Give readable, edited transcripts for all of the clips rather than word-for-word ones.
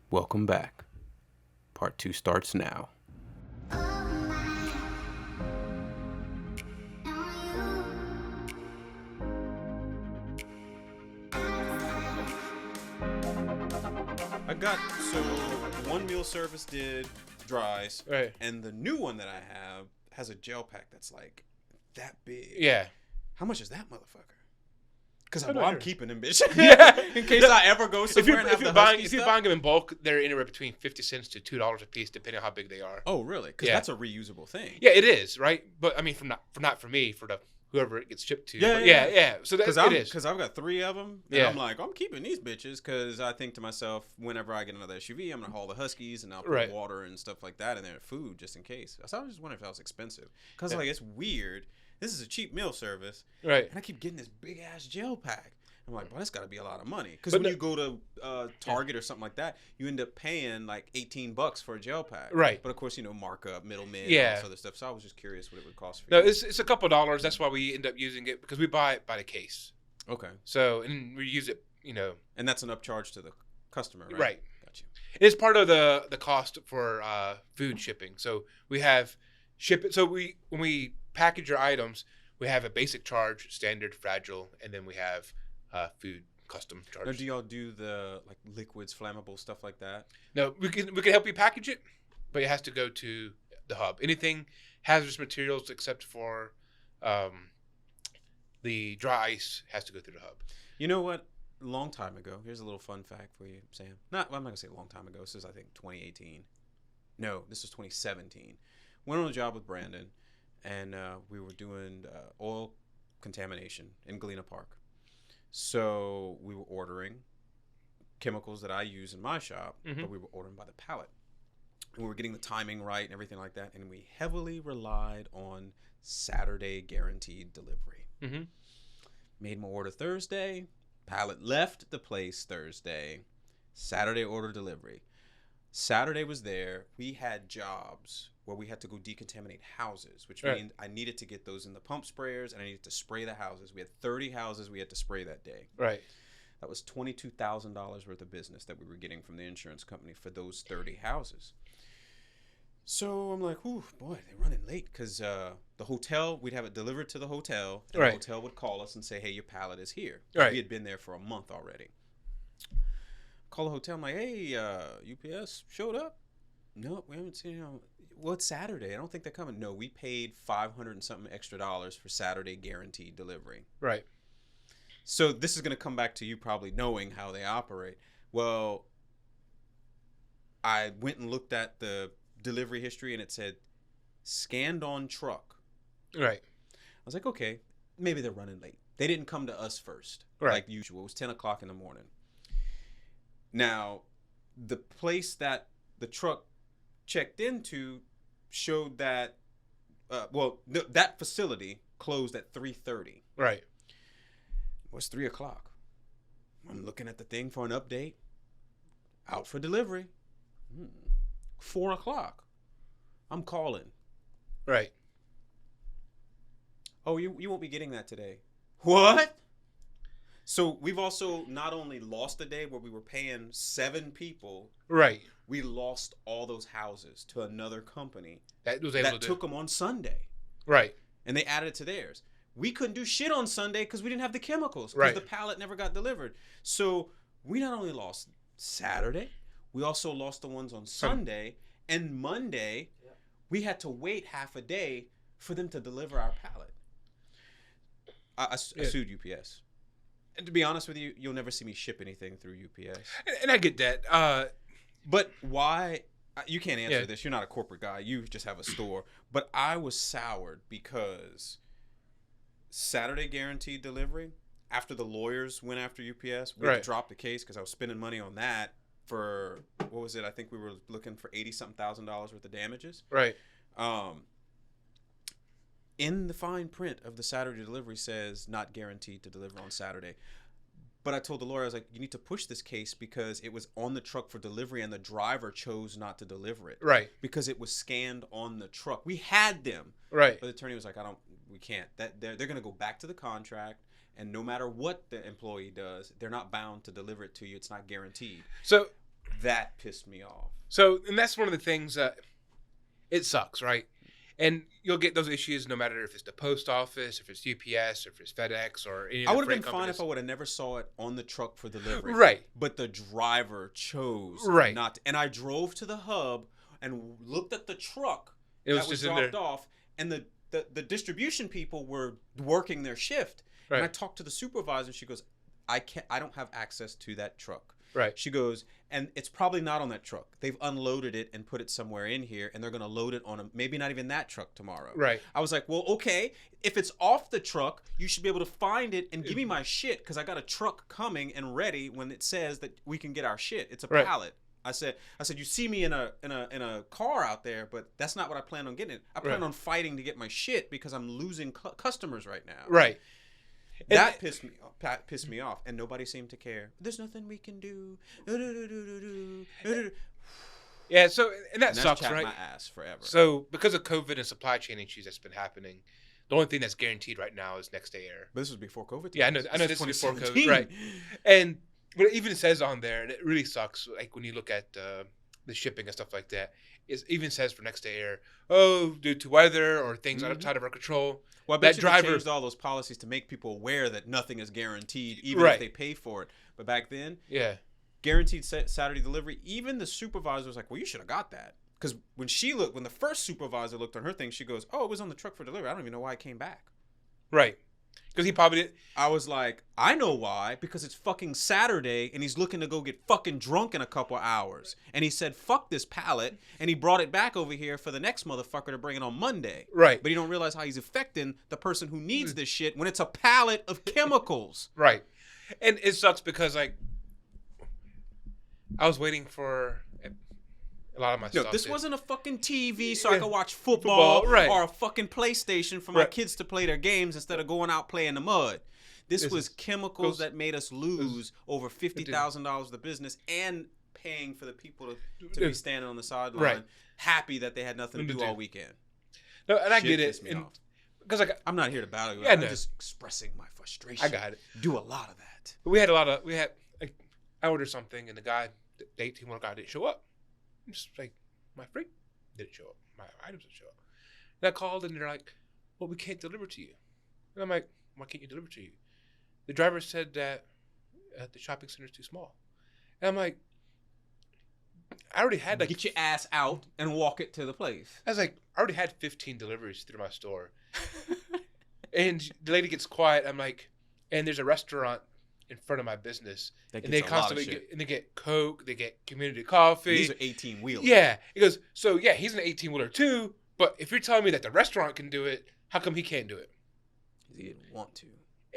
Welcome back. Part 2 starts now. I got, so one meal service did dries, Right. and the new one that I have has a gel pack that's like that big. Yeah. How much is that motherfucker? Because I don't I'm know. keeping them, bitch. Yeah. In case I ever go somewhere and have the husky if you're stuff. buying them in bulk, they're anywhere between 50 cents to $2 a piece, depending on how big they are. Oh, really? Because Yeah. that's a reusable thing. Yeah, it is, right? But I mean, not for me, for the whoever it gets shipped to. Yeah, But yeah. So that's Because it is. Because I've got 3 of them, and Yeah. I'm like, I'm keeping these bitches because I think to myself, whenever I get another SUV, I'm gonna haul the huskies and I'll put Right. water and stuff like that in there, food just in case. So I was just wondering if that was expensive because Yeah. like it's weird. This is a cheap meal service, Right. and I keep getting this big ass gel pack. I'm like, well, that's got to be a lot of money. Because But when no- you go to Target or something like that, you end up paying like $18 for a gel pack. Right. But of course, markup, middleman, Yeah. all this other stuff. So I was just curious what it would cost for No, you. it's a couple dollars. That's why we end up using it, because we buy it by the case. Okay. So, and we use it, And that's an upcharge to the customer, right? Right. Gotcha. It's part of the cost for food shipping. So we have So when we package your items, we have a basic charge, standard, fragile, and then we have food custom charge. Now, do y'all do the like liquids, flammable stuff like that? No, we can help you package it, but it has to go to the hub. Anything hazardous materials except for the dry ice has to go through the hub. You know what? A long time ago. Here's a little fun fact for you, Sam. I'm not gonna say a long time ago. This is I think 2018. No, this was 2017. Went on a job with Brandon, and we were doing oil contamination in Galena Park. So we were ordering chemicals that I use in my shop, but we were ordering by the pallet. And we were getting the timing right and everything like that. And we heavily relied on Saturday guaranteed delivery. Mm-hmm. Made my order Thursday. Pallet left the place Thursday. Saturday order delivery. Saturday was there. We had jobs where we had to go decontaminate houses, which Right. means I needed to get those in the pump sprayers and I needed to spray the houses. We had 30 houses we had to spray that day. Right. That was $22,000 worth of business that we were getting from the insurance company for those 30 houses. So I'm like, ooh, boy, they're running late because the hotel, we'd have it delivered to the hotel. And Right. the hotel would call us and say, hey, your pallet is here. Right. We had been there for a month already. Call the hotel. I'm like, hey, UPS showed up? No, we haven't seen him. Well, it's Saturday. I don't think they're coming. No, we paid $500 and something extra dollars for Saturday guaranteed delivery. Right. So this is going to come back to you probably knowing how they operate. Well, I went and looked at the delivery history and it said scanned on truck. Right. I was like, okay, maybe they're running late. They didn't come to us first, Right. like usual. It was 10 o'clock in the morning. Now, the place that the truck checked into showed that, that facility closed at 3:30. Right. It was 3 o'clock. I'm looking at the thing for an update. Out for delivery. 4 o'clock. I'm calling. Right. Oh, you won't be getting that today. What? So we've also not only lost a day where we were paying 7 people, Right. we lost all those houses to another company That was able that to took them on Sunday. Right. And they added it to theirs. We couldn't do shit on Sunday because we didn't have the chemicals. Because Right. the pallet never got delivered. So we not only lost Saturday, we also lost the ones on Sunday. And Monday, we had to wait half a day for them to deliver our pallet. I sued UPS. And to be honest with you, you'll never see me ship anything through UPS. And I get that. But why? You can't answer Yeah. this. You're not a corporate guy. You just have a store. But I was soured because Saturday guaranteed delivery, after the lawyers went after UPS, we had Right. to drop the case because I was spending money on that for, what was it? I think we were looking for $80-something thousand worth of damages. Right. In the fine print of the Saturday delivery says not guaranteed to deliver on Saturday. But I told the lawyer, I was like, you need to push this case because it was on the truck for delivery and the driver chose not to deliver it. Right. Because it was scanned on the truck. We had them. Right. But the attorney was like, we can't. They're going to go back to the contract, and no matter what the employee does, they're not bound to deliver it to you. It's not guaranteed. So That pissed me off. So, and that's one of the things that it sucks, right? And you'll get those issues no matter if it's the post office, if it's UPS, or if it's FedEx, or any of the I would have freight been fine companies. if I would have never saw it on the truck for delivery. Right. But the driver chose Right. not to. And I drove to the hub and looked at the truck It was that was just in dropped there. off. And the distribution people were working their shift. Right. And I talked to the supervisor. She goes, I don't have access to that truck. Right. She goes, and it's probably not on that truck. They've unloaded it and put it somewhere in here, and they're going to load it on maybe not even that truck tomorrow. Right. I was like, well, okay, if it's off the truck, you should be able to find it and give me my shit, because I got a truck coming and ready when it says that we can get our shit. It's a Right. pallet. I said, you see me in a car out there, but that's not what I plan on getting. I plan Right. on fighting to get my shit because I'm losing customers right now. Right. That pissed me off, and nobody seemed to care. There's nothing we can do. Yeah, so, and that And that's sucks, chapped right? my ass forever. So, because of COVID and supply chain issues that's been happening, the only thing that's guaranteed right now is next day air. But this was before COVID. Yeah, I know this is before 2017. COVID, right? And what it even says on there, and it really sucks, like when you look at the shipping and stuff like that, it even says for next day air, due to weather or things outside of our control. Well, I bet that you driver they changed all those policies to make people aware that nothing is guaranteed, even Right. if they pay for it. But back then, Yeah. guaranteed Saturday delivery, even the supervisor was like, well, you should have got that. Because when the first supervisor looked on her thing, she goes, oh, it was on the truck for delivery. I don't even know why it came back. Right. Because he probably did. I was like, I know why, because it's fucking Saturday and he's looking to go get fucking drunk in a couple hours. And he said, fuck this pallet, and he brought it back over here for the next motherfucker to bring it on Monday. Right. But you don't realize how he's affecting the person who needs this shit when it's a pallet of chemicals. Right. And it sucks because, like, I was waiting for a lot of my stuff. This wasn't a fucking TV so I Yeah. could watch football, Right. or a fucking PlayStation for my Right. kids to play their games instead of going out playing in the mud. This This was is- chemicals that made us lose over $50,000 of the business and paying for the people to be standing on the sideline, Right. happy that they had nothing to do all weekend. No, and I Shit get it. pissed me off. Because, like, I'm not here to battle you. Yeah, I'm no. just expressing my frustration. I got it. Do a lot of that. Like, I ordered something and the guy, the 18-year-old guy didn't show up. I'm just like, my freight didn't show up. My items didn't show up. And I called and they're like, well, we can't deliver to you. And I'm like, why can't you deliver to you? The driver said that the shopping center is too small. And I'm like, I already had like... Get your ass out and walk it to the place. I was like, I already had 15 deliveries through my store. And the lady gets quiet. I'm like, and there's a restaurant in front of my business. That And they gets a lot of constantly shit. they get Coke, they get community coffee. These are 18-wheelers. Yeah. He goes, so yeah, he's an 18-wheeler too, but if you're telling me that the restaurant can do it, how come he can't do it? He didn't want to.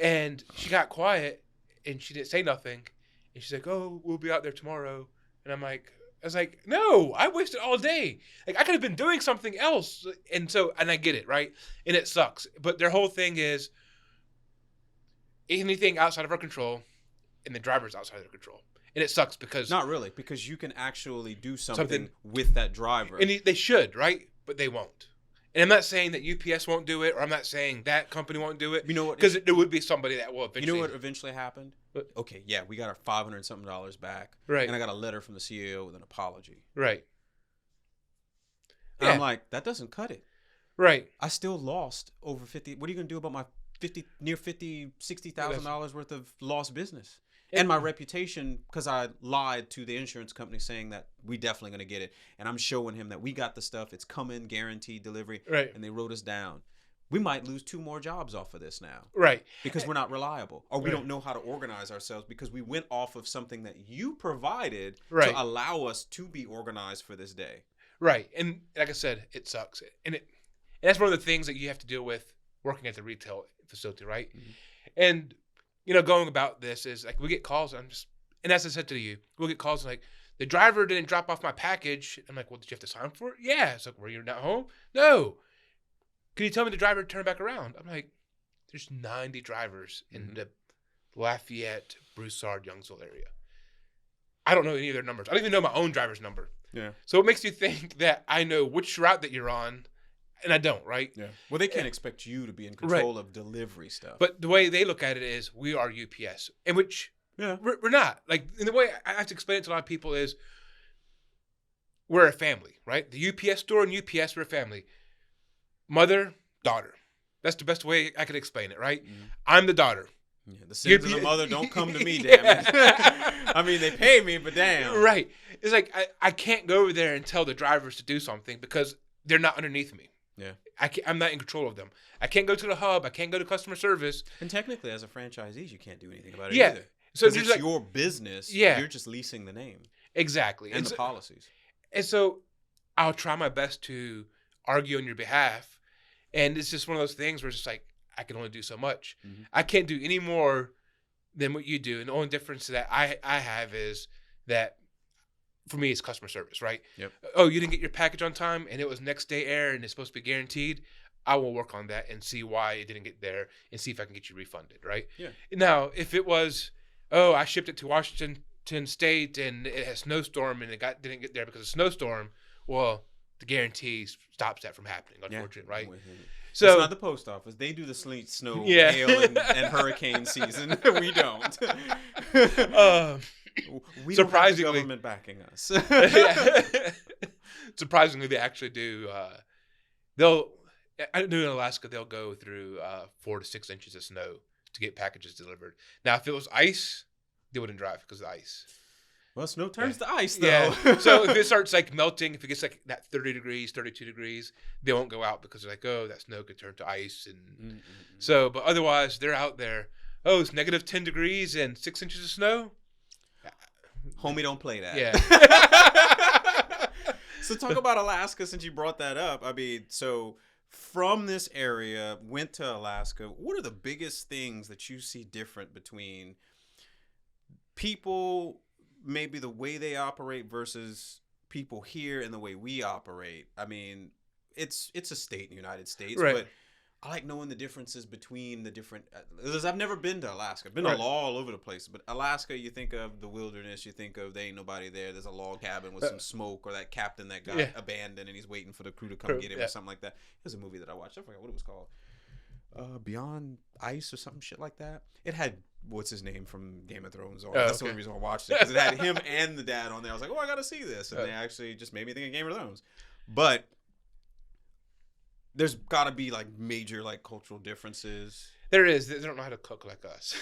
And she got quiet and she didn't say nothing. And she's like, oh, we'll be out there tomorrow. And I was like, no, I wasted all day. Like, I could have been doing something else. And I get it, right? And it sucks. But their whole thing is anything outside of our control and the driver's outside of their control. And it sucks because... Not really, because you can actually do something with that driver. And they should, right? But they won't. And I'm not saying that UPS won't do it, or I'm not saying that company won't do it. You know what? Because there would be somebody that will eventually... You know what eventually happened? What? Okay, yeah, we got our $500 and something back. Right. And I got a letter from the CEO with an apology. Right. And Yeah. I'm like, that doesn't cut it. Right. I still lost over 50. What are you going to do about my $60,000 worth of lost business? And my reputation, because I lied to the insurance company saying that we definitely going to get it. And I'm showing him that we got the stuff. It's coming, guaranteed delivery. Right. And they wrote us down. We might lose 2 more jobs off of this now. Right. Because we're not reliable. Or we Right. don't know how to organize ourselves because we went off of something that you provided Right. to allow us to be organized for this day. Right. And like I said, it sucks. And that's one of the things that you have to deal with working at the retail facility, right? Mm-hmm. And, going about this is like we get calls and and as I said to you, we'll get calls like, the driver didn't drop off my package. I'm like, well, did you have to sign for it? Yeah. It's like, were you not home? No. Can you tell me the driver to turn back around? I'm like, there's 90 drivers in the Lafayette, Broussard, Youngsville area. I don't know any of their numbers. I don't even know my own driver's number. Yeah. So it makes you think that I know which route that you're on, and I don't, right? Yeah. Well, they can't expect you to be in control of delivery stuff. But the way they look at it is, we are UPS, in which we're not. Like, in the way I have to explain it to a lot of people is, we're a family, right? The UPS store and UPS, we're a family. Mother, daughter. That's the best way I could explain it, right? Mm-hmm. I'm the daughter. Yeah, the sins of the mother don't come to me, damn it. I mean, they pay me, but damn. Right. It's like I can't go over there and tell the drivers to do something because they're not underneath me. Yeah. I'm not in control of them. I can't go to the hub. I can't go to customer service. And technically, as a franchisee, you can't do anything about it Yeah. either. So it's like, your business. Yeah. You're just leasing the name. Exactly. And the policies. And so I'll try my best to argue on your behalf. And it's just one of those things where it's just like, I can only do so much. Mm-hmm. I can't do any more than what you do. And the only difference that I have is that for me, it's customer service, right? Yep. Oh, you didn't get your package on time and it was next day air and it's supposed to be guaranteed. I will work on that and see why it didn't get there and see if I can get you refunded, right? Yeah. Now, if it was, oh, I shipped it to Washington State and it had a snowstorm and didn't get there because of a snowstorm, well, the guarantee stops that from happening, unfortunately, right? So it's not the post office. They do the sleet, snow, hail, and hurricane season. We don't. We don't have the government backing us. Surprisingly, they actually do. I know in Alaska they'll go through 4 to 6 inches of snow to get packages delivered. Now, if it was ice, they wouldn't drive because of the ice. Well, snow turns to ice, though. Yeah. So if it starts like melting, if it gets like that 30 degrees, 32 degrees, they won't go out because they're like, oh, that snow could turn to ice. And so, but otherwise, they're out there. Oh, it's negative 10 degrees and 6 inches of snow. Homie, don't play that. Yeah. So talk about Alaska since you brought that up. I mean, so from this area, went to Alaska. What are the biggest things that you see different between people, maybe the way they operate versus people here and the way we operate? I mean, it's a state in the United States, right. But I like knowing the differences between the different. Because I've never been to Alaska. I've been to law all over the place, but Alaska, you think of the wilderness, you think of there ain't nobody there. There's a log cabin with some smoke, or that captain that got abandoned and he's waiting for the crew to come get him or something like that. There's a movie that I watched. I forgot what it was called. Beyond Ice or something shit like that. It had what's his name from Game of Thrones on. That's the only reason I watched it, because it had him and the dad on there. I was like, oh, I gotta see this, and they actually just made me think of Game of Thrones. But there's gotta be like major like cultural differences. There is. They don't know how to cook like us.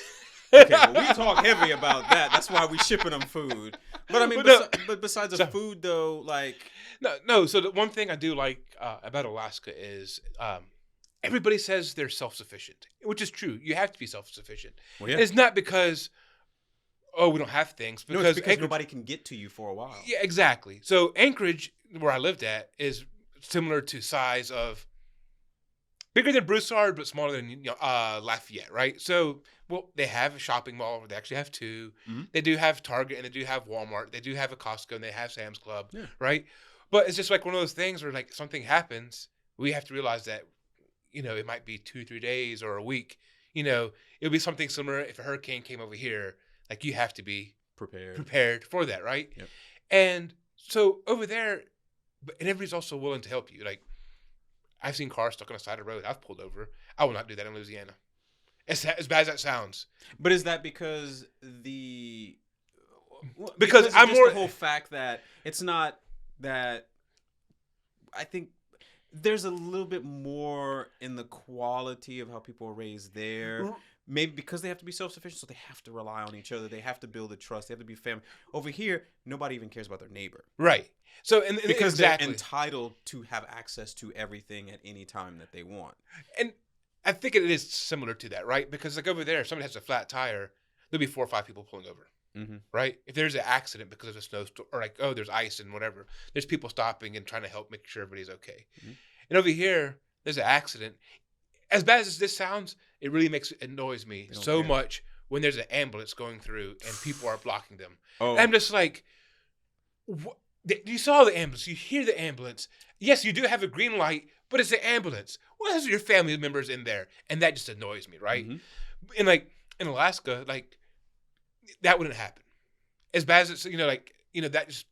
Okay, well, we talk heavy about that. That's why we shipping them food. But I mean, but besides the food though, like no. So the one thing I do like about Alaska is everybody says they're self-sufficient, which is true. You have to be self-sufficient. Well, yeah. It's not because, oh, we don't have things. Because, no, it's because nobody can get to you for a while. Yeah, exactly. So Anchorage, where I lived at, is similar to size of, bigger than Broussard, but smaller than Lafayette, right? So, well, they have a shopping mall. They actually have 2. Mm-hmm. They do have Target, and they do have Walmart. They do have a Costco, and they have Sam's Club, right? But it's just like one of those things where like something happens, we have to realize that, it might be 2-3 days or a week. It'll be something similar if a hurricane came over here. Like, you have to be prepared for that, right? Yep. And so over there, and everybody's also willing to help you. Like, I've seen cars stuck on the side of the road. I've pulled over. I will not do that in Louisiana. As bad as that sounds. But is that because because I'm more the whole fact that it's not that I think there's a little bit more in the quality of how people are raised there. Maybe because they have to be self-sufficient, so they have to rely on each other. They have to build a trust. They have to be family. Over here, nobody even cares about their neighbor. Right. So, because they're entitled to have access to everything at any time that they want. And I think it is similar to that, right? Because like over there, if somebody has a flat tire, there'll be 4 or 5 people pulling over, right? If there's an accident because of a snowstorm, or like, oh, there's ice and whatever, there's people stopping and trying to help make sure everybody's okay. Mm-hmm. And over here, there's an accident. As bad as this sounds, it really annoys me so much when there's an ambulance going through and people are blocking them. Oh. I'm just like, you saw the ambulance, you hear the ambulance. Yes, you do have a green light, but it's an ambulance. What has your family members in there? And that just annoys me, right? Mm-hmm. And like in Alaska, like that wouldn't happen. As bad as it's, that just,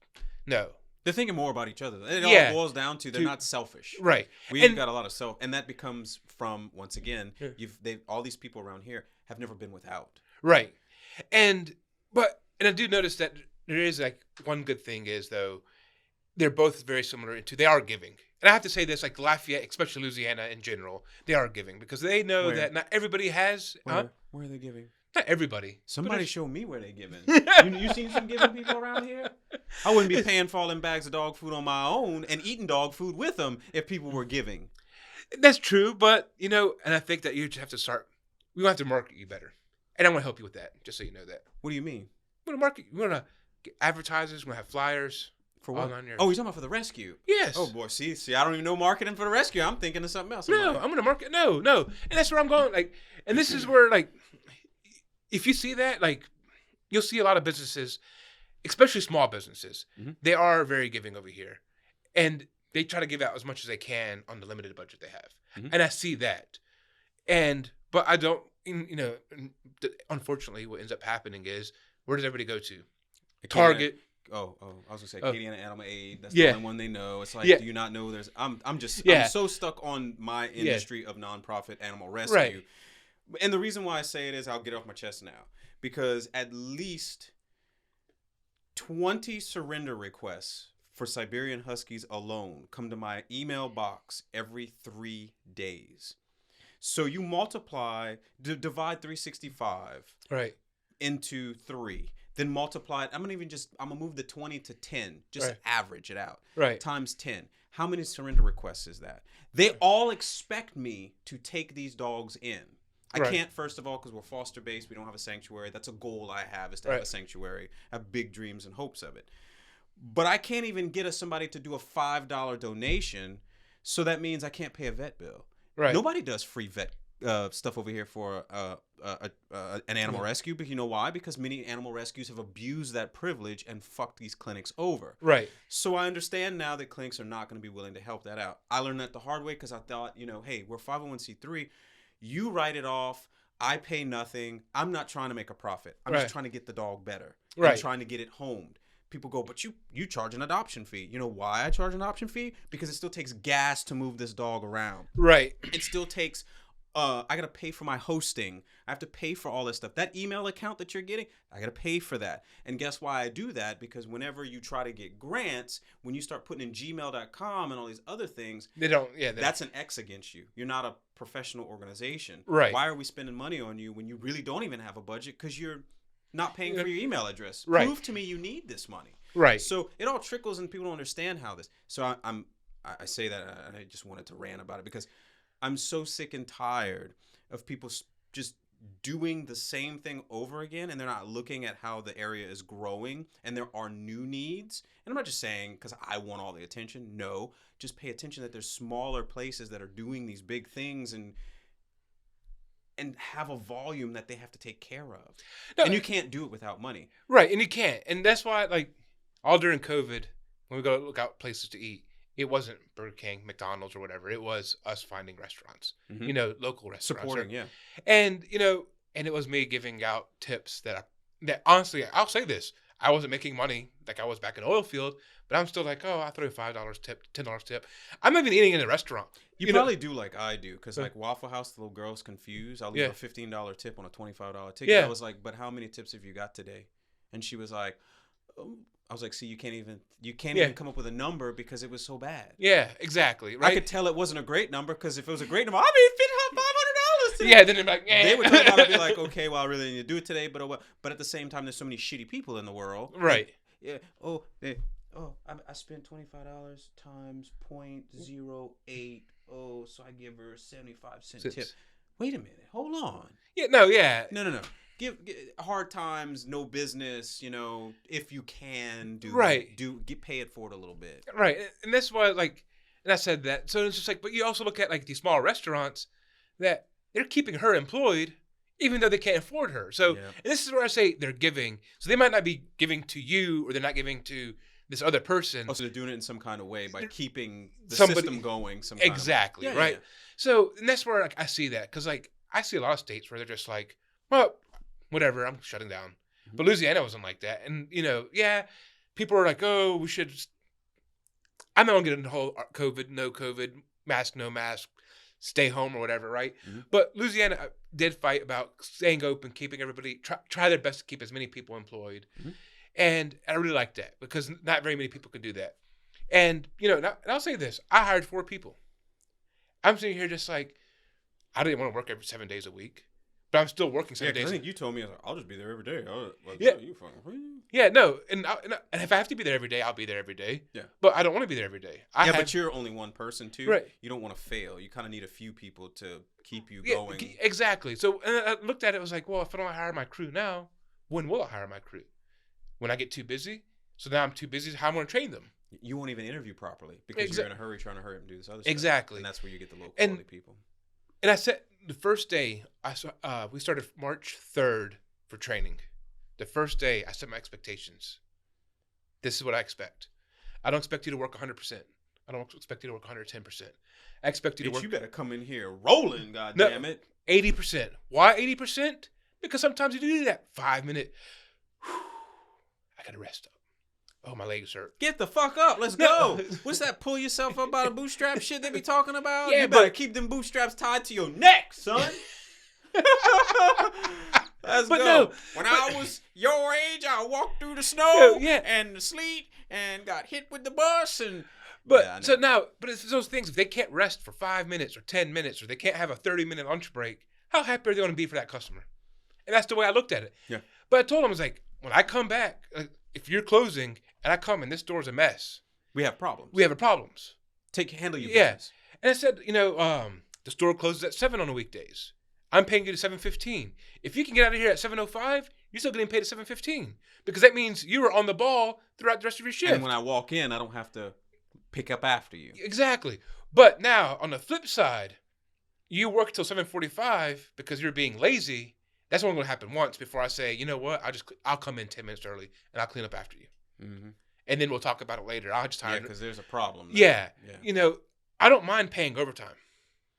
no. They're thinking more about each other. It all boils down to they're not selfish. Right. We've got a lot of self, and that becomes from, once again, all these people around here have never been without. Right. And I do notice that there is like one good thing is though, they're both very similar they are giving. And I have to say this, like Lafayette, especially Louisiana in general, they are giving because they know Where? that not everybody has. Where are they giving? Not everybody. Somebody show me where they giving. You seen some giving people around here? I wouldn't be paying for all them bags of dog food on my own and eating dog food with them if people were giving. That's true, but and I think that you just have to start. We want to market you better, and I want to help you with that. Just so you know that. What do you mean? We want to market. We want to get advertisers. We want to have flyers. For what? On your... Oh, you're talking about for the rescue? Yes. Oh boy, see, I don't even know marketing for the rescue. I'm thinking of something else. I'm going to market. No, and that's where I'm going. Like, and this is where if you see that, you'll see a lot of businesses, especially small businesses. Mm-hmm. They are very giving over here, and they try to give out as much as they can on the limited budget they have. Mm-hmm. And I see that, but I don't. Unfortunately, what ends up happening is where does everybody go to? Target. I was gonna say Katie and Animal Aid. That's yeah. the only one they know. It's like, do you not know? I'm so stuck on my industry of nonprofit animal rescue. Right. And the reason why I say it is I'll get it off my chest now because at least 20 surrender requests for Siberian Huskies alone come to my email box every 3 days. So you divide 365 right into 3. Then multiply it. I'm gonna move the 20 to 10. Just average it out. Right. Times 10. How many surrender requests is that? They all expect me to take these dogs in. I can't, first of all, because we're foster based. We don't have a sanctuary. That's a goal I have, is to have a sanctuary. I have big dreams and hopes of it. But I can't even get somebody to do a $5 donation. So that means I can't pay a vet bill. Right. Nobody does free vet stuff over here for an animal rescue, but you know why? Because many animal rescues have abused that privilege and fucked these clinics over. Right. So I understand now that clinics are not going to be willing to help that out. I learned that the hard way because I thought, hey, we're 501c3. You write it off. I pay nothing. I'm not trying to make a profit. I'm just trying to get the dog better. I'm trying to get it homed. People go, but you charge an adoption fee. You know why I charge an adoption fee? Because it still takes gas to move this dog around. Right. It still takes... I got to pay for my hosting. I have to pay for all this stuff. That email account that you're getting, I got to pay for that. And guess why I do that? Because whenever you try to get grants, when you start putting in gmail.com and all these other things, that's an X against you. You're not a professional organization. Right. Why are we spending money on you when you really don't even have a budget? Because you're not paying for your email address. Right. Prove to me you need this money. Right. So it all trickles and people don't understand how this. So I say that and I just wanted to rant about it because I'm so sick and tired of people just doing the same thing over again, and they're not looking at how the area is growing and there are new needs. And I'm not just saying because I want all the attention. No, just pay attention that there's smaller places that are doing these big things and have a volume that they have to take care of. No, and you can't do it without money. Right, and you can't. And that's why, all during COVID, when we go look out places to eat, it wasn't Burger King, McDonald's, or whatever. It was us finding restaurants, local restaurants. Supporting, yeah. And, and it was me giving out tips that honestly, I'll say this. I wasn't making money like I was back in the oil field, but I'm still like, I throw a $5 tip, $10 tip. I'm not even eating in a restaurant. You probably do like I do, because Waffle House, the little girl's confused. I'll leave a $15 tip on a $25 ticket. Yeah. I was like, but how many tips have you got today? And she was like, I was like, see, you can't even come up with a number because it was so bad. Yeah, exactly. Right. I could tell it wasn't a great number because if it was a great number, I'd be $500 today. Yeah, then they're like, They would turn around and be like, okay, well, I really need to do it today, but at the same time, there's so many shitty people in the world. Right. Yeah. I spent $25 times 0.08. So I give her 75-cent tip. Wait a minute. Hold on. Yeah. No. Yeah. No. Give hard times, no business, if you can pay it forward a little bit. Right. And that's why, and I said that. So it's just but you also look at these small restaurants that they're keeping her employed even though they can't afford her. So, and this is where I say they're giving. So they might not be giving to you or they're not giving to this other person. Oh, so they're doing it in some kind of way by keeping the system going. Exactly. Right. Yeah. So, and that's where I see that. Because I see a lot of states where they're just like, well, whatever, I'm shutting down. Mm-hmm. But Louisiana wasn't like that. And, people are like, oh, we should. I'm not going to get into the whole COVID, no COVID, mask, no mask, stay home or whatever, right? Mm-hmm. But Louisiana did fight about staying open, keeping everybody, try their best to keep as many people employed. Mm-hmm. And I really like that because not very many people could do that. And, and I'll say this. I hired 4 people. I'm sitting here just like, I didn't want to work every 7 days a week. But I'm still working 7 days. I think you told me, I was like, I'll just be there every day. You fucking... Yeah, no. And if I have to be there every day, I'll be there every day. Yeah. But I don't want to be there every day. But you're only one person, too. Right. You don't want to fail. You kind of need a few people to keep you going. Exactly. So and I looked at it, I was like, well, if I don't hire my crew now, when will I hire my crew? When I get too busy? So now I'm too busy. How am I going to train them? You won't even interview properly because you're in a hurry trying to hurry up and do this other stuff. Exactly. And that's where you get the low quality people. And I said the first day, we started March 3rd for training. The first day, I set my expectations. This is what I expect. I don't expect you to work 100%. I don't expect you to work 110%. I expect you to work... You better come in here rolling, goddammit. 80%. Why 80%? Because sometimes you do that 5-minute... I got to rest up. Oh, my legs hurt. Get the fuck up. Let's go. What's that pull yourself up by the bootstrap shit they be talking about? Yeah, you better keep them bootstraps tied to your neck, son. Let's go. No, when I was your age, I walked through the snow and the sleet and got hit with the bus. But it's those things. If they can't rest for 5 minutes or 10 minutes or they can't have a 30-minute lunch break, how happy are they going to be for that customer? And that's the way I looked at it. Yeah. But I told them, I was like, when I come back, if you're closing and I come and this door's a mess, we have problems. Handle your business. And I said, the store closes at 7 on the weekdays. I'm paying you to 7:15. If you can get out of here at 7:05, you're still getting paid at 7:15 because that means you were on the ball throughout the rest of your shift. And when I walk in, I don't have to pick up after you. Exactly. But now on the flip side, you work till 7:45 because you're being lazy. That's only going to happen once before I say, you know what? I'll come in 10 minutes early and I'll clean up after you. Mm-hmm. And then we'll talk about it later. I'll just hire. Yeah, because there's a problem. Yeah. I don't mind paying overtime.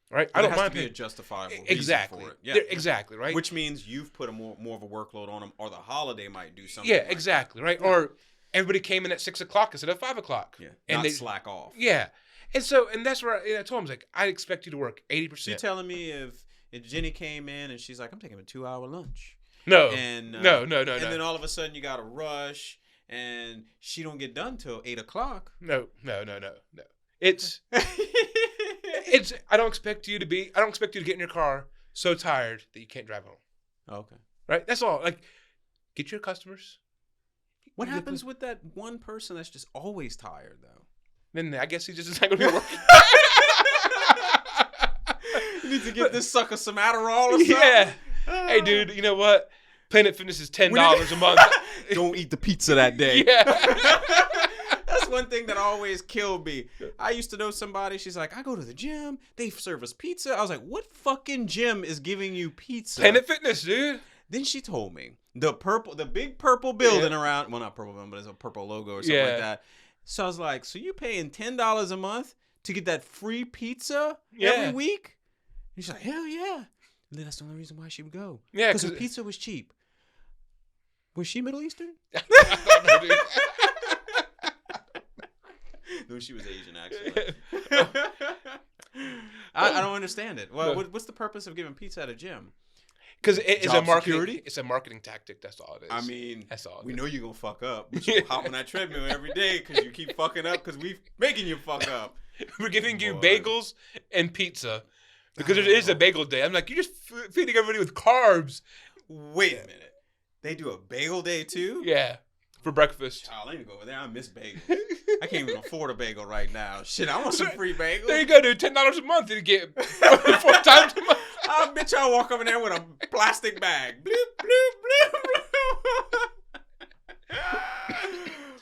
Right, I don't mind paying a justifiable exactly reason for it. Yeah, exactly right. Which means you've put a more of a workload on them, or the holiday might do something. Yeah, exactly right. Yeah. Or everybody came in at 6 o'clock instead of 5 o'clock. Yeah, and they slack off. Yeah, and that's where I told him, I was like, I expect you to work 80%. So you're telling me if Jenny came in and she's like, I'm taking a 2-hour lunch. No, and no. And then all of a sudden you got to rush, and she don't get done till 8 o'clock. No. It's. I don't expect you to get in your car so tired that you can't drive home. Okay. Right? That's all. Like, get your customers. What happens with that one person that's just always tired, though? Then I guess he just is not going to be working. You need to give this sucker some Adderall or something. Yeah. Hey, dude, you know what? Planet Fitness is $10 a month. Don't eat the pizza that day. Yeah. That's one thing that always killed me. I used to know somebody, she's like, I go to the gym, they serve us pizza. I was like, what fucking gym is giving you pizza? Planet Fitness, dude. Then she told me the big purple building around, well, not purple building, but it's a purple logo or something like that. So I was like, so you paying $10 a month to get that free pizza every week? And she's like, hell yeah. And then that's the only reason why she would go. Yeah, because the pizza was cheap. Was she Middle Eastern? I don't know, dude. No, she was Asian, actually. I don't understand it. Well, what's the purpose of giving pizza at a gym? Because it's a marketing. Security? It's a marketing tactic. That's all it is. I mean, that's all. We know you're gonna fuck up. But you hop on that treadmill every day because you keep fucking up because we making you fuck up. We're giving you bagels and pizza because there is a bagel day. I'm like, you're just feeding everybody with carbs. Wait a minute. They do a bagel day too? Yeah. For breakfast. Child, I need to go over there. I miss bagels. I can't even afford a bagel right now. Shit, I want some free bagels. There you go, dude. $10 a month and you get 4 times a month. I bet y'all walk over there with a plastic bag. Bloop, bloop, bloop, bloop.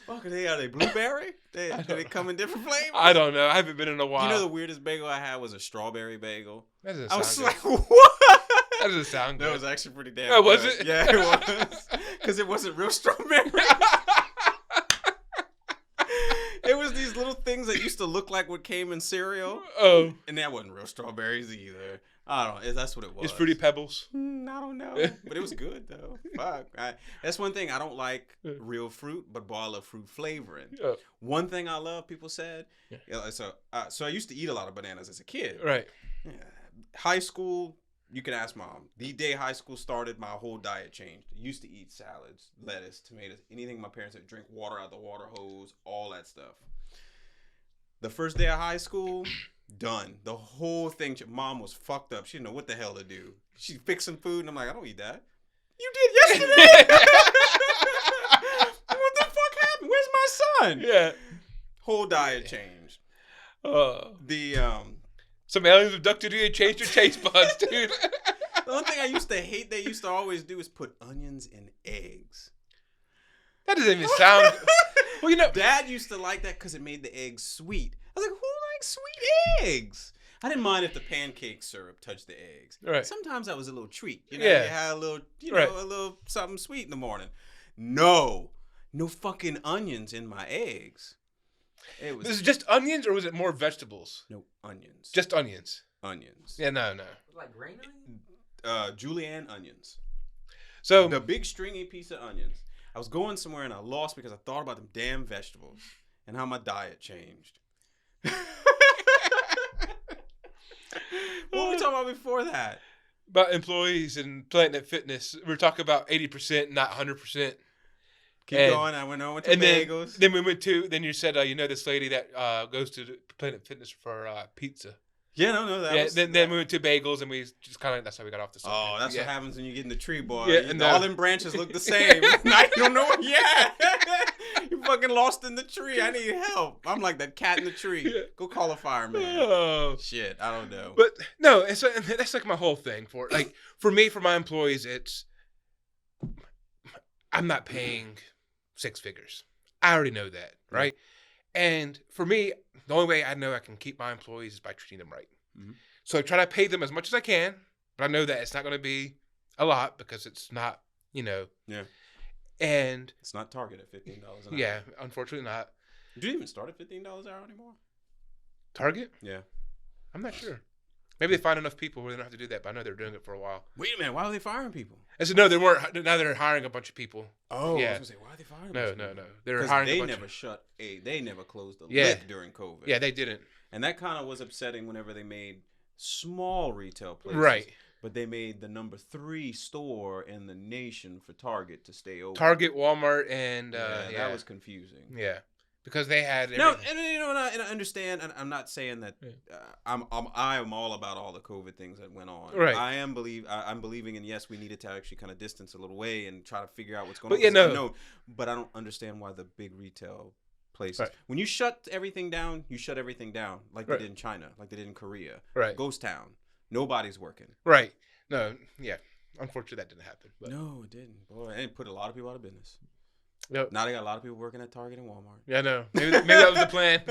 Fuck, are they blueberry? Do they come in different flavors? I don't know. I haven't been in a while. You know the weirdest bagel I had was a strawberry bagel. That doesn't I was sound like, good. what? That doesn't sound good. That was actually pretty damn good. Was it? Yeah, it was. Because it wasn't real strawberry. It was these little things that used to look like what came in cereal. Oh. And that wasn't real strawberries either. I don't know. That's what it was. It's Fruity Pebbles. I don't know. But it was good, though. Fuck. That's one thing. I don't like real fruit, but boy, I love fruit flavoring. One thing I love, people said. Yeah. So I used to eat a lot of bananas as a kid. Right. Yeah. High school, you can ask mom. The day high school started, my whole diet changed. I used to eat salads, lettuce, tomatoes, anything my parents said, drink water out the water hose, all that stuff. The first day of high school, done. The whole thing. Mom was fucked up. She didn't know what the hell to do. She fixed some food, and I'm like, I don't eat that. You did yesterday. What the fuck happened? Where's my son? Yeah. Whole diet changed. The Some aliens abducted you and changed your taste buds, dude. The only thing I used to hate they used to always do is put onions in eggs. That doesn't even sound. Well, you know, Dad used to like that because it made the eggs sweet. I was like, who likes sweet eggs? I didn't mind if the pancake syrup touched the eggs. Right. Sometimes that was a little treat. You know, Yeah. you had a little, Right. a little something sweet in the morning. No fucking onions in my eggs. It was was it just onions or was it more vegetables? no onions. Just onions. Onions. Yeah, no. Like green onion? Julienne onions. So The big stringy piece of onions. I was going somewhere and I lost because I thought about them damn vegetables and how my diet changed. What were we talking about before that? about employees and Planet Fitness, we were talking about 80%, not 100%. Keep going. I went on to And bagels. then we went to. Then you said, you know, this lady that goes to the Planet Fitness for pizza. Yeah, no, that was... Then we went to bagels, and we just kind of. That's how we got off the subject. Oh, that's what happens when you get in the tree, boy. Yeah, and all them branches look the same. Now you don't know what... Yeah. You fucking lost in the tree. I need help. I'm like that cat in the tree. Yeah. Go call a fireman. Oh. Shit, I don't know. But no, and that's like my whole thing for like for me, for my employees, it's I'm not paying 6 figures. I already know that, right? And for me, the only way I know I can keep my employees is by treating them right. Mm-hmm. So I try to pay them as much as I can, but I know that it's not going to be a lot because it's not, you know. Yeah. And It's not Target at $15 an hour. yeah, unfortunately not. Do you even start at $15 an hour anymore? Target? Yeah. I'm not sure. Maybe they find enough people where they don't have to do that, but I know they're doing it for a while. Wait a minute. Why are they firing people? I said, no, they weren't. Now they're hiring a bunch of people. Oh, Yeah. I was gonna say, why are they firing? No. They're Because hiring they a bunch never of... they never closed the Yeah. lid during COVID. Yeah, they didn't. And that kind of was upsetting whenever they made small retail places. Right. But they made the number 3 store in the nation for Target to stay open. Target, Walmart, and that was confusing. Yeah, because they had No, everything. and you know, and I understand. And I'm not saying that I am all about all the COVID things that went on. Right. I'm believing in yes, we needed to actually kind of distance a little way and try to figure out what's going But on. yeah, 'Cause I no. know, but I don't understand why the big retail places. Right. When you shut everything down, you shut everything down, like Right. they did in China, like they did in Korea. Right. Ghost town. Nobody's working. Right. No. Yeah. Unfortunately, that didn't happen. But No, it didn't. Boy, it put a lot of people out of business. Yep. Now they got a lot of people working at Target and Walmart. Yeah, no. Maybe that was the plan.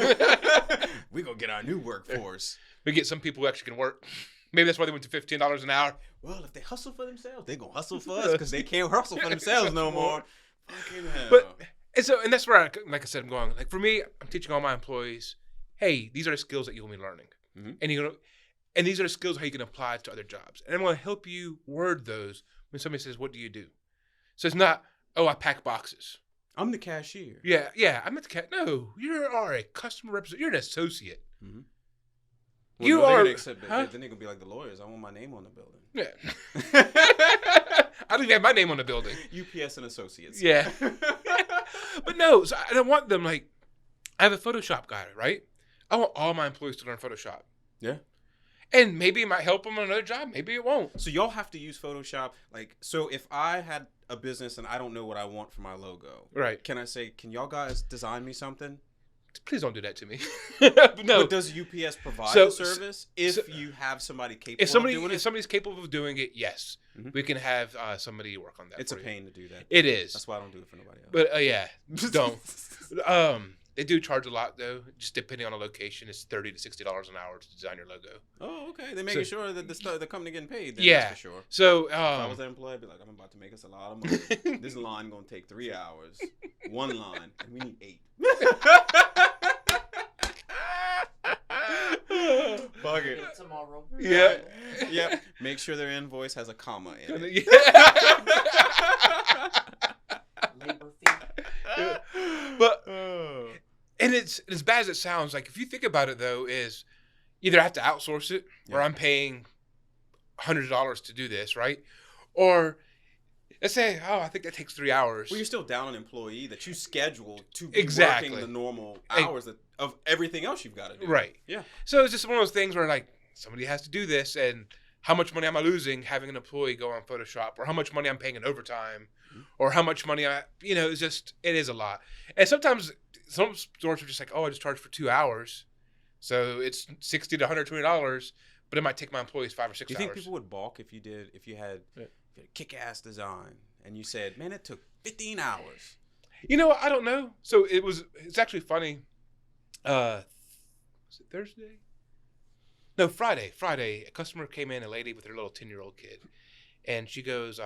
We gonna get our new workforce. We get some people who actually can work. Maybe that's why they went to $15 an hour. Well, if they hustle for themselves, they gonna hustle for us because they can't hustle for themselves no more. Fucking hell. But and that's where, like I said, I'm going. Like for me, I'm teaching all my employees, hey, these are the skills that you'll be learning, and these are the skills how you can apply to other jobs. And I'm going to help you word those when somebody says, "What do you do?" So it's not, "Oh, I pack boxes." I'm the cashier. Yeah. I'm not the cat. No, you are a customer representative. You're an associate. Mm-hmm. You they're are. gonna accept it. Huh? Then they're gonna be like the lawyers. I want my name on the building. Yeah. I don't even have my name on the building. UPS and Associates. Yeah. But no, so I don't want them like. I have a Photoshop guy, right? I want all my employees to learn Photoshop. Yeah. And maybe it might help them on another job. Maybe it won't. So y'all have to use Photoshop. Like, so if I had a business and I don't know what I want for my logo, Right. can I say, can y'all guys design me something? Please don't do that to me. But no. But does UPS provide So- the service if you have somebody capable If of doing if it? somebody's capable of doing it, yes, Mhm. we can have somebody work on that. It's a for you. pain to do that. It is. That's why I don't do it for nobody else. But yeah, don't. They do charge a lot though. Just depending on the location, it's $30 to $60 an hour to design your logo. Oh, okay. They're making sure that the company getting paid. Then, Yeah. that's for sure. So If I was that employee, I'd be like, I'm about to make us a lot of money. This line gonna take 3 hours. One line, and we need 8. Fuck it. Tomorrow. yeah. Yep. Make sure their invoice has a comma in it. Yeah. Labor fee. But Oh. and it's as bad as it sounds. Like if you think about it though, is either I have to outsource it or Yeah. I'm paying $100 to do this, right? Or let's say, I think that takes 3 hours. Well, you're still down an employee that you schedule to be Exactly. working the normal hours of everything else you've got to do. Right. Yeah. So it's just one of those things where like somebody has to do this, and how much money am I losing having an employee go on Photoshop, or how much money I'm paying in overtime, or how much money it is a lot. And sometimes some stores are just like, I just charge for 2 hours, so it's $60 to $120, but it might take my employees 5 or 6 hours. Do you think people would balk if you had a kick-ass design and you said, man, it took 15 hours? I don't know. So it's actually funny. Was it Thursday? No, Friday. A customer came in, a lady with her little 10-year-old kid. And she goes,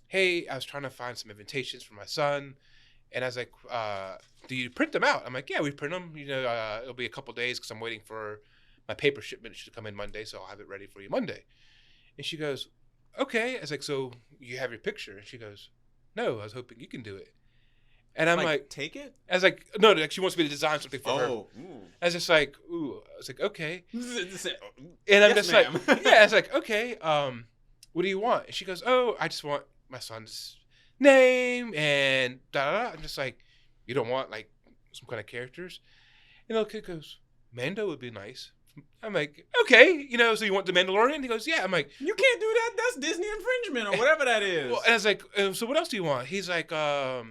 hey, I was trying to find some invitations for my son. And I was like, do you print them out? I'm like, yeah, we print them. It'll be a couple days because I'm waiting for my paper shipment. It should come in Monday, so I'll have it ready for you Monday. And she goes, okay. I was like, so you have your picture? And she goes, no, I was hoping you can do it. And I'm like, take it? I was like, no, like she wants me to design something for her. Ooh. I was just like, ooh. I was like, okay. And I'm just like, yeah. I was like, okay. What do you want? And she goes, I just want my son's name and da da da. I'm just like, you don't want like some kind of characters? And the kid goes, Mando would be nice. I'm like, okay, so you want the Mandalorian? He goes, yeah. I'm like, you can't do that. That's Disney infringement or whatever that is. Well, and I was like, so what else do you want? He's like, I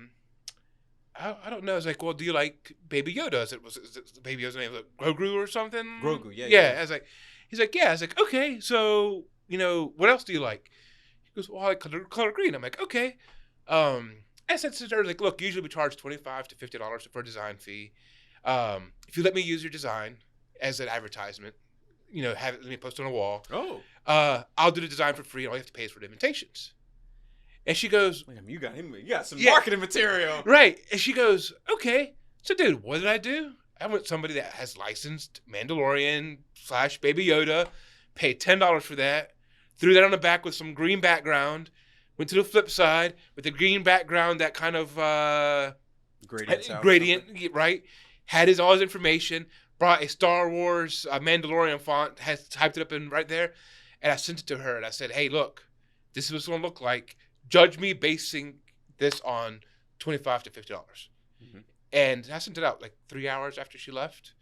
don't know. I was like, well, do you like Baby Yoda? Is it Baby Yoda's name? Grogu or something? Grogu, yeah. Yeah. I was like, he's like, yeah. I was like, okay. So, what else do you like? He goes, well, I like color green. I'm like, okay. I said to her, like, look, usually we charge $25 to $50 for a design fee. If you let me use your design as an advertisement, let me post it on a wall. Oh. I'll do the design for free. All you have to pay is for the invitations. And she goes, you got some marketing material. Right. And she goes, okay. So, dude, what did I do? I went somebody that has licensed Mandalorian / Baby Yoda, paid $10 for that, threw that on the back with some green background, went to the flip side with the green background, that kind of gradient, right? Had all his information, brought a Star Wars Mandalorian font, has typed it up in right there, and I sent it to her, and I said, hey, look, this is what it's going to look like. Judge me basing this on $25 to $50. Mm-hmm. And I sent it out like 3 hours after she left.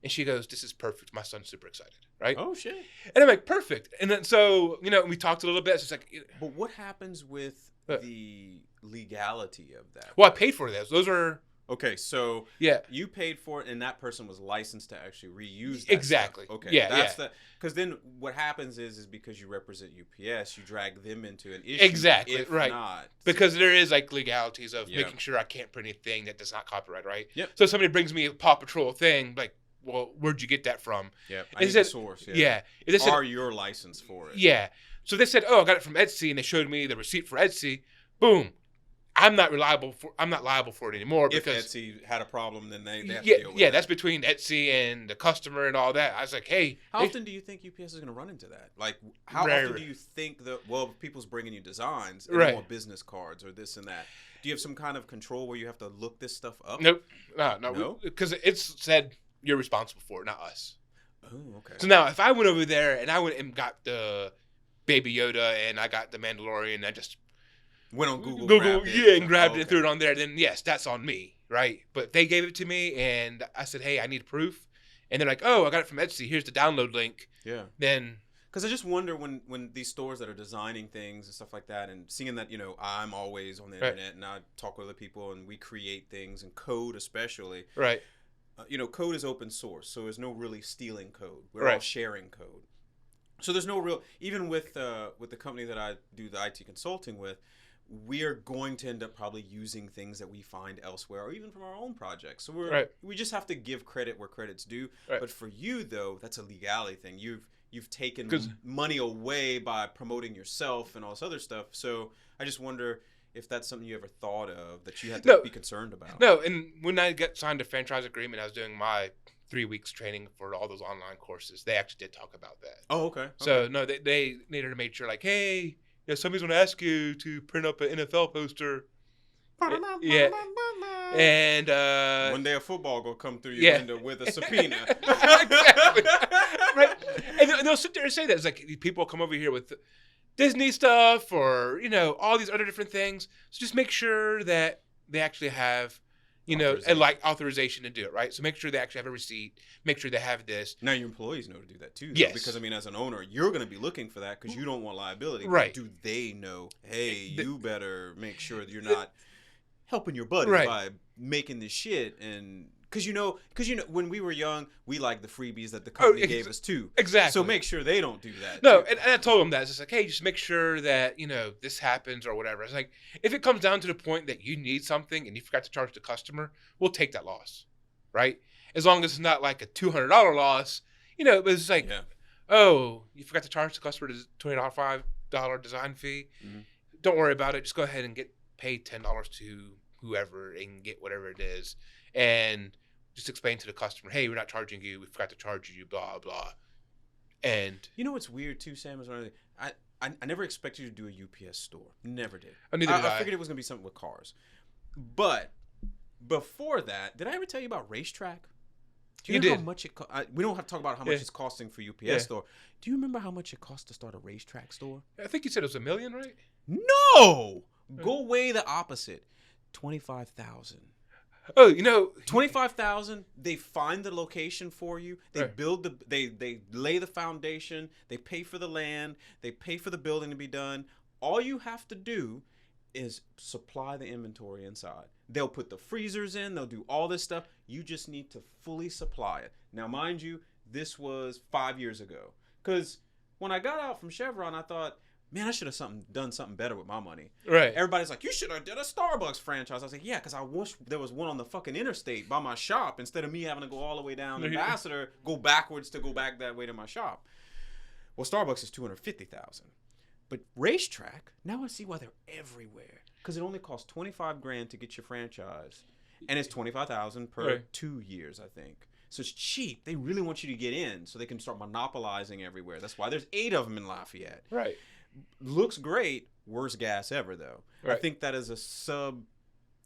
And she goes, this is perfect. My son's super excited. Right? Oh, shit. And I'm like, perfect. And then so, we talked a little bit. It's just like, but what happens with the legality of that? Well, I paid for those. Those are... Okay, so yeah, you paid for it, and that person was licensed to actually reuse that exactly. Stuff. Okay, yeah, that's because then what happens is because you represent UPS, you drag them into an issue. Exactly, if right? Not. Because there is like legalities of making sure I can't print anything that does not copyright, right? Yep. So if somebody brings me a Paw Patrol thing, like, well, where'd you get that from? Yeah, I need the source. Yeah. Are your license for it? Yeah. So they said, I got it from Etsy, and they showed me the receipt for Etsy. Boom. I'm not liable for it anymore because if Etsy had a problem, then they have to deal with that. That's between Etsy and the customer and all that. I was like, hey, how often do you think UPS is going to run into that? Like, how often do you think people's bringing you designs and they want business cards or this and that? Do you have some kind of control where you have to look this stuff up? Nope, no, because it's said you're responsible for it, not us. Oh, okay. So now, if I went over there and I went and got the Baby Yoda and I got the Mandalorian, and I just went on Google, grabbed it and threw it on there, then yes, that's on me, right? But they gave it to me, and I said, hey, I need proof. And they're like, I got it from Etsy. Here's the download link. Yeah. Then... Because I just wonder when these stores that are designing things and stuff like that, and seeing that, I'm always on the internet, and I talk with other people, and we create things, and code especially. Right. Code is open source, so there's no really stealing code. We're all sharing code. So there's no real... Even with the company that I do the IT consulting with, we are going to end up probably using things that we find elsewhere or even from our own projects. So we just have to give credit where credit's due. Right. But for you, though, that's a legality thing. You've taken money away by promoting yourself and all this other stuff. So I just wonder if that's something you ever thought of that you had to be concerned about. No, and when I signed a franchise agreement, I was doing my 3 weeks training for all those online courses. They actually did talk about that. Oh, okay. So, no, they needed to make sure, like, hey... Yeah, somebody's going to ask you to print up an NFL poster. Yeah. And one day a football going to come through your window with a subpoena. Exactly. Right. And they'll sit there and say that. It's like people come over here with Disney stuff or, all these other different things. So just make sure that they actually have, and like authorization to do it, right? So make sure they actually have a receipt. Make sure they have this. Now your employees know to do that too, though, Yes. because I mean, as an owner, you're going to be looking for that because you don't want liability. Right. But do they know? Hey, you better make sure that you're not helping your buddy Right. by making this shit. And because when we were young, we liked the freebies that the company gave us too. Exactly. So make sure they don't do that. No, too. and I told them that. It's just like, hey, just make sure that, this happens or whatever. It's like, if it comes down to the point that you need something and you forgot to charge the customer, we'll take that loss, right? As long as it's not like a $200 loss, but it's like, oh, you forgot to charge the customer the $25 design fee. Mhm. Don't worry about it. Just go ahead and get paid $10 to whoever and get whatever it is. And just explain to the customer, hey, we're not charging you. We forgot to charge you, blah, blah. And You know what's weird too, Sam? Is I never expected you to do a UPS store. Never did. neither did I figured it was gonna be something with cars. But before that, did I ever tell you about Racetrack? Do you You know did. how much it we don't have to talk about how much it's costing for UPS store. Do you remember how much it cost to start a Racetrack store? I think you said it was $1 million, right? No! Go way the opposite. 25,000. Oh, 25,000. They find the location for you. They Right. build they lay the foundation. They pay for the land. They pay for the building to be done. All you have to do is supply the inventory inside. They'll put the freezers in. They'll do all this stuff. You just need to fully supply it. Now, mind you, this was 5 years ago. Because when I got out from Chevron, I thought, man, I should have done something better with my money. right. Everybody's like, you should have done a Starbucks franchise. I was like, yeah, because I wish there was one on the fucking interstate by my shop instead of me having to go all the way down Ambassador, go backwards to go back that way to my shop. Well, Starbucks is $250,000. But Racetrack, now I see why they're everywhere. Because it only costs $25,000 to get your franchise. And it's $25,000 per Right. 2 years, I think. So it's cheap. They really want you to get in so they can start monopolizing everywhere. That's why there's 8 of them in Lafayette. Right. Looks great. Worst gas ever, though. I Right. think that is a sub.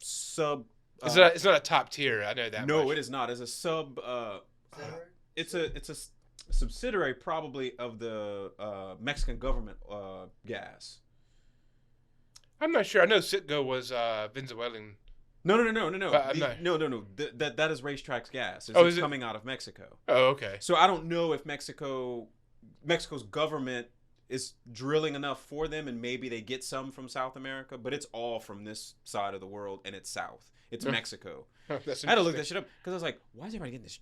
It's not a top tier. I know that. No, much. it is not. It's a sub. Is that right? It's a subsidiary probably of the Mexican government gas. I'm not sure. I know Citgo was Venezuelan. No. I'm not- That is Racetrack's gas. Oh, It's is it? coming out of Mexico. Oh, okay. So I don't know if Mexico's government is drilling enough for them, and maybe they get some from South America, but it's all from this side of the world, and it's south. It's Mexico. That's I had to look that interesting. shit up because I was like, why is everybody getting this?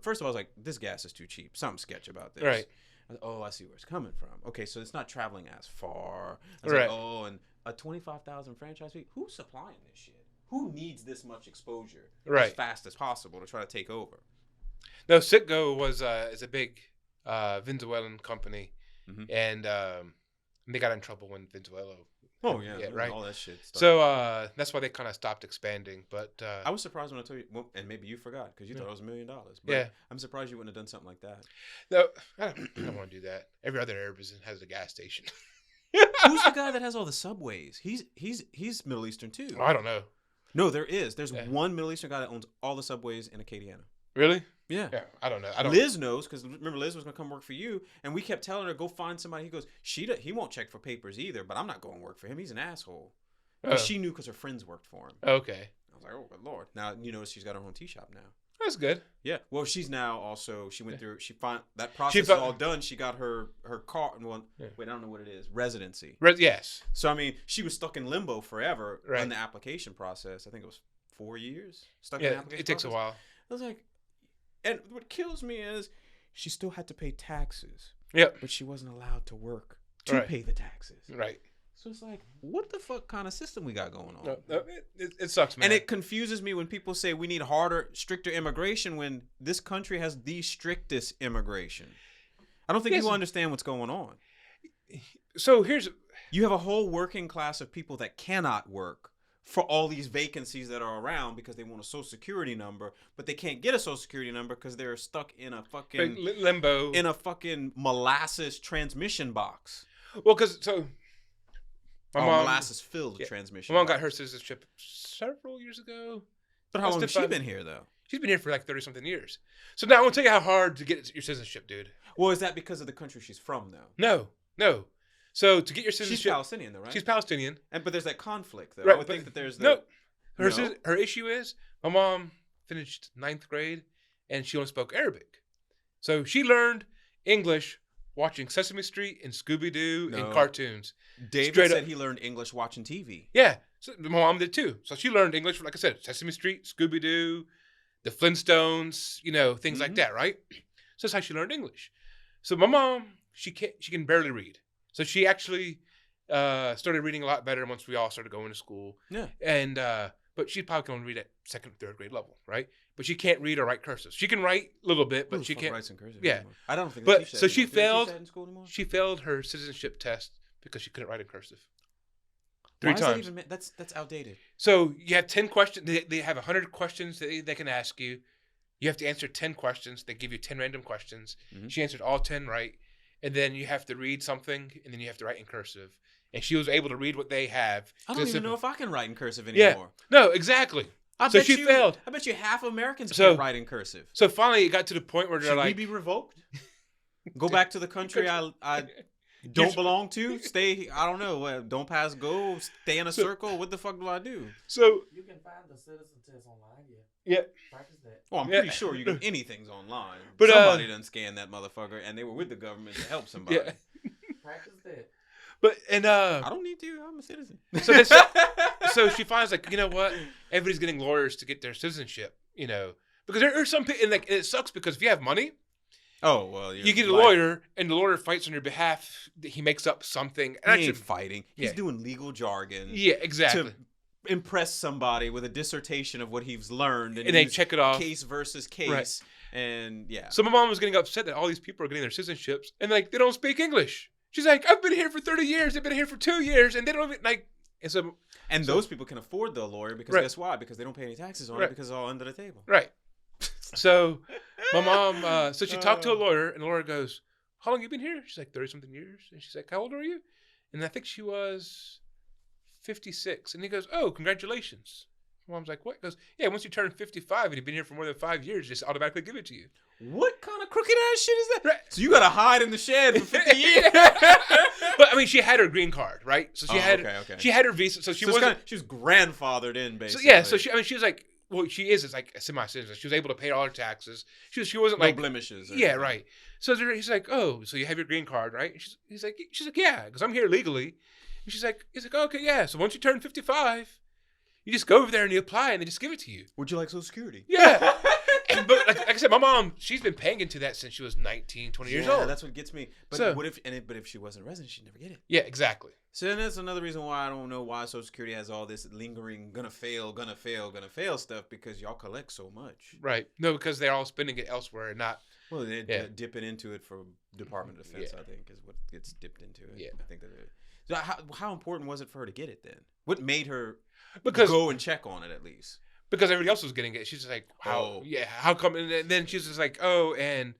First of all, I was like, this gas is too cheap. Something sketch about this. Right. I was, oh, I see where it's coming from. Okay, so it's not traveling as far. I was Right. like, oh, and a 25,000 franchise fee? Who's supplying this shit? Who needs this much exposure as Right. fast as possible to try to take over? No, Citgo is a big Venezuelan company, Mhm. and they got in trouble when Venezuela. Oh, yeah. right. All that shit. So that's why they kind of stopped expanding. But I was surprised when I told you, well, and maybe you forgot because you thought it was $1 million. But Yeah. I'm surprised you wouldn't have done something like that. no, I don't want to do that. Every other Arab has a gas station. Who's the guy that has all the subways? He's Middle Eastern too. I don't know. No, there is. There's Yeah. one Middle Eastern guy that owns all the subways in Acadiana. Really? Yeah. Yeah, I don't know. I don't. Liz knows because remember Liz was gonna come work for you, and we kept telling her go find somebody. He goes, he won't check for papers either, but I'm not going to work for him. He's an asshole. But she knew because her friends worked for him. Okay, I was like, oh good lord. Now you notice she's got her own tea shop now. that's good. Yeah. Well, she's now also she went Yeah. through. She found that process is found- all done. She got her car. Well, Yeah. wait, I don't know what it is. Residency. Yes. So I mean, she was stuck in limbo forever Right. in the application process. I think it was 4 years stuck in the Yeah, application it takes a process. while. I was like, and what kills me is she still had to pay taxes, Yep. but she wasn't allowed to work to Right. pay the taxes. Right. So it's like, what the fuck kind of system we got going on? No, it sucks, man. And it confuses me when people say we need harder, stricter immigration when this country has the strictest immigration. I don't think Yes. people understand what's going on. So here's You have a whole working class of people that cannot work for all these vacancies that are around because they want a social security number, but they can't get a social security number because they're stuck in a fucking limbo. molasses transmission box. Well, because my mom, molasses filled yeah, transmission. my mom got box. her citizenship several years ago. But how long has she Stefan- been here though? She's been here for like 30-something years. So now I want to tell you how hard to get your citizenship, dude. Well, is that because of the country she's from though? No. So to get your She's citizenship, Palestinian, though, right? she's Palestinian. But there's that conflict, though. Right, I would but think that there's no. No? Her issue is my mom finished 9th grade and she only spoke Arabic. So she learned English watching Sesame Street and Scooby-Doo No. and cartoons. David Straight said up. he learned English watching TV. Yeah, so my mom did too. So she learned English, like I said, Sesame Street, Scooby-Doo, the Flintstones, things like that, right? So that's how she learned English. So my mom, she can barely read. So she actually started reading a lot better once we all started going to school. Yeah. And but she probably can only read at 2nd, 3rd grade level, right? But she can't read or write cursive. She can write a little bit, but she can't. Writes in cursive Yeah. anymore. I don't think. But they teach that so she anymore. Do they teach failed. that in school anymore? She failed her citizenship test because she couldn't write in cursive. Why 3 is that times. even? That's outdated. So you have 10 questions. They have 100 questions that they can ask you. You have to answer 10 questions. They give you 10 random questions. Mhm. She answered all 10 right. And then you have to read something, and then you have to write in cursive. And she was able to read what they have. I don't even know if I can write in cursive Yeah. anymore. No, exactly. I So bet she failed. I bet you half Americans So- can't write in cursive. So finally, it got to the point where they're Should like, we be revoked? Go back to the country I don't belong to? Stay, I don't know, don't pass go, stay in a circle? What the fuck do I do? so You can find the citizen test online. Yeah. Practice that. Well, I'm Yeah. pretty sure you can, anything's online. But, Somebody done scanned that motherfucker and they were with the government to help somebody. Yeah. Practice that. but and I don't need to, I'm a citizen. So so she finds like, you know what? Everybody's getting lawyers to get their citizenship, because there are some people, and it sucks because if you have money, Oh, well, you get a lawyer, and the lawyer fights on your behalf. He makes up something. And He ain't fighting. He's Yeah. doing legal jargon. yeah, exactly. To impress somebody with a dissertation of what he's learned And they use check it off. case versus case. Right. And yeah. So my mom was getting upset that all these people are getting their citizenships, and like they don't speak English. She's like, I've been here for 30 years. They've been here for 2 years, and they don't even like. And so, And those people can afford the lawyer because Right. guess why? Because they don't pay any taxes on Right. it because it's all under the table. right. So my mom, so she talked to a lawyer, and the lawyer goes, "How long you been here?" She's like, 30-something years. And she's like, "How old are you?" And I think she was 56. And he goes, "Oh, congratulations." My mom's like, "What?" He goes, "Yeah, once you turn 55 and you've been here for more than 5 years, just automatically give it to you." What kind of crooked ass shit is that? Right. So you gotta hide in the shed for 50 years? But I mean, she had her green card, right? So she had okay. she had her visa. So she So wasn't. she was grandfathered in, So basically. yeah, so she was like, well, she is like a semi-citizen. She was able to pay all her taxes. She wasn't no like blemishes. or yeah, anything. right. So he's like, oh, so you have your green card, right? And she's like, yeah, because I'm here legally. And he's like, oh, okay, yeah. So once you turn 55, you just go over there and you apply, and they just give it to you. Would you like Social Security? Yeah. But like I said, my mom, she's been paying into that since she was 19, 20 years Yeah, old. that's what gets me. But So- what if she wasn't a resident, she'd never get it. Yeah, exactly. So then that's another reason why I don't know why Social Security has all this lingering gonna fail stuff because y'all collect so much. Right. No, because they're all spending it elsewhere and not. Well, they Yeah. dip it into it for Department of Defense, Yeah. I think, is what gets dipped into it. Yeah. I think that it. So how important was it for her to get it then? What made her Because go and check on it at least? because everybody else was getting it. She's just like, how come? And then she's just like, oh, and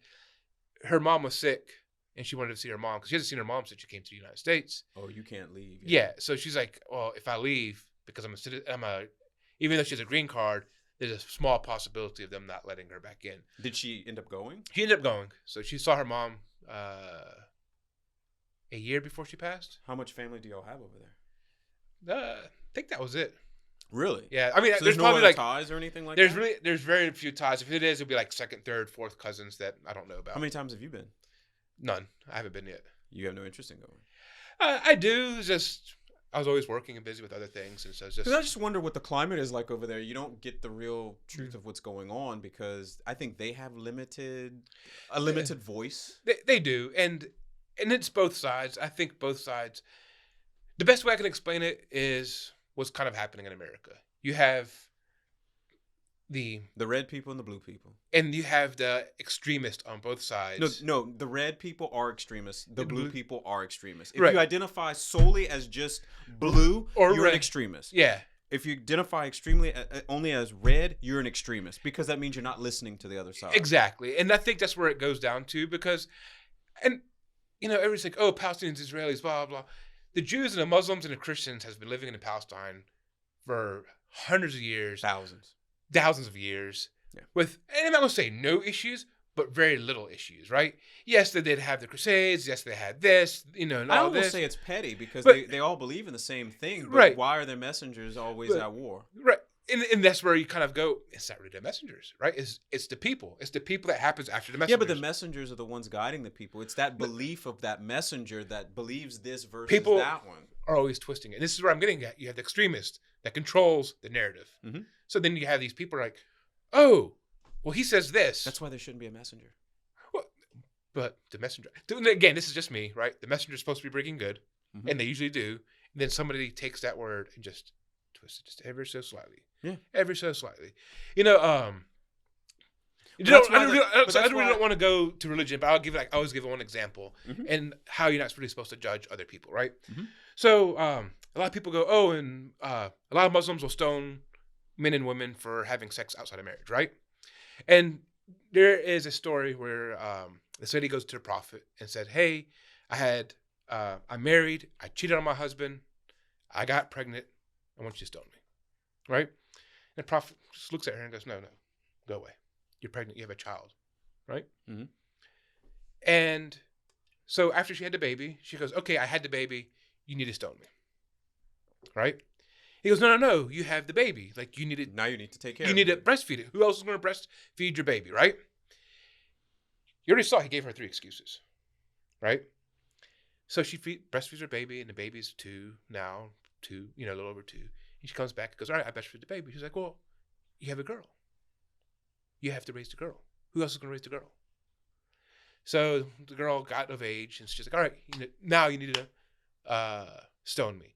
her mom was sick, and she wanted to see her mom because she hasn't seen her mom since she came to the United States. Oh, you can't leave. Yeah, so she's like, well, if I leave because even though she has a green card, there's a small possibility of them not letting her back in. Did she end up going? She ended up going, so she saw her mom a year before she passed. How much family do y'all have over there? I think that was it. Really? Yeah, I mean, So there's no probably other like ties or anything like there's that? there's very few ties. If it is, it'll be like second, third, fourth cousins that I don't know about. How many times have you been? None. I haven't been yet. You have no interest in going. I do. Just I was always working and busy with other things, and so it's just. Because I just wonder what the climate is like over there. You don't get the real truth of what's going on because I think they have a limited voice. They do, and it's both sides. I think both sides. The best way I can explain it is what's kind of happening in America. You have the red people and the blue people. and you have the extremists on both sides. No, the red people are extremists. The blue people are extremists. If Right. you identify solely as just blue, Or you're red. an extremist. Yeah, If you identify only as red, you're an extremist because that means you're not listening to the other side. exactly. And I think that's where it goes down to because, and everybody's like, oh, Palestinians, Israelis, blah blah. The Jews and the Muslims and the Christians has been living in Palestine for hundreds of years. Thousands. Thousands of years, Yeah. and I'm not gonna say no issues, but very little issues, right? Yes, they did have the Crusades. Yes, they had this, and I all almost this. say it's petty because But- they all believe in the same thing, but Right. why are their messengers always But- at war? Right. And that's where you kind of go, it's not really the messengers, right? It's the people. It's the people that happens after the Yeah, messengers. but the messengers are the ones guiding the people. It's that belief of that messenger that believes this versus People- that one. are always twisting it. And this is where I'm getting at. You have the extremist that controls the narrative. Mhm. So then you have these people like, oh, well, he says this. That's why there shouldn't be a messenger. But the messenger, again, this is just me, right? The messenger's supposed to be bringing good, Mhm. and they usually do. And then somebody takes that word and just twists it just ever so slightly. Yeah. Ever so slightly. I that's why don't why- want to go to religion, but I always give one example Mhm. and how you're not really supposed to judge other people, right? Mhm. So a lot of people go, oh, and a lot of Muslims will stone men and women for having sex outside of marriage, right? And there is a story where this lady goes to the prophet and said, hey, I'm married, I cheated on my husband, I got pregnant, I want you to stone me, right? And the prophet just looks at her and goes, no, go away. You're pregnant, you have a child, right? Mhm. And so after she had the baby, she goes, okay, I had the baby, you need to stone me, right? He goes, no, you have the baby. Like, you need to Now you need to take care you of need to it. breastfeed it. Who else is going to breastfeed your baby, right? You already saw he gave her 3 excuses, right? So she breastfeeds her baby, and the baby's 2 now, a little over 2. And she comes back and goes, all right, I breastfeed the baby. She's like, well, you have a girl. You have to raise the girl. Who else is going to raise the girl? So the girl got of age, and she's like, all right, now you need to stone me.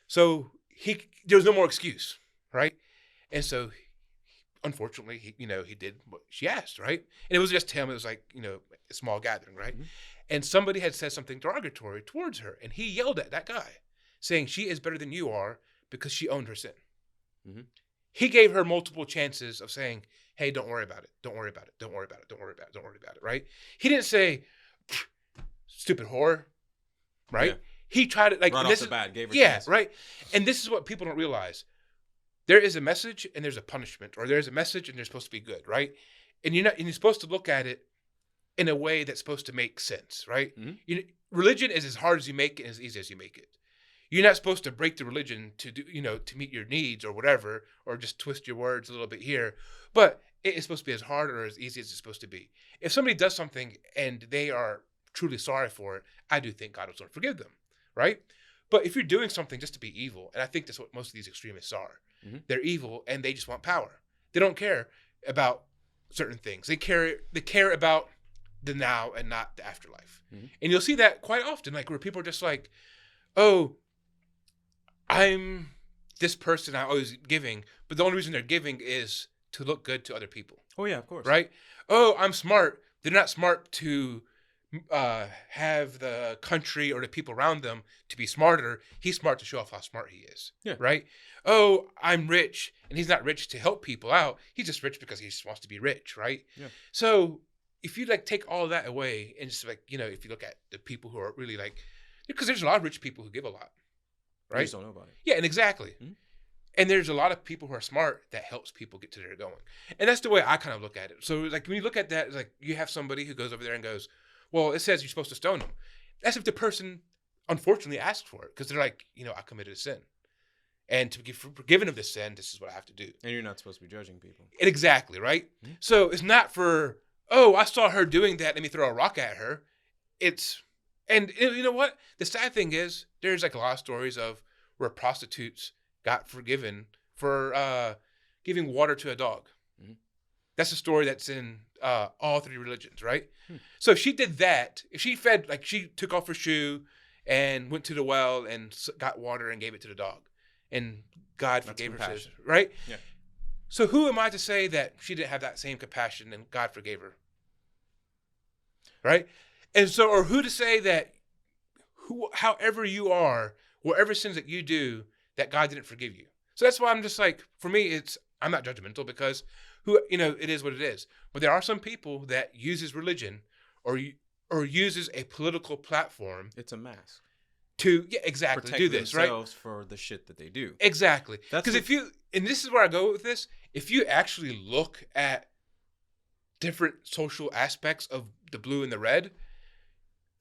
So there was no more excuse, right? And so, unfortunately, he did what she asked, right? And it was just him. It was like, a small gathering, right? Mhm. And somebody had said something derogatory towards her, and he yelled at that guy, saying she is better than you are because she owned her sin. Mhm. He gave her multiple chances of saying, hey, don't worry about it. Don't worry about it. Don't worry about it. Don't worry about it. Don't worry about it, right? He didn't say, stupid whore, right? Yeah. He tried it like, Right and off this the is- bat, gave her yeah, chances. right. And this is what people don't realize. There is a message and there's a punishment, or there's a message and there's supposed to be good, right? And you're supposed to look at it in a way that's supposed to make sense, right? Mhm. Religion is as hard as you make it, and as easy as you make it. You're not supposed to break the religion to do, to meet your needs or whatever, or just twist your words a little bit here. But it is supposed to be as hard or as easy as it's supposed to be. If somebody does something and they are truly sorry for it, I do think God will sort of forgive them, right? But if you're doing something just to be evil, and I think that's what most of these extremists are, Mhm. they're evil and they just want power. They don't care about certain things. They care about the now and not the afterlife. Mhm. And you'll see that quite often, like where people are just like, oh, I'm this person I'm always giving, but the only reason they're giving is to look good to other people, Oh yeah, of course. right? Oh, I'm smart. They're not smart to have the country or the people around them to be smarter. He's smart to show off how smart he is, Yeah. right? Oh, I'm rich, and he's not rich to help people out. He's just rich because he just wants to be rich, right? Yeah. So if you take all that away and just if you look at the people who are really because there's a lot of rich people who give a lot, You right? just don't know about it. Yeah, and exactly. Mhm. And there's a lot of people who are smart that helps people get to where they're going. And that's the way I kind of look at it. So when you look at that, it's you have somebody who goes over there and goes, well, it says you're supposed to stone them. That's if the person unfortunately asked for it, because they're like, I committed a sin. And to be forgiven of this sin, this is what I have to do. And you're not supposed to be judging people. And exactly, right? Mhm. So it's not for, oh, I saw her doing that, let me throw a rock at her. And you know what? The sad thing is, there's a lot of stories of where prostitutes got forgiven for giving water to a dog. Mhm. That's a story that's in all 3 religions, right? Hmm. So if she did that, if she fed, she took off her shoe and went to the well and got water and gave it to the dog, and God That's forgave her compassion. sins, right? Yeah. So who am I to say that she didn't have that same compassion and God forgave her? Right? And so, or who to say that however you are, whatever sins that you do, that God didn't forgive you. So that's why I'm just for me, I'm not judgmental, because it is what it is. But there are some people that uses religion or uses a political platform It's a mask. to exactly Protect do this, right? themselves for the shit that they do. Exactly. That's Because and this is where I go with this, if you actually look at different social aspects of the blue and the red,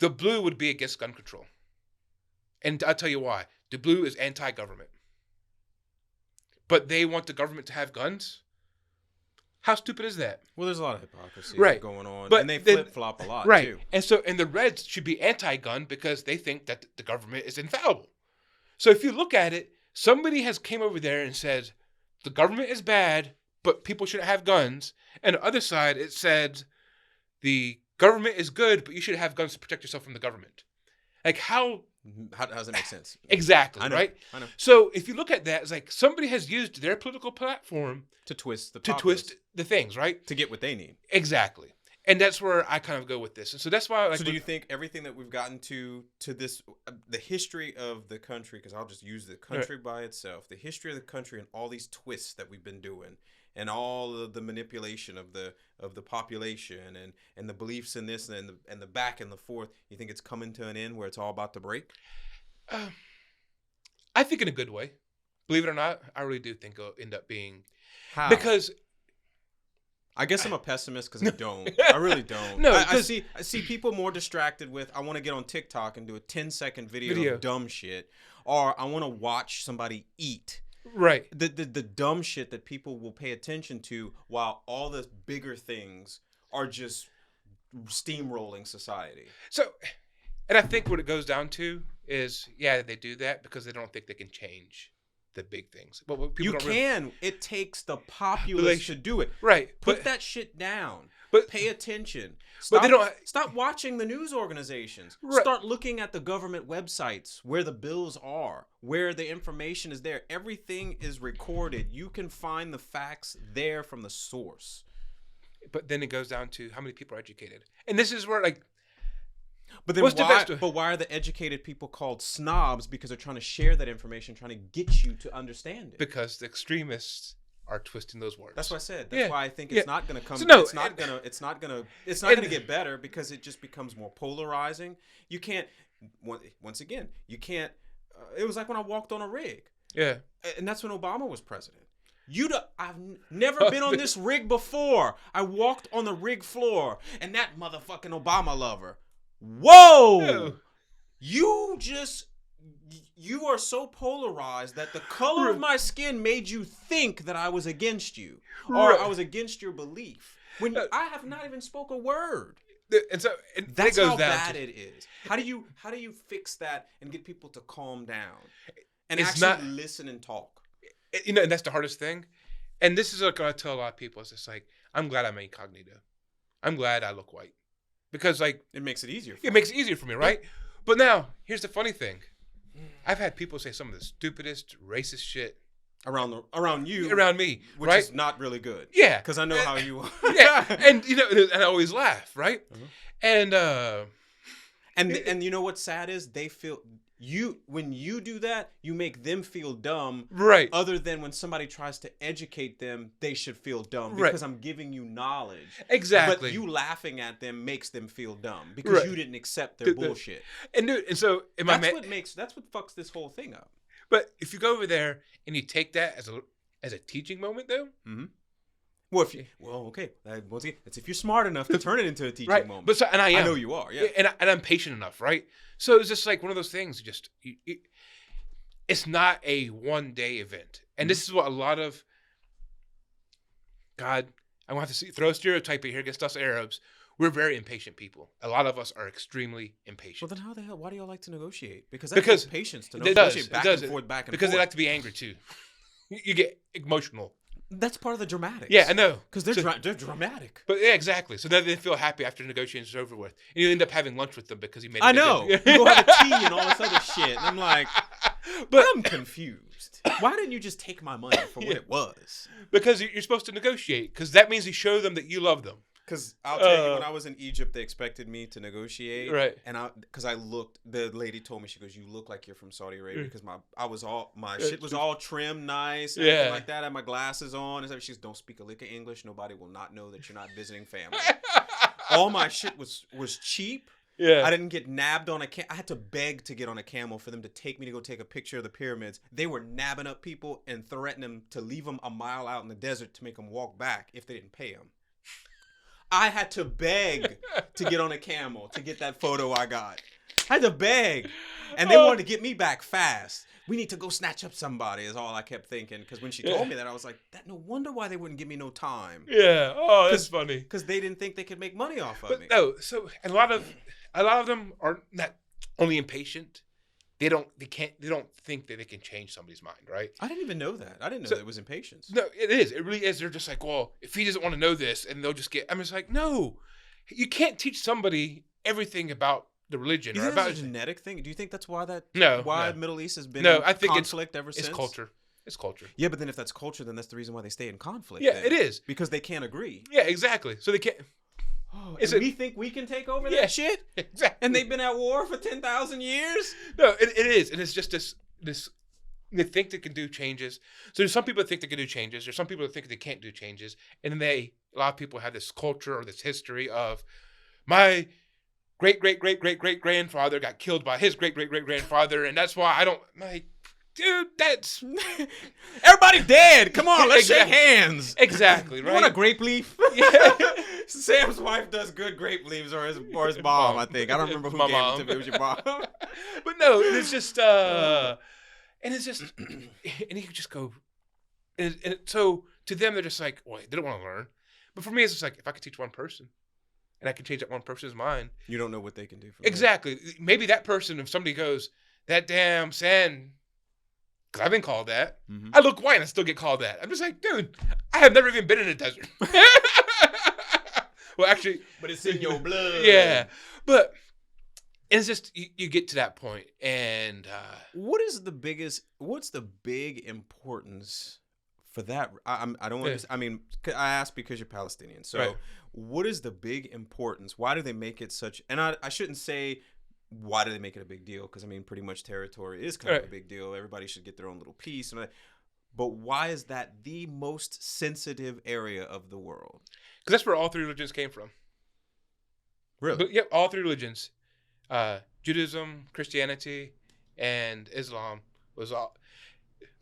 the blue would be against gun control. And I'll tell you why. The blue is anti-government. But they want the government to have guns? How stupid is that? Well, there's a lot of hypocrisy going on, But and they then- flip-flop a lot, Right. too. And the reds should be anti-gun because they think that the government is infallible. So if you look at it, somebody has came over there and said, the government is bad, but people shouldn't have guns. And the other side, it said, the government is good, but you should have guns to protect yourself from the government. Like how does that make sense? exactly, I know, right? I know. So if you look at that, it's like somebody has used their political platform To twist the to populace, twist the things, right? to get what they need. Exactly. And that's where I kind of go with this. And so that's why like So do you think everything that we've gotten to this, the history of the country, because I'll just use the country by itself, the history of the country and all these twists that we've been doing and all of the manipulation of the population and the beliefs in this and the back and the forth, you think it's coming to an end where it's all about to break? I think in a good way. Believe it or not, I really do think it'll end up being How? because I guess I'm a pessimist because I don't. I really don't. No, I see people more distracted with, I want to get on TikTok and do a 10-second video of dumb shit, or I want to watch somebody eat. right. The dumb shit that people will pay attention to, while all the bigger things are just steamrolling society. So, and I think what it goes down to is, yeah, they do that because they don't think they can change the big things. But what people You don't can. It takes the populace to do it. right. Put But that shit down. But- Pay attention. but they don't. Stop watching the news organizations. Right. Start looking at the government websites where the bills are, where the information is there. Everything is recorded. You can find the facts there from the source. But then it goes down to how many people are educated, and this is where like. But then What's the why, best- but why are the educated people called snobs? Because they're trying to share that information, trying to get you to understand it. Because the extremists are twisting those words. That's what I said. That's Yeah. why I think Yeah. it's not going to come. So no, it's not going to get better because it just becomes more polarizing. You can't. Once again, you can't. It was like when I walked on a rig, Yeah. and that's when Obama was president. I've never been on this rig before. I walked on the rig floor, and that motherfucking Obama lover. Whoa! Yeah. You are so polarized that the color of my skin made you think that I was against you, or Right. I was against your belief when I have not even spoke a word. And so and That's it goes how down bad to, it is. How do you fix that and get people to calm down and It's actually not- listen and talk? you know, and that's the hardest thing. And this is what I tell a lot of people. It's just like, I'm glad I'm incognito. I'm glad I look white. Because like It makes it easier. it makes it easier for me, right? But now, here's the funny thing. I've had people say some of the stupidest, racist shit around you, around me, which right? is not really good. Yeah. Because I know how you are. Yeah. And you know, and I always laugh, right? And And you know what's sad is they feel when you do that, you make them feel dumb. right. Other than when somebody tries to educate them, they should feel dumb Right. because I'm giving you knowledge. Exactly. But you laughing at them makes them feel dumb because Right. you didn't accept their bullshit. And dude, and so in my That's what fucks this whole thing up. but if you go over there and you take that as a teaching moment though, Well, okay. Once again, it's if you're smart enough to turn it into a teaching right? moment. But so, and I am. I know you are. Yeah. And I'm patient enough, right? So it's just like one of those things. It's not a one-day event, and this is what a lot of God. I'm gonna have to throw a stereotype in here against us Arabs. We're very impatient people. A lot of us are extremely impatient. Well, then how the hell? Why do y'all like to negotiate? Because Because takes patience to it negotiate back does. and forth, back and because forth. they like to be angry too. You get emotional. That's part of the dramatics. Yeah, I know. Because they're So- they're dramatic. But yeah, exactly. So then they feel happy after negotiations are over with, and you end up having lunch with them because you made. I know. You go have a tea and all this other shit, and I'm like, But I'm confused. Why didn't you just take my money for what it was? because you're supposed to negotiate, because that means you show them that you love them. Because I'll tell you, when I was in Egypt, they expected me to negotiate, Right. And because I looked, the lady told me, she goes, "You look like you're from Saudi Arabia," because my shit was all trimmed, nice, and everything like that. I had my glasses on, and she goes, "Don't speak a lick of English. Nobody will not know that you're not visiting family." All my shit was cheap. Yeah. I didn't get nabbed on I had to beg to get on a camel for them to take me to go take a picture of the pyramids. They were nabbing up people and threatening them to leave them a mile out in the desert to make them walk back if they didn't pay them. I had to beg to get on a camel to get that photo I got. I had to beg. And they wanted to get me back fast. We need to go snatch up somebody is all I kept thinking. Because when she told me that, I was like, that no wonder why they wouldn't give me no time. Yeah. Oh, that's funny. Because they didn't think they could make money off of me. No, so a lot of them are not only impatient. They don't think that they can change somebody's mind, right? I didn't even know that. I didn't know that it was impatience. No, it is. It really is. They're just like, well, if he doesn't want to know this, and they'll just get. I'm just like, no, you can't teach somebody everything about the religion. Do you or think about that's a genetic thing? Do you think that's why the Middle East has been I think conflict ever since? It's culture. It's culture. Yeah, but then if that's culture, then that's the reason why they stay in conflict. Yeah, then. it is. Because they can't agree. Yeah, exactly. So they can't. Oh, and we think we can take over that shit? Exactly. And they've been at war for 10,000 years? No, it is. And it's just this they think they can do changes. So there's some people that think they can do changes. There's some people that think they can't do changes. And then a lot of people have this culture or this history of my great-great-great-great-great-grandfather got killed by his great-great-great-grandfather, and that's why I don't, like, dude, that's... Everybody dead! Come on, let's shake hands! Exactly, right? You want a grape leaf? Yeah. Sam's wife does good grape leaves, or his mom, I think. I don't remember who gave it to me. It was your mom. But no, it's just, and it's just, and you just go, and so to them, they're just like, well, they don't want to learn. But for me, it's just like, if I could teach one person, and I can change that one person's mind. You don't know what they can do for exactly. Them. Maybe that person, if somebody goes, that damn sand, because I've been called that. Mm-hmm. I look white and I still get called that. I'm just like, dude, I have never even been in a desert. Well, actually. But it's in your blood. Yeah. But it's just, you get to that point. And what's the big importance for that? I don't want to, I mean, I ask because you're Palestinian. So right. What is the big importance? Why do they make it such, and I shouldn't say, why do they make it a big deal? Because, I mean, pretty much territory is kind of a big deal. Everybody should get their own little piece. But why is that the most sensitive area of the world? Because that's where all three religions came from. Really? But, yep, all three religions. Judaism, Christianity, and Islam was all.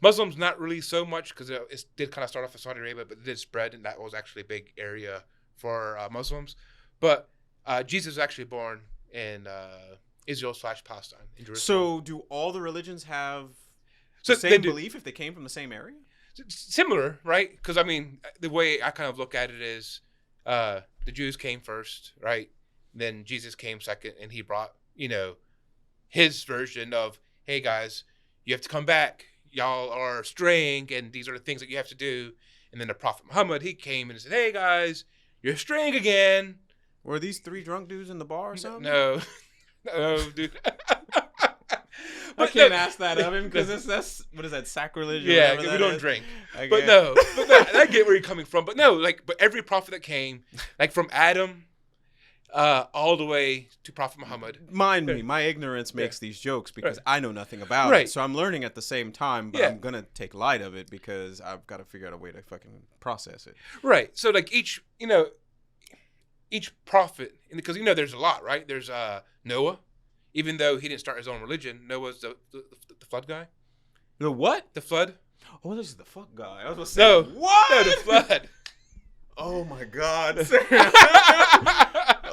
Muslims not really so much because it did kind of start off in Saudi Arabia, but it did spread, and that was actually a big area for Muslims. But Jesus was actually born in Israel/Palestine, in Jerusalem. So do all the religions have the same belief if they came from the same area? Similar, right? Because, I mean, the way I kind of look at it is the Jews came first, right? Then Jesus came second, and he brought, his version of, hey, guys, you have to come back. Y'all are straying, and these are the things that you have to do. And then the Prophet Muhammad, he came and said, hey, guys, you're straying again. Were these three drunk dudes in the bar or something? No, dude. I can't ask that of him because that's what is that, sacrilege? Yeah, we don't drink. But no, I get where you're coming from. But no, but every prophet that came, from Adam all the way to Prophet Muhammad. Mind me, my ignorance makes these jokes because I know nothing about it. So I'm learning at the same time, but I'm gonna take light of it because I've got to figure out a way to fucking process it. Right. So each prophet, because there's a lot, right? There's Noah, even though he didn't start his own religion. Noah's the flood guy. The what? The flood. Oh, this is the fuck guy. I was gonna say what? No, the flood. Oh my God.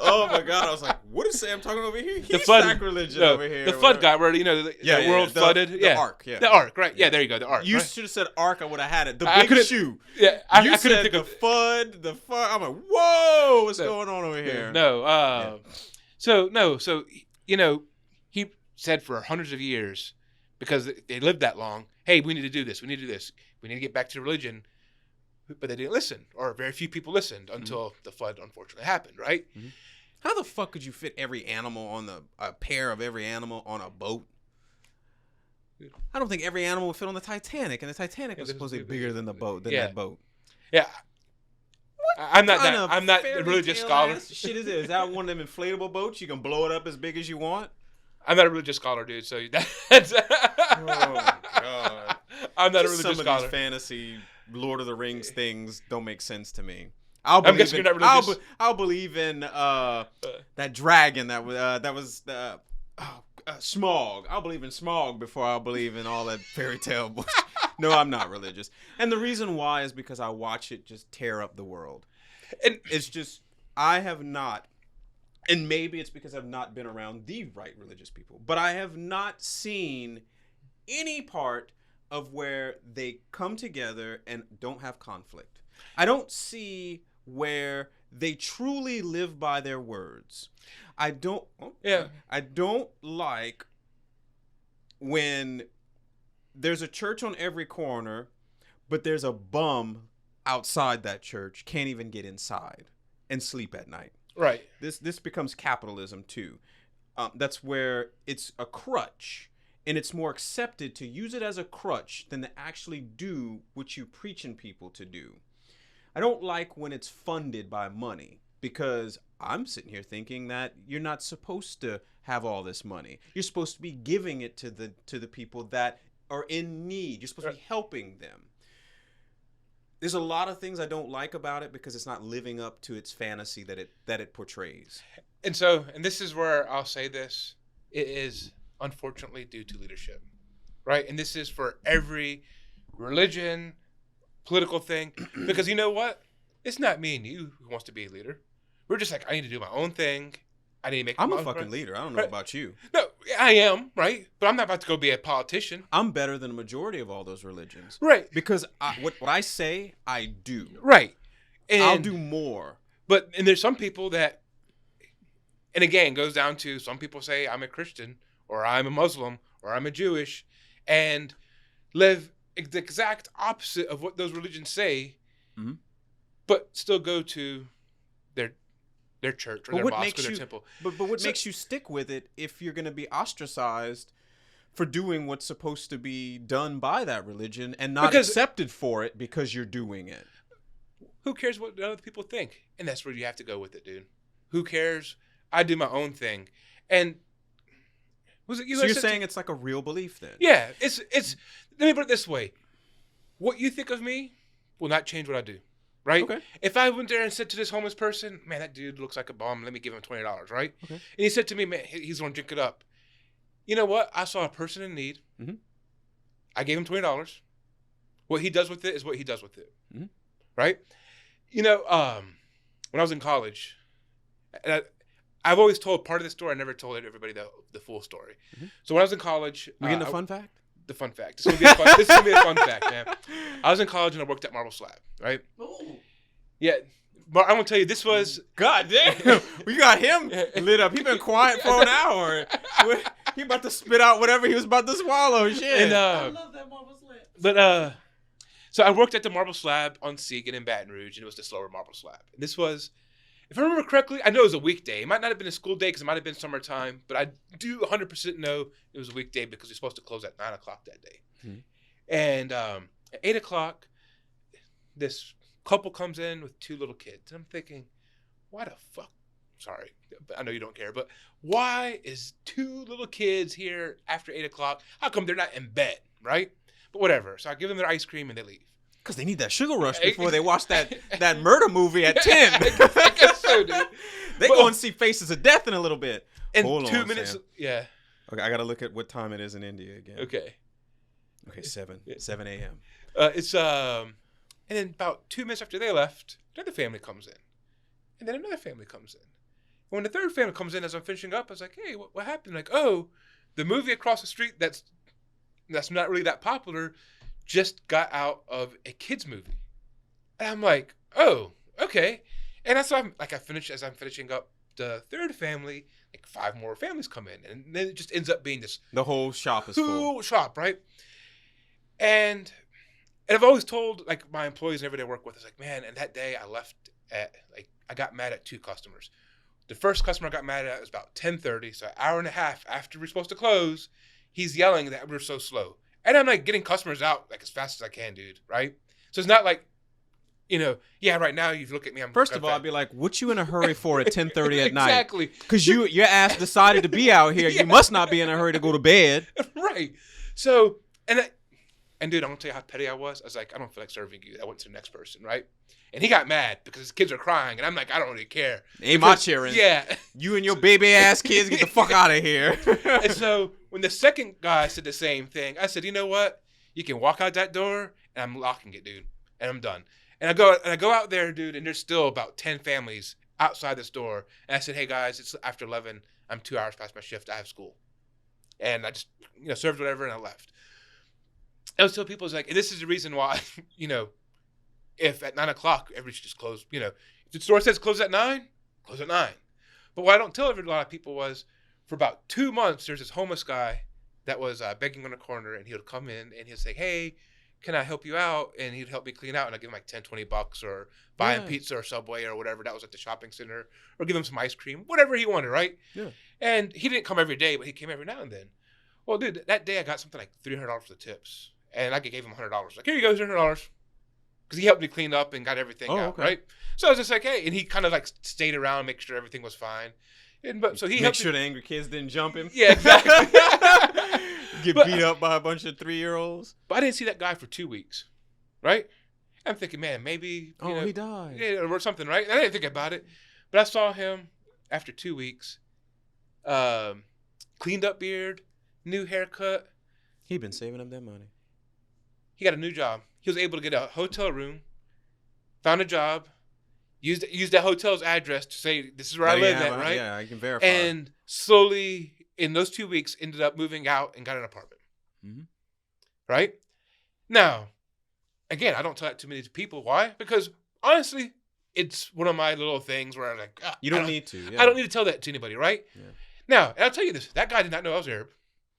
Oh my God! I was like, "What is Sam talking over here?" He's sacrilegious over here. The flood guy, where the world flooded. The ark, the ark, right? Yeah, there you go. The ark. You should have said ark. I would have had it. The big shoe. Yeah, I couldn't think of FUD. The FUD. I'm like, whoa! What's going on over here? No. So he said for hundreds of years, because they lived that long. Hey, we need to do this. We need to do this. We need to get back to religion. But they didn't listen, or very few people listened until the flood unfortunately happened, right? Mm-hmm. How the fuck could you fit every animal on a pair of every animal on a boat? I don't think every animal would fit on the Titanic, and the Titanic was supposed to be bigger than that boat. Yeah. I'm not a religious scholar. Shit is it? Is that one of them inflatable boats? You can blow it up as big as you want? I'm not a religious scholar, dude. So that's. Oh God. I'm not a religious scholar. Some of these fantasy Lord of the Rings things don't make sense to me. I'm guessing you're not religious. I'll believe in that dragon that was Smaug. I'll believe in Smaug before I'll believe in all that fairy tale bullshit. No, I'm not religious. And the reason why is because I watch it just tear up the world. And it's just I have not, and maybe it's because I've not been around the right religious people, but I have not seen any part of where they come together and don't have conflict. I don't see where they truly live by their words. I don't like when there's a church on every corner, but there's a bum outside that church, can't even get inside and sleep at night. Right. This becomes capitalism too. That's where it's a crutch, and it's more accepted to use it as a crutch than to actually do what you preaching people to do. I don't like when it's funded by money, because I'm sitting here thinking that you're not supposed to have all this money. You're supposed to be giving it to the people that are in need. You're supposed to be helping them. There's a lot of things I don't like about it because it's not living up to its fantasy that it portrays. And this is where I'll say this. It is unfortunately due to leadership, right? And this is for every religion, political thing, because you know what? It's not me and you who wants to be a leader. We're just like, I need to do my own thing. I need to make. I'm a fucking leader. I don't know about you. No, I am, right? But I'm not about to go be a politician. I'm better than a majority of all those religions, right? Because what I say, I do. Right. And I'll do more. And there's some people that, and again, goes down to some people say I'm a Christian or I'm a Muslim or I'm a Jewish, and live the exact opposite of what those religions say, but still go to their church or their mosque or their temple. But what makes you stick with it if you're going to be ostracized for doing what's supposed to be done by that religion and not accepted for it because you're doing it? Who cares what other people think? And that's where you have to go with it, dude. Who cares? I do my own thing. And was it you? So you're saying it's like a real belief then? Yeah, it's. Let me put it this way: what you think of me will not change what I do. Right? Okay. If I went there and said to this homeless person, man, that dude looks like a bum. Let me give him $20, right? Okay. And he said to me, man, he's going to drink it up. You know what? I saw a person in need. Mm-hmm. I gave him $20. What he does with it is what he does with it. Mm-hmm. Right? You know, when I was in college, and I've always told part of the story. I never told everybody the full story. Mm-hmm. So when I was in college. We getting the fun fact? The fun fact. This is going to be a fun fact, man. I was in college and I worked at Marble Slab, right? Ooh. Yeah. But I'm going to tell you, this was... God damn. We got him lit up. He been quiet for an hour. He about to spit out whatever he was about to swallow. Shit. And, I love that Marble Slab. But, so I worked at the Marble Slab on Seagan in Baton Rouge, and it was the slower Marble Slab. And this was... If I remember correctly, I know it was a weekday. It might not have been a school day because it might have been summertime, but I do 100% know it was a weekday because we were supposed to close at 9 o'clock that day. Mm-hmm. And at 8 o'clock, this couple comes in with 2 little kids. And I'm thinking, why the fuck? Sorry, I know you don't care, but why is 2 little kids here after 8 o'clock? How come they're not in bed, right? But whatever. So I give them their ice cream and they leave. Because they need that sugar rush before they watch that murder movie at 10. I guess so, dude. They go and see Faces of Death in a little bit. In Hold 2 on, minutes, Sam. yeah. Okay, I got to look at what time it is in India again. Okay, 7 a.m. And then about 2 minutes after they left, another family comes in. And then another family comes in. And when the third family comes in, as I'm finishing up, I was like, hey, what happened? Like, oh, the movie across the street that's not really that popular just got out of a kids movie. And I'm like, oh, okay. And that's why as I'm finishing up the third family, like 5 more families come in. And then it just ends up being this. The whole shop is full. Shop, right? And I've always told like my employees and everybody I work with, it's like, man, and that day I left I got mad at 2 customers. The first customer I got mad at was about 10:30, so an hour and a half after we're supposed to close, he's yelling that we're so slow. And I'm like getting customers out like as fast as I can, dude, right? So it's not like, yeah, right now you look at me, I'm First of all, I'd be like, what you in a hurry for at 10:30 at night? Exactly. Because your ass decided to be out here. Yeah. You must not be in a hurry to go to bed. Right. So, and dude, I'm going to tell you how petty I was. I was like, I don't feel like serving you. I went to the next person, right? And he got mad because his kids are crying. And I'm like, I don't really care. Ain't my cheering. Yeah. You and your baby ass kids, get the fuck out of here. And so when the second guy said the same thing, I said, you know what? You can walk out that door and I'm locking it, dude. And I'm done. And I go out there, dude, and there's still about 10 families outside the store. And I said, hey, guys, it's after 11. I'm 2 hours past my shift. I have school. And I just, served whatever and I left. And so people was like, and this is the reason why, if at 9 o'clock, everybody's just closed, if the store says close at 9, close at 9. But what I don't tell a lot of people was for about 2 months, there's this homeless guy that was begging on the corner, and he would come in and he'd say, hey, can I help you out? And he'd help me clean out, and I'd give him like $10-20 or buy him pizza or Subway or whatever that was at the shopping center, or give him some ice cream, whatever he wanted, right? Yeah. And he didn't come every day, but he came every now and then. Well, dude, that day I got something like $300 for the tips, and I gave him $100. Like, here you go, $300. Because he helped me clean up and got everything out, right? So I was just like, hey, and he kind of like stayed around, make sure everything was fine. So he make sure the angry kids didn't jump him. Yeah, exactly. Get beat up by a bunch of 3-year-olds. But I didn't see that guy for 2 weeks, right? I'm thinking, man, maybe he died, or something, right? And I didn't think about it, but I saw him after 2 weeks, cleaned up beard, new haircut. He'd been saving up that money. He got a new job. He was able to get a hotel room, found a job, used that hotel's address to say this is where I live at, right? Yeah, I can verify. And slowly, in those 2 weeks, ended up moving out and got an apartment. Mm-hmm. Right? Now, again, I don't tell that to many people. Why? Because honestly, it's one of my little things where I'm like, you don't need to. Yeah. I don't need to tell that to anybody, right? Yeah. Now, and I'll tell you this: that guy did not know I was Arab.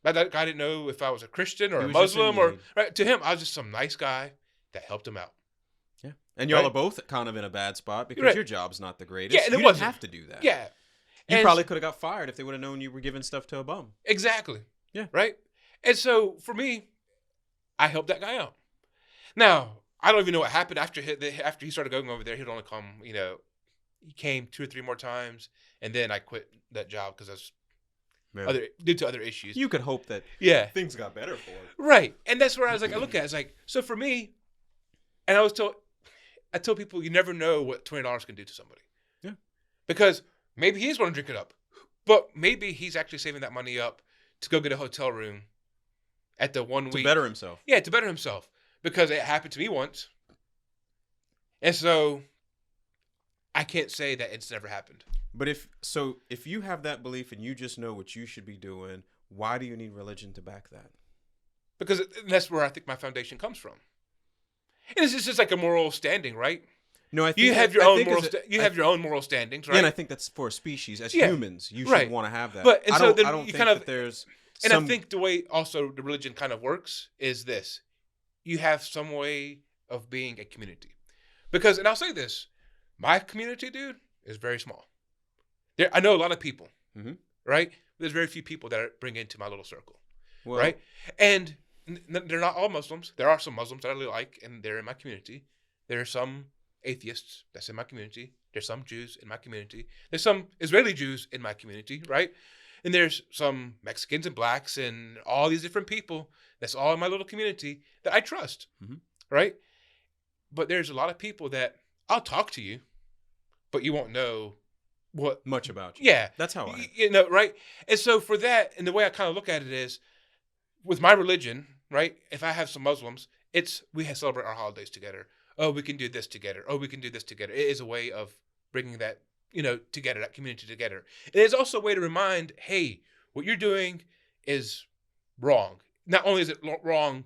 That guy didn't know if I was a Christian or He a was just in Muslim or need. right. To him, I was just some nice guy that helped him out. Yeah, and y'all Right? are both kind of in a bad spot because Right. your job's not the greatest. Yeah, and you it didn't wasn't. have to do that. Yeah, You And- probably could have got fired if they would have known you were giving stuff to a bum. exactly. Yeah. Right. And so for me, I helped that guy out. Now I don't even know what happened after he started going over there. He'd only come, he came 2 or 3 more times, and then I quit that job because I was due to other issues. You could hope that Yeah. things got better for him. Right. And that's where I was like, I look at it, it's like, so for me, and I tell people you never know what $20 can do to somebody. Yeah. Because maybe he's going to drink it up, but maybe he's actually saving that money up to go get a hotel room at the 1 week. To better himself. Yeah, to better himself. Because it happened to me once. And so I can't say that it's never happened. But if you have that belief and you just know what you should be doing, why do you need religion to back that? Because that's where I think my foundation comes from. And it's just like a moral standing, right? No, I think You have your own moral standings, right? Yeah, and I think that's for a species. As humans, you should want to have that. But and I so don't, then I don't you think kind of that there's. And I think the way also the religion kind of works is this: you have some way of being a community. Because, and I'll say this, my community, dude, is very small. I know a lot of people, right? There's very few people that I bring into my little circle, right? And they're not all Muslims. There are some Muslims that I really like, and they're in my community. There are some atheists that's in my community. There's some Jews in my community. There's some Israeli Jews in my community, right? And there's some Mexicans and blacks and all these different people. That's all in my little community that I trust, right? But there's a lot of people that I'll talk to you, but you won't know much about you. Yeah. That's how right? And so for that, and the way I kind of look at it is, with my religion, right? If I have some Muslims, we celebrate our holidays together. Oh, we can do this together. Oh, we can do this together. It is a way of bringing that, together, that community together. And it's also a way to remind, hey, what you're doing is wrong. Not only is it wrong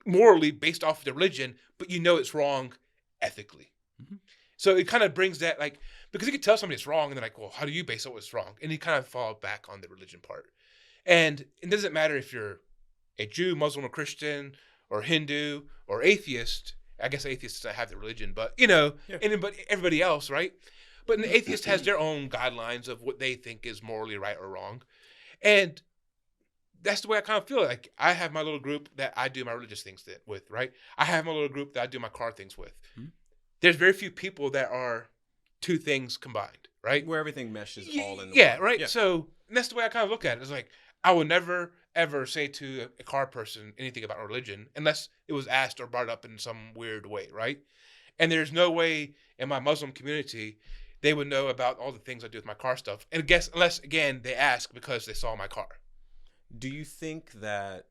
morally based off of the religion, but it's wrong ethically. So it kind of brings that, like, because you can tell somebody it's wrong, and they're like, well, how do you base it what's wrong? And you kind of fall back on the religion part. And it doesn't matter if you're a Jew, Muslim, or Christian, or Hindu, or atheist. I guess atheists don't have the religion, but, but everybody else, right? But an atheist has their own guidelines of what they think is morally right or wrong. And that's the way I kind of feel. Like, I have my little group that I do my religious things with, right? I have my little group that I do my car things with. There's very few people that are two things combined, right? Where everything meshes all in. Right. Yeah. So that's the way I kind of look at it. It's like, I would never, ever say to a car person anything about religion unless it was asked or brought up in some weird way, right? And there's no way in my Muslim community they would know about all the things I do with my car stuff. And unless, again, they ask because they saw my car. Do you think that,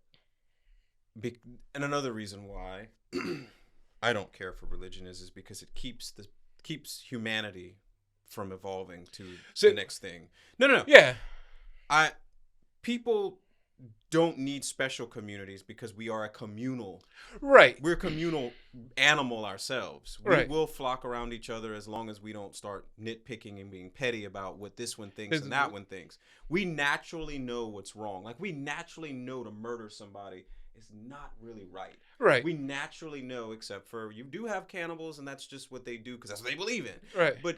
and another reason why I don't care for religion is because it keeps keeps humanity from evolving to So- the next thing. No. Yeah. People don't need special communities because we are a communal. Right. We're a communal animal ourselves. We Right. will flock around each other as long as we don't start nitpicking and being petty about what this one thinks and that one thinks. We naturally know what's wrong. Like, we naturally know to murder somebody is not really right. Right. We naturally know, except for you do have cannibals, and that's just what they do because that's what they believe in. Right. But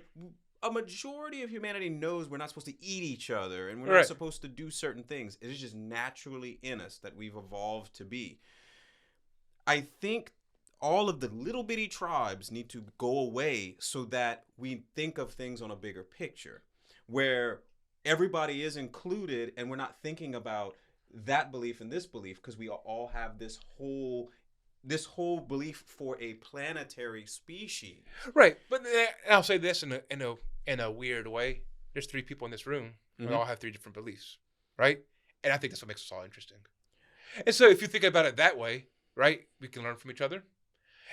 a majority of humanity knows we're not supposed to eat each other and we're Right. not supposed to do certain things. It is just naturally in us that we've evolved to be. I think all of the little bitty tribes need to go away so that we think of things on a bigger picture where everybody is included and we're not thinking about that belief and this belief because we all have this whole belief for a planetary species. Right. But I'll say this in a weird way. There's 3 people in this room. We Mhm. all have 3 different beliefs. Right. And I think that's what makes us all interesting. And so if you think about it that way, right, we can learn from each other.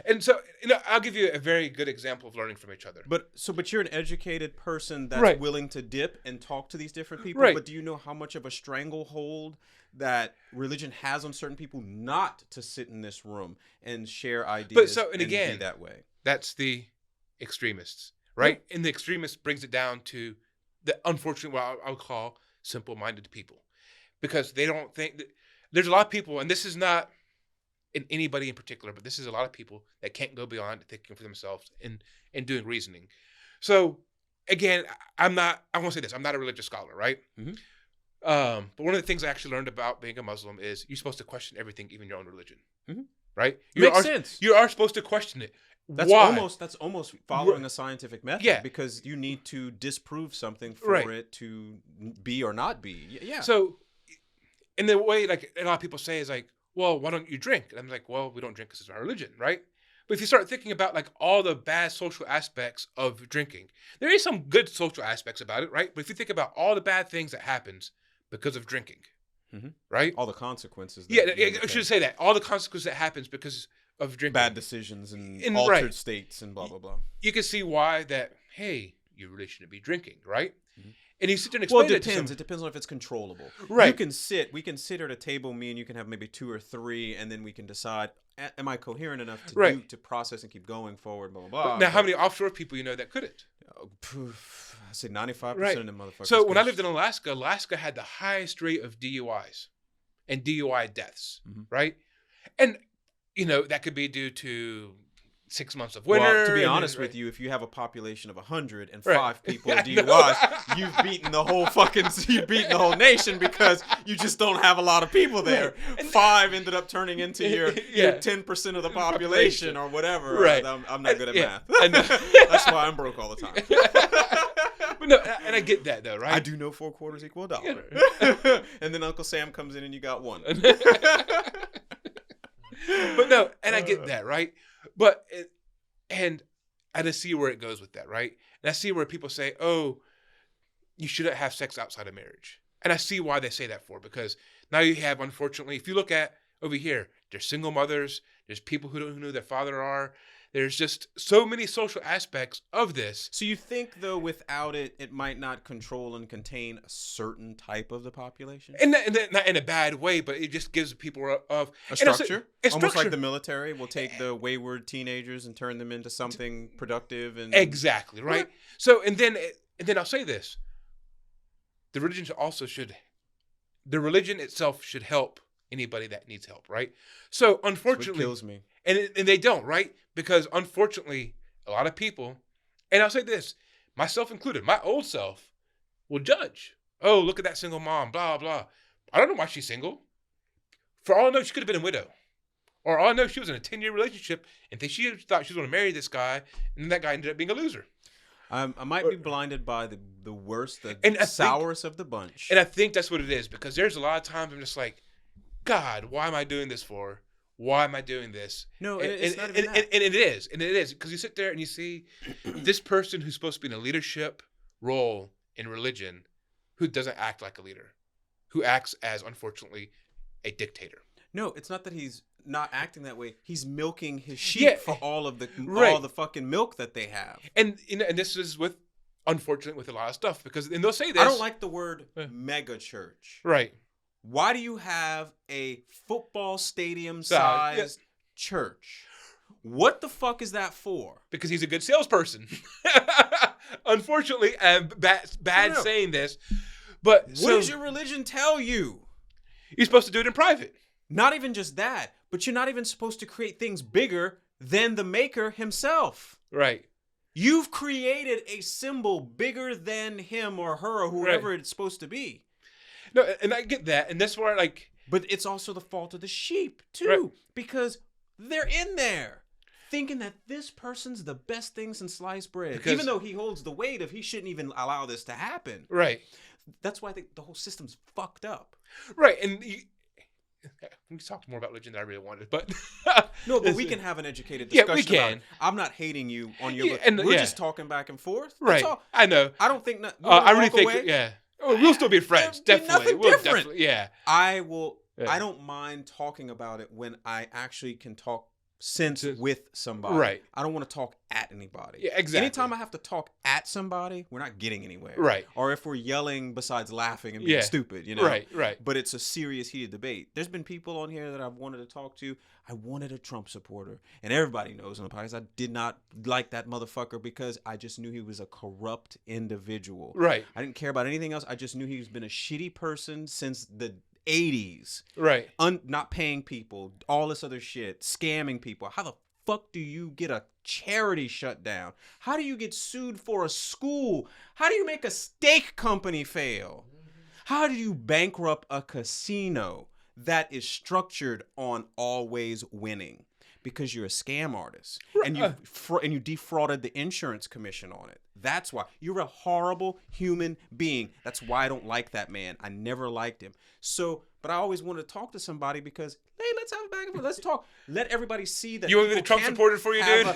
And so, I'll give you a very good example of learning from each other. But you're an educated person that's Right. willing to dip and talk to these different people. Right. But do you know how much of a stranglehold that religion has on certain people not to sit in this room and share ideas and be again, that way? That's the extremists, right? And the extremist brings it down to the unfortunate, what I would call simple-minded people, because they don't think that there's a lot of people, and this is not in anybody in particular, but this is a lot of people that can't go beyond thinking for themselves and doing reasoning. So again, I want to say this, I'm not a religious scholar, right? Mm-hmm. But one of the things I actually learned about being a Muslim is you're supposed to question everything, even your own religion, Mm-hmm. right? Makes sense. You are supposed to question it. That's Why? almost following a scientific method. Yeah. Because you need to disprove something for Right. it to be or not be. Yeah. So, in the way, like a lot of people say, is like, well, why don't you drink? And I'm like, well, we don't drink because it's our religion, right? But if you start thinking about like all the bad social aspects of drinking, there is some good social aspects about it, right? But if you think about all the bad things that happens because of drinking, Mhm. right? all the consequences. Yeah, that you I undertake. should say that all the consequences that happens because of drinking, Bad decisions and And altered right. states and blah blah blah. you can see why that. Hey, you really shouldn't be drinking, right? Mhm. And you sit there and Well, explain it it to depends. some- It depends on if it's controllable. Right. We can sit at a table, me and you can have maybe 2 or 3, and then we can decide, am I coherent enough to Right. to process and keep going forward, blah, blah, But blah. now, how many offshore people you know that couldn't? I say 95% Right. of them motherfuckers. So when I goes- lived in Alaska had the highest rate of DUIs and DUI deaths, Mhm. right? And, that could be due to 6 months of winter. Well, to be and honest then- with you, if you have a population of 100 and Right. 5 people are I know. DUIs, you've beaten the whole nation because you just don't have a lot of people there. Right. And- 5 ended up turning into your Yeah. 10% of the population or whatever. Right. I'm not good at Yeah, math. I know. That's why I'm broke all the time. But no, and I get that though, right? I do know 4 quarters equal a dollar. And then Uncle Sam comes in and you got 1. But no, and I get that, right? But and I just see where it goes with that, right? And I see where people say, "Oh, you shouldn't have sex outside of marriage," and I see why they say that for, because now you have, unfortunately, if you look at over here, there's single mothers, there's people who don't know who their father are. There's just so many social aspects of this. So you think, though, without it, it might not control and contain a certain type of the population? And not in a bad way, but it just gives people of A and I'll say- structure? a Almost structure. like the military will take the wayward teenagers and turn them into something productive. And Exactly, right? So, and then I'll say this. The religion itself should help anybody that needs help, right? So, That's what unfortunately, kills me. and they don't, right? Because unfortunately, a lot of people, and I'll say this, myself included, my old self will judge. Oh, look at that single mom, blah, blah. I don't know why she's single. For all I know, she could have been a widow. Or all I know, she was in a 10-year relationship and she thought she was going to marry this guy, and then that guy ended up being a loser. I might be blinded by the worst, the And I think- sourest of the bunch. And I think that's what it is, because there's a lot of times I'm just like, God, why am I doing this for? Why am I doing this? No, and, it's not and, even that. and it is, because you sit there and you see this person who's supposed to be in a leadership role in religion, who doesn't act like a leader, who acts as, unfortunately, a dictator. No, it's not that he's not acting that way, he's milking his sheep Yeah. for all the fucking milk that they have. And this is unfortunate with a lot of stuff, because and they'll say this. I don't like the word mega church. Right. Why do you have a football stadium sized church? What the fuck is that for? Because he's a good salesperson. Unfortunately, bad saying this, but what does your religion tell you? You're supposed to do it in private. Not even just that, but you're not even supposed to create things bigger than the maker himself. Right. You've created a symbol bigger than him or her or whoever it's supposed to be. No, and I get that, and that's where But it's also the fault of the sheep too, right. because they're in there thinking that this person's the best thing since sliced bread, even though he holds the weight of he shouldn't even allow this to happen. Right. That's why I think the whole system's fucked up. Right, and we talked more about religion than I really wanted, but no, but we can have an educated discussion. Yeah, we can. About it. I'm not hating you on your. And we're just talking back and forth. Right. All. I know. I don't think. I really think. Yeah. Oh, we'll still be friends. Definitely. Nothing different. Definitely. Yeah. I will. Yeah. I don't mind talking about it when I actually can talk sense with somebody. Right. I don't want to talk at anybody. Yeah, exactly. Anytime I have to talk at somebody, we're not getting anywhere. Right. Or if we're yelling besides laughing and being stupid, you know. Right, right. But it's a serious, heated debate. There's been people on here that I've wanted to talk to. I wanted a Trump supporter. And everybody knows on the podcast, I did not like that motherfucker because I just knew he was a corrupt individual. Right. I didn't care about anything else. I just knew he's been a shitty person since the 80s. Right. Not paying people, all this other shit, scamming people. How the fuck do you get a charity shut down? How do you get sued for a school? How do you make a steak company fail? How do you bankrupt a casino that is structured on always winning? Because you're a scam artist and you defrauded the insurance commission on it. That's why. You're a horrible human being. That's why I don't like that man. I never liked him. So, but I always wanted to talk to somebody because, hey, let's have a back and forth. Let's talk. Let everybody see that. You want to be the Trump supporter for you, dude?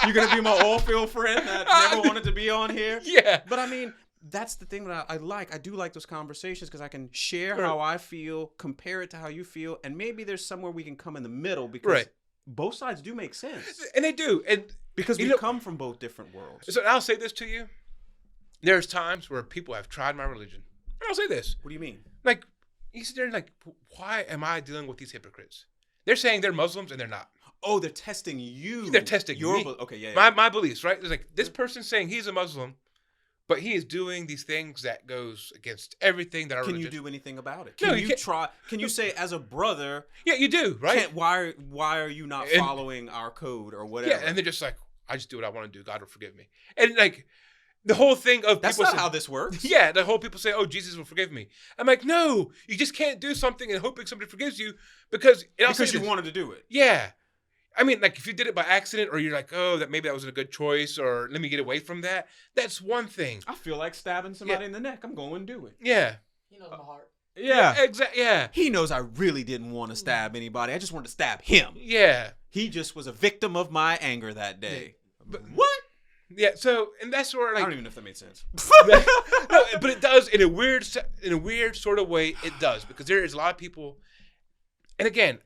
You're going to be my oil field friend that never wanted to be on here? Yeah. But I mean, that's the thing that I like. I do like those conversations because I can share how I feel, compare it to how you feel, and maybe there's somewhere we can come in the middle because both sides do make sense. And they do. And because we come from both different worlds. So I'll say this to you. There's times where people have tried my religion. And I'll say this. What do you mean? Like, you sit there and like, why am I dealing with these hypocrites? They're saying they're Muslims and they're not. Oh, they're testing you. They're testing me. Okay, yeah. My beliefs, right? There's like, this person's saying he's a Muslim, but he is doing these things that goes against everything that our religion. Can you do anything about it? No, Can you try? Can you say, as a brother? Yeah, you do, right? Why are you not following our code or whatever? Yeah, and they're just like, I just do what I want to do. God will forgive me. And like, the whole thing of that's people not how this works. Yeah, the whole people say, "Oh, Jesus will forgive me." I'm like, no, you just can't do something and hoping somebody forgives you because you wanted to do it. Yeah, I mean, like if you did it by accident or you're like, oh, maybe that wasn't a good choice or let me get away from that. That's one thing. I feel like stabbing somebody in the neck. I'm going to do it. Yeah. He knows my heart. Yeah. Exactly. Yeah. He knows I really didn't want to stab anybody. I just wanted to stab him. Yeah. He just was a victim of my anger that day. But what? Yeah, so and that's where like I don't even know if that made sense. No, but it does in a weird sort of way. It does because there is a lot of people, and again,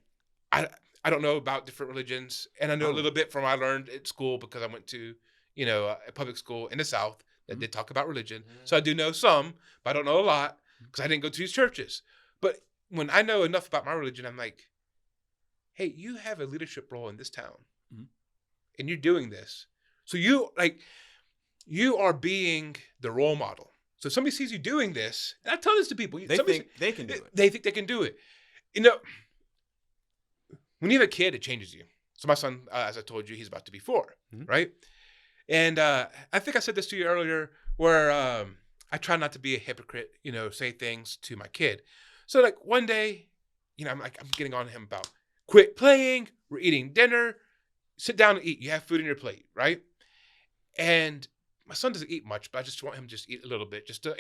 I don't know about different religions, and I know a little bit from what I learned at school because I went to a public school in the South that did talk about religion. So I do know some, but I don't know a lot because I didn't go to these churches. But when I know enough about my religion, I'm like, hey, you have a leadership role in this town, and you're doing this. So you are being the role model. So if somebody sees you doing this, and I tell this to people. They think they can do it. They think they can do it. When you have a kid, it changes you. So my son, as I told you, he's about to be 4, right? And I think I said this to you earlier where I try not to be a hypocrite, say things to my kid. So like one day, I'm getting on him about quit playing. We're eating dinner. Sit down and eat. You have food on your plate, right? And my son doesn't eat much, but I just want him to just eat a little bit, just to,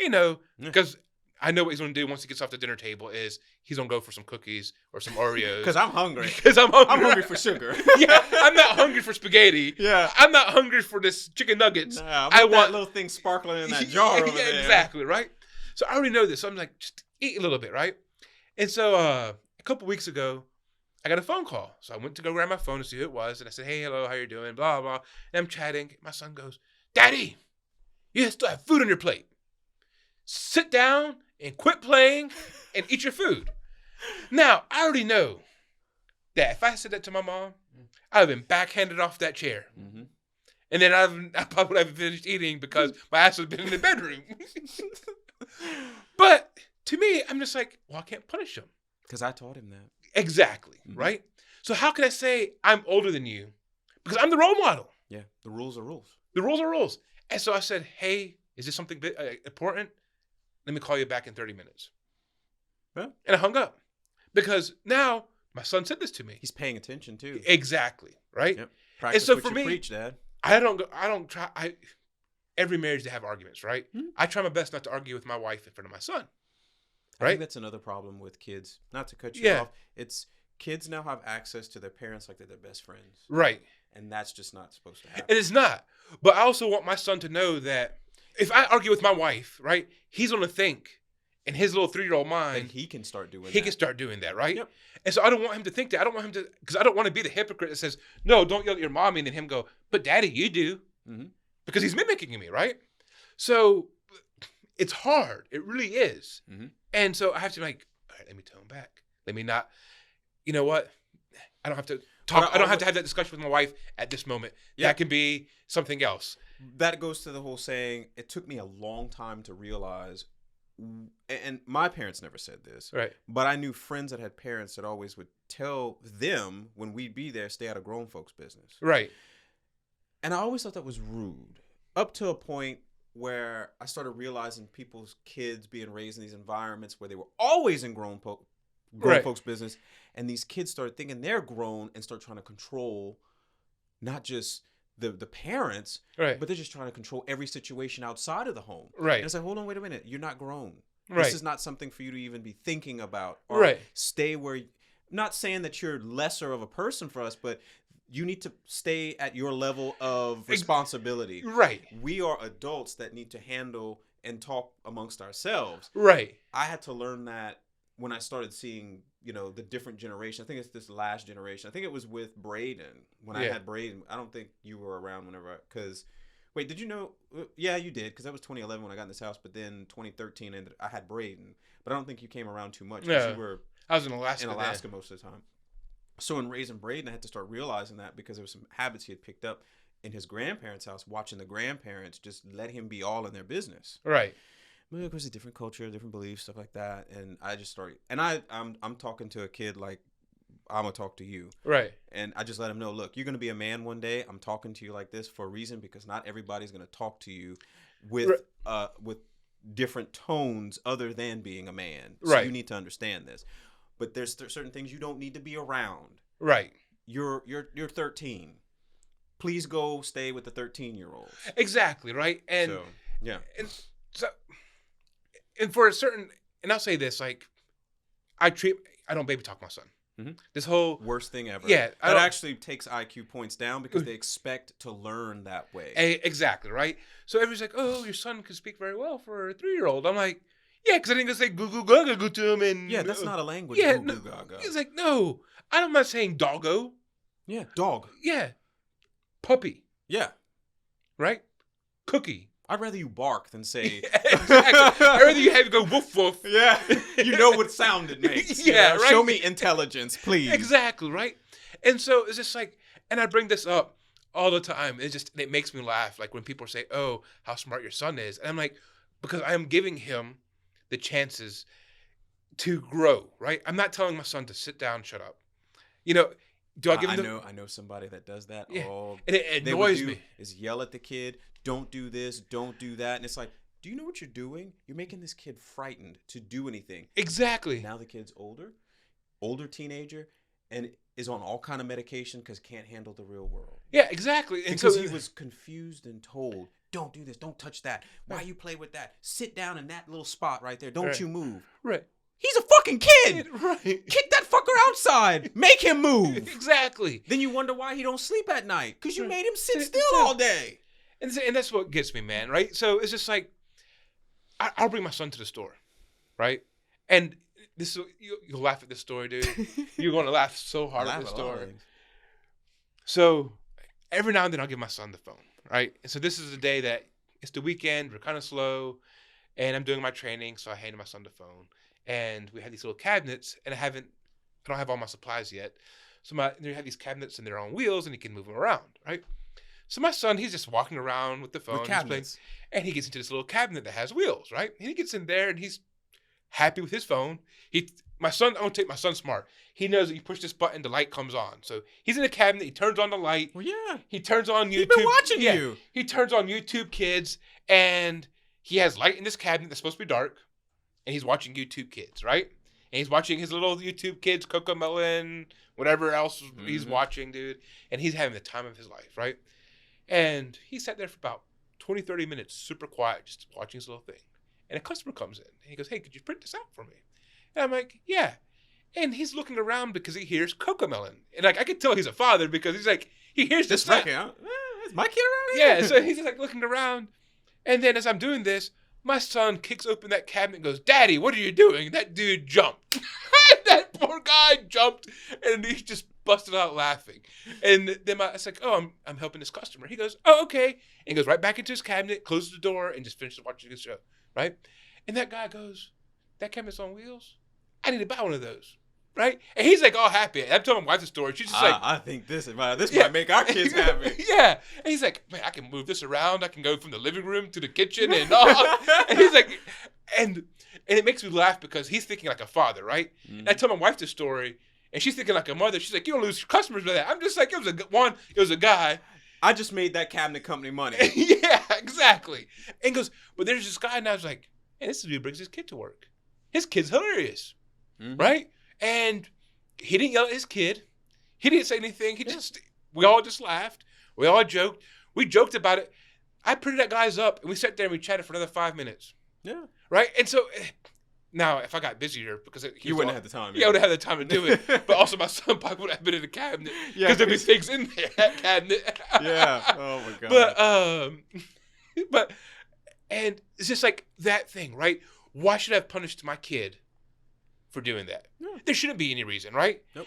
because I know what he's going to do once he gets off the dinner table is he's going to go for some cookies or some Oreos. Because I'm hungry. Because I'm hungry. I'm hungry for sugar. Yeah, I'm not hungry for spaghetti. Yeah. I'm not hungry for this chicken nuggets. Nah, I want that little thing sparkling in that jar over there. Exactly, right? So I already know this. So I'm like, just eat a little bit, right? And so a couple weeks ago, I got a phone call. So I went to go grab my phone to see who it was. And I said, hey, hello, how you doing? Blah, blah. And I'm chatting. My son goes, Daddy, you still have food on your plate. Sit down and quit playing and eat your food. Now, I already know that if I said that to my mom, I would have been backhanded off that chair. Mm-hmm. And then I probably would have finished eating because my ass would have been in the bedroom. But to me, I'm just like, well, I can't punish him. Because I taught him that. Exactly, right? So how can I say I'm older than you? Because I'm the role model. Yeah, the rules are rules. The rules are rules. And so I said, hey, is this something important? Let me call you back in 30 minutes. Yeah. And I hung up. Because now my son said this to me. He's paying attention too. Exactly, right? Yep. Practice so what for you me, preach, Dad. Every marriage they have arguments, right? I try my best not to argue with my wife in front of my son. I Right? think that's another problem with kids. Not to cut you Yeah. off. It's kids now have access to their parents like they're their best friends. Right. And that's just not supposed to happen. And it's not. But I also want my son to know that if I argue with my wife, right, he's going to think in his little 3-year-old mind. And he can start doing that. He can start doing that, right? Yep. And so I don't want him to think that. I don't want him to, because I don't want to be the hypocrite that says, no, don't yell at your mommy, and then him go, but Daddy, you do. Mm-hmm. Because he's mimicking me, right? So it's hard. It really is. Mm-hmm. And so I have to be like, all right, let me tone back. Let me not, you know what? I don't have to talk. I don't have to have that discussion with my wife at this moment. Yeah. That can be something else. That goes to the whole saying, it took me a long time to realize, and my parents never said this, Right. but I knew friends that had parents that always would tell them when we'd be there, stay out of grown folks' business. Right. And I always thought that was rude, up to a point where I started realizing people's kids being raised in these environments where they were always in grown Right. folks' business, and these kids started thinking they're grown and start trying to control not just the parents, Right. but they're just trying to control every situation outside of the home. Right. And it's like, hold on, wait a minute, you're not grown. Right. This is not something for you to even be thinking about. Or Right. stay where. Not saying that you're lesser of a person for us, but you need to stay at your level of responsibility. Right. We are adults that need to handle and talk amongst ourselves. Right. I had to learn that when I started seeing, the different generation. I think it's this last generation. I think it was with Braden. When I had Braden, I don't think you were around whenever, because, wait, did you know? Yeah, you did, because that was 2011 when I got in this house, but then 2013, and I had Braden. But I don't think you came around too much, because Yeah. you were I was in Alaska. in then. Alaska most of the time. So in raising Braden, I had to start realizing that, because there were some habits he had picked up in his grandparents' house, watching the grandparents just let him be all in their business. Right. But of course, a different culture, different beliefs, stuff like that. And I just started, and I'm talking to a kid like I'm gonna talk to you, Right. and I just let him know, look, you're gonna be a man one day. I'm talking to you like this for a reason, because not everybody's gonna talk to you with different tones other than being a man. So Right. you need to understand this. But there's certain things you don't need to be around. Right. You're 13. Please go stay with the 13-year-olds. Exactly. Right. And So, yeah. and for a certain, and I'll say this, like, I don't baby talk my son. Mhm. This whole Worst thing ever. Yeah, I That don't- actually takes IQ points down, because they expect to learn that way. exactly right. So everybody's like, "Oh, your son can speak very well for a 3-year-old." I'm like, "Yeah," because I didn't just say "goo goo gaga goo" to him, and Yeah, that's not a language. yeah, Goo no, goo gaga. he's like, "No, I'm not saying doggo." Yeah, dog. Yeah, puppy, Yeah, right? Cookie. I'd rather you bark than say. Exactly. I'd rather you have to go woof woof. Yeah, you know what sound it makes. Yeah, right. Show me intelligence, please. Exactly, right? And so it's just like, and I bring this up all the time. It makes me laugh. Like when people say, "Oh, how smart your son is," and I'm like, because I am giving him the chances to grow, right? I'm not telling my son to sit down, shut up. Do I give him I know somebody that does that. Yeah. All and it they would annoys do me. is yell at the kid. Don't do this. Don't do that. And it's like, do you know what you're doing? You're making this kid frightened to do anything. Exactly. Now the kid's older teenager, and is on all kind of medication because can't handle the real world. Yeah, exactly. And Because so he was confused and told, don't do this, don't touch that. Why you play with that? Sit down in that little spot right there. Don't Right. you move. right, He's a fucking kid. right, Kick that fucker outside. Make him move. exactly. Then you wonder why he don't sleep at night, because you Right. made him sit Sit still still. all day. And that's what gets me, man. Right. So it's just like, I'll bring my son to the store, right? And you'll laugh at this story, dude. You're going to laugh so hard at this a lot of story. things. So every now and then I'll give my son the phone, right? And so this is the day that it's the weekend. We're kind of slow, and I'm doing my training, so I handed my son the phone. And we had these little cabinets, and I don't have all my supplies yet. So they have these cabinets and they're on wheels, and you can move them around, right? So my son, he's just walking around with the phone, With cabinets. and he gets into this little cabinet that has wheels, right? And he gets in there, and he's happy with his phone. I don't take my son smart. He knows that you push this button, the light comes on. So he's in the cabinet. He turns on the light. Well, yeah. He turns on YouTube. He's been watching you. He turns on YouTube Kids, and he has light in this cabinet that's supposed to be dark, and he's watching YouTube Kids, right? And he's watching his little YouTube Kids, Cocomelon, whatever else he's watching, dude. And he's having the time of his life, right? And he sat there for about 20, 30 minutes, super quiet, just watching his little thing. And a customer comes in, and he goes, "Hey, could you print this out for me?" And I'm like, "Yeah." And he's looking around because he hears Cocomelon. And like I could tell he's a father because he's like, he hears this Just reckon, is my kid around here? Yeah, so he's just like looking around. And then as I'm doing this, my son kicks open that cabinet and goes, "Daddy, what are you doing?" And that dude jumped. That poor guy jumped, and he just busted out laughing. And then I was like, "Oh, I'm helping this customer." He goes, "Oh, okay." And he goes right back into his cabinet, closes the door, and just finishes watching his show, right? And that guy goes, "That cabinet's on wheels? I need to buy one of those." Right? And he's like all happy. I'm telling my wife the story. She's just like, I think this might make our kids happy. Yeah. And he's like, "Man, I can move this around. I can go from the living room to the kitchen and all." And he's like, and it makes me laugh because he's thinking like a father, right? Mm-hmm. And I tell my wife this story, and she's thinking like a mother. She's like, "You don't lose customers with that." I'm just like, it was a guy. I just made that cabinet company money. Yeah, exactly. And he goes, "But there's this guy," and I was like, "Hey, this dude brings his kid to work. His kid's hilarious." Mm-hmm. Right? And he didn't yell at his kid. He didn't say anything. We all just laughed. We all joked. We joked about it. I printed that guy's up, and we sat there and we chatted for another 5 minutes. Yeah. Right? And so now, if I got busier, because You wouldn't have the time. Yeah, I would have had the time to do it. But also, my son probably would have been in the cabinet because there'd be things in there, that cabinet. Yeah. Oh my god. But and it's just like that thing, right? Why should I have punished my kid for doing that? Yeah. There shouldn't be any reason, right? Nope.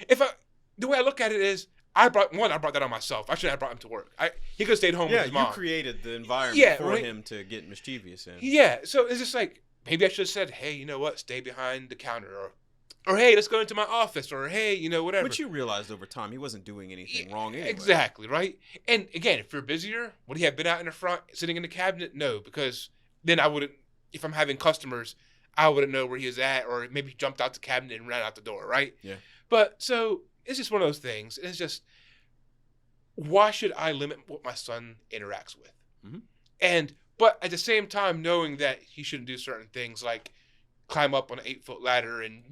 The way I look at it is, I brought that on myself. I shouldn't have brought him to work. He could have stayed home with his mom. You created the environment for him to get mischievous in. Yeah, so it's just like, maybe I should have said, "Hey, you know what? Stay behind the counter," or "Hey, let's go into my office," or "Hey, whatever." But you realized over time he wasn't doing anything wrong anyway. Exactly, right? And again, if you're busier, would he have been out in the front, sitting in the cabinet? No, because then I wouldn't, if I'm having customers, I wouldn't know where he was at, or maybe he jumped out the cabinet and ran out the door, right? Yeah. But so it's just one of those things. It's just, why should I limit what my son interacts with? Mm-hmm. But at the same time, knowing that he shouldn't do certain things like climb up on an 8-foot ladder and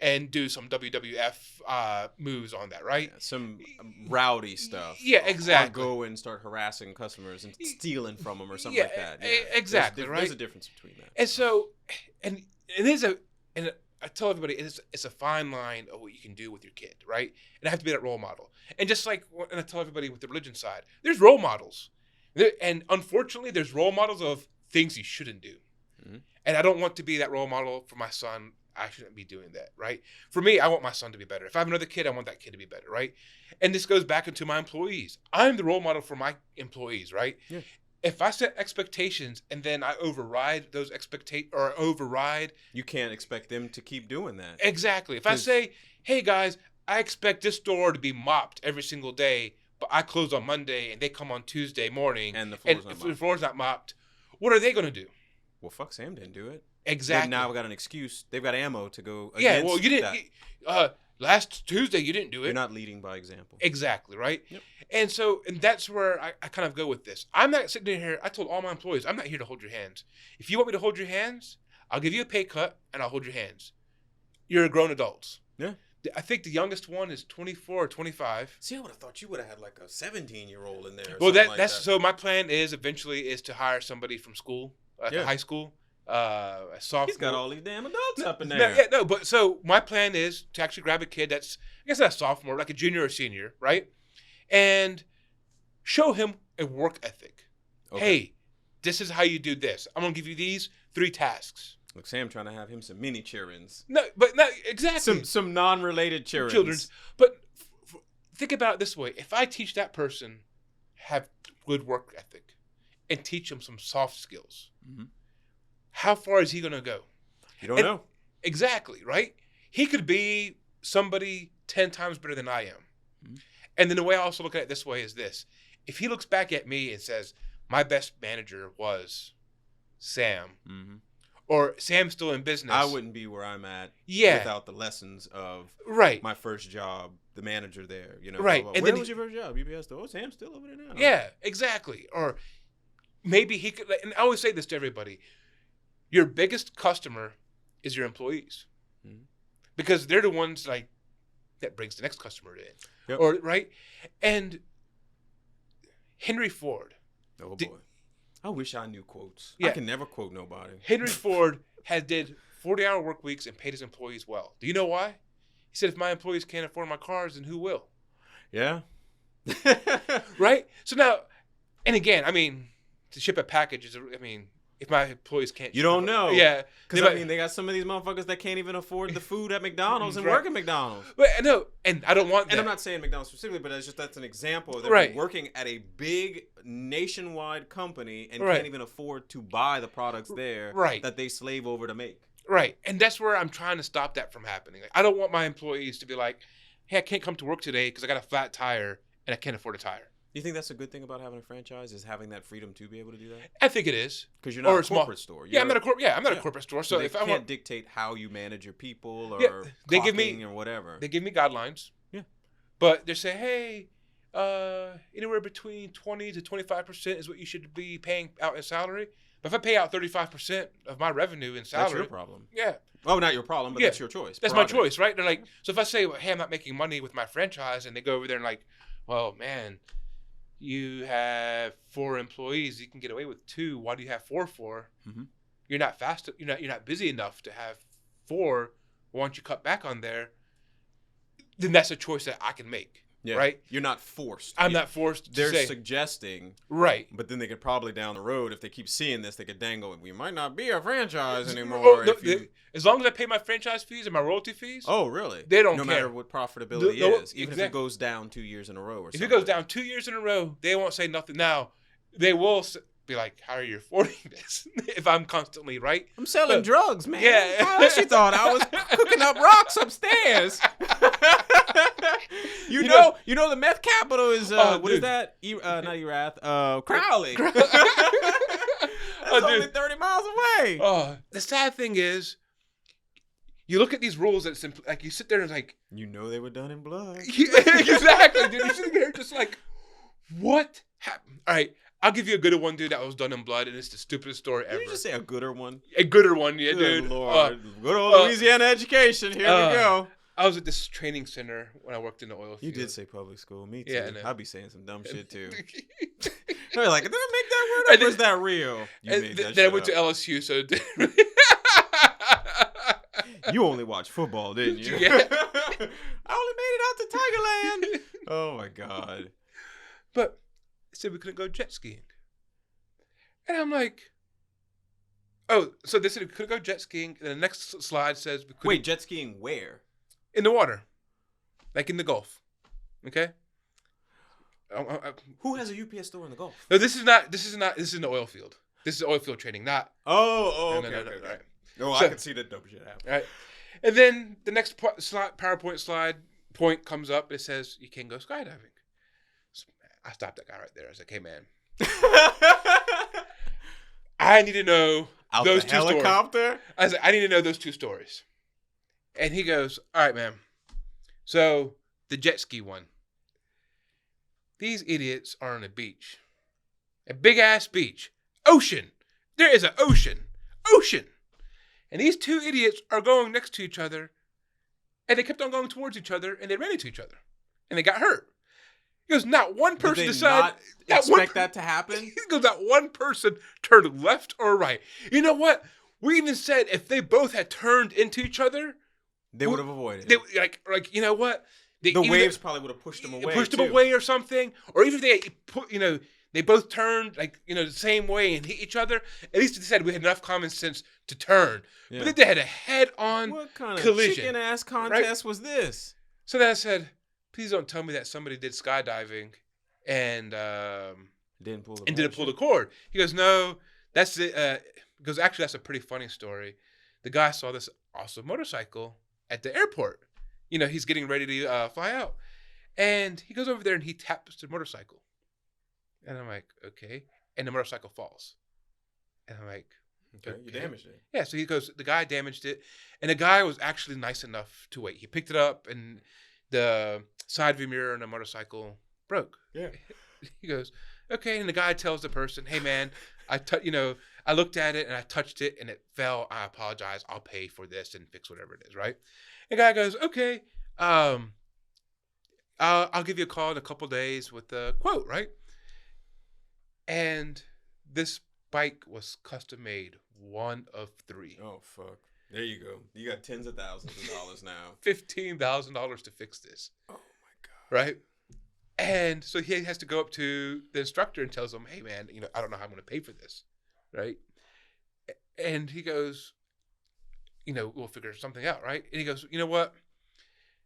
and do some WWF moves on that, right? Yeah, some rowdy stuff. Yeah, exactly. Or go and start harassing customers and stealing from them or something Yeah, like that. exactly, right? There's a difference between that. And so, and I tell everybody, it's a fine line of what you can do with your kid, right? And I have to be that role model. And just like, and I tell everybody with the religion side, there's role models. And unfortunately, there's role models of things you shouldn't do. Mm-hmm. And I don't want to be that role model for my son. I shouldn't be doing that, right? For me, I want my son to be better. If I have another kid, I want that kid to be better, right? And this goes back into my employees. I'm the role model for my employees, right? Yeah. If I set expectations and then I override those you can't expect them to keep doing that. Exactly. If I say, "Hey guys, I expect this store to be mopped every single day, but I close on Monday and they come on Tuesday morning and the floor's not mopped," what are they going to do? Well, fuck, Sam didn't do it. Exactly. Now we got an excuse. They've got ammo to go against. Yeah, well, you didn't. Last Tuesday, you didn't do it. You're not leading by example. Exactly, right? Yep. And that's where I kind of go with this. I'm not sitting here. I told all my employees, I'm not here to hold your hands. If you want me to hold your hands, I'll give you a pay cut and I'll hold your hands. You're grown adults. Yeah. I think the youngest one is 24 or 25. See, I would have thought you would have had like a 17-year-old in there. Well, that's so. My plan is eventually to hire somebody from school, a high school. A sophomore. He's got all these damn adults up in there. But so my plan is to actually grab a kid that's, I guess, not a sophomore, like a junior or senior, right? And show him a work ethic. Okay. Hey, this is how you do this. I'm gonna give you these 3 tasks. Look, Sam trying to have him some mini childrens. No, but not exactly. Some non-related childrens. Children's. But think about it this way. If I teach that person have good work ethic and teach them some soft skills, how far is he going to go? You don't know. Exactly, right? He could be somebody 10 times better than I am. And then the way I also look at it this way is this. If he looks back at me and says, my best manager was Sam, or Sam's still in business. I wouldn't be where I'm at without the lessons of my first job, the manager there. You know, right. And where was your first job? UPS. Oh, Sam's still over there now. Yeah, exactly. Or maybe he could, and I always say this to everybody, your biggest customer is your employees. Because they're the ones like that brings the next customer in. Yep. Or right? And Henry Ford. Oh boy. I wish I knew quotes. Yeah. I can never quote nobody. Henry Ford did 40-hour work weeks and paid his employees well. Do you know why? He said, if my employees can't afford my cars, then who will? Yeah. Right? So now, and again, I mean, to ship a package is, I mean, if my employees can't. You don't know. Yeah. Because, I mean, they got some of these motherfuckers that can't even afford the food at McDonald's and work at McDonald's. But no, and I don't want that. And I'm not saying McDonald's specifically, but that's an example. They're working at a big nationwide company and can't even afford to buy the products there that they slave over to make. Right. And that's where I'm trying to stop that from happening. Like, I don't want my employees to be like, hey, I can't come to work today because I got a flat tire and I can't afford a tire. Do you think that's a good thing about having a franchise, is having that freedom to be able to do that? I think it is. Because you're not a corporate store. I'm not a corporate store. So if I can't dictate how you manage your people or they give me or whatever. They give me guidelines. Yeah. But they say, hey, anywhere between 20 to 25% is what you should be paying out in salary. But if I pay out 35% of my revenue in salary, that's your problem. Yeah. Oh, not your problem, but that's your choice. That's my choice, right? They're like, so if I say, well, hey, I'm not making money with my franchise, and they go over there and like, well, man, you have 4 employees, you can get away with 2. Why do you have 4 for? You're not fast. You're not busy enough to have 4. Why don't you cut back on there? Then that's a choice that I can make. Yeah. Right? You're not forced. I'm not forced to They're suggesting. Right. But then they could probably down the road, if they keep seeing this, they could dangle, we might not be a franchise anymore. As long as I pay my franchise fees and my royalty fees. Oh, really? They don't care. No matter what profitability is. Even if it goes down 2 years in a row or something. If it goes down 2 years in a row, they won't say nothing. Now, they will be like, how are you affording this? If I'm constantly right. I'm selling drugs, man. Yeah. How else you thought I was cooking up rocks upstairs? You know the meth capital is what is that? Not Erath. Crowley. That's only 30 miles away. The sad thing is, you look at these rules that like you sit there and it's like, you know they were done in blood. Exactly, dude. You're sitting there just like, what happened? All right. I'll give you a gooder one, dude, that was done in blood, and it's the stupidest story ever. Did you just say a gooder one? A gooder one, yeah, Good dude. Lord. Good old Louisiana education. Here we go. I was at this training center when I worked in the oil field. You did say public school. Me too. Yeah, I know. I'd be saying some dumb shit too. They're like, did I make that word up or is that real? You made that then I went to LSU, so... You only watch football, didn't you? Yeah. I only made it out to Tigerland. Oh, my God. But they said we couldn't go jet skiing. And I'm like... Oh, so they said we couldn't go jet skiing. And the next slide says we couldn't... Wait, jet skiing where? In the water. Like in the Gulf. Okay? Who has a UPS store in the Gulf? No, this is in the oil field. This is oil field training, not... Okay. Right. Oh, I can see that dumb shit happen. Right. And then the next PowerPoint slide point comes up. It says, you can go skydiving. So I stopped that guy right there. I was like, hey, man. I need to know those 2 helicopter? stories. I was like, I need to know those 2 stories. And he goes, all right, man. So the jet ski one. These idiots are on a beach. A big-ass beach. Ocean. There is an ocean. Ocean. And these 2 idiots are going next to each other. And they kept on going towards each other. And they ran into each other. And they got hurt. He goes, not one person decided. Not expect that to happen? He goes, not one person turned left or right. You know what? We even said if they both had turned into each other, they would have avoided it. Like, you know what? The waves probably would have pushed them away. Pushed them away or something. Or even if they put, They both turned like the same way and hit each other. At least they said we had enough common sense to turn. Yeah. But then they had a head-on What kind of collision, chicken ass contest was this? So then I said, please don't tell me that somebody did skydiving and Didn't pull the didn't pull the cord. He goes, no, that's it. He goes, actually, that's a pretty funny story. The guy saw this awesome motorcycle at the airport. He's getting ready to fly out. And he goes over there and he taps the motorcycle. And I'm like, okay. And the motorcycle falls. And I'm like, okay. You damaged it. Yeah, so he goes, the guy damaged it. And the guy was actually nice enough to wait. He picked it up and the side view mirror on the motorcycle broke. Yeah. He goes, okay. And the guy tells the person, hey, man, I looked at it and I touched it and it fell. I apologize. I'll pay for this and fix whatever it is, right? The guy goes, okay, I'll give you a call in a couple days with a quote, right? And this bike was custom made, one of 3. Oh, fuck. There you go. You got tens of thousands of dollars now. $15,000 to fix this. Oh, my God. Right? And so he has to go up to the instructor and tells him, hey, man, I don't know how I'm going to pay for this. Right? And he goes, we'll figure something out, right? And he goes, you know what?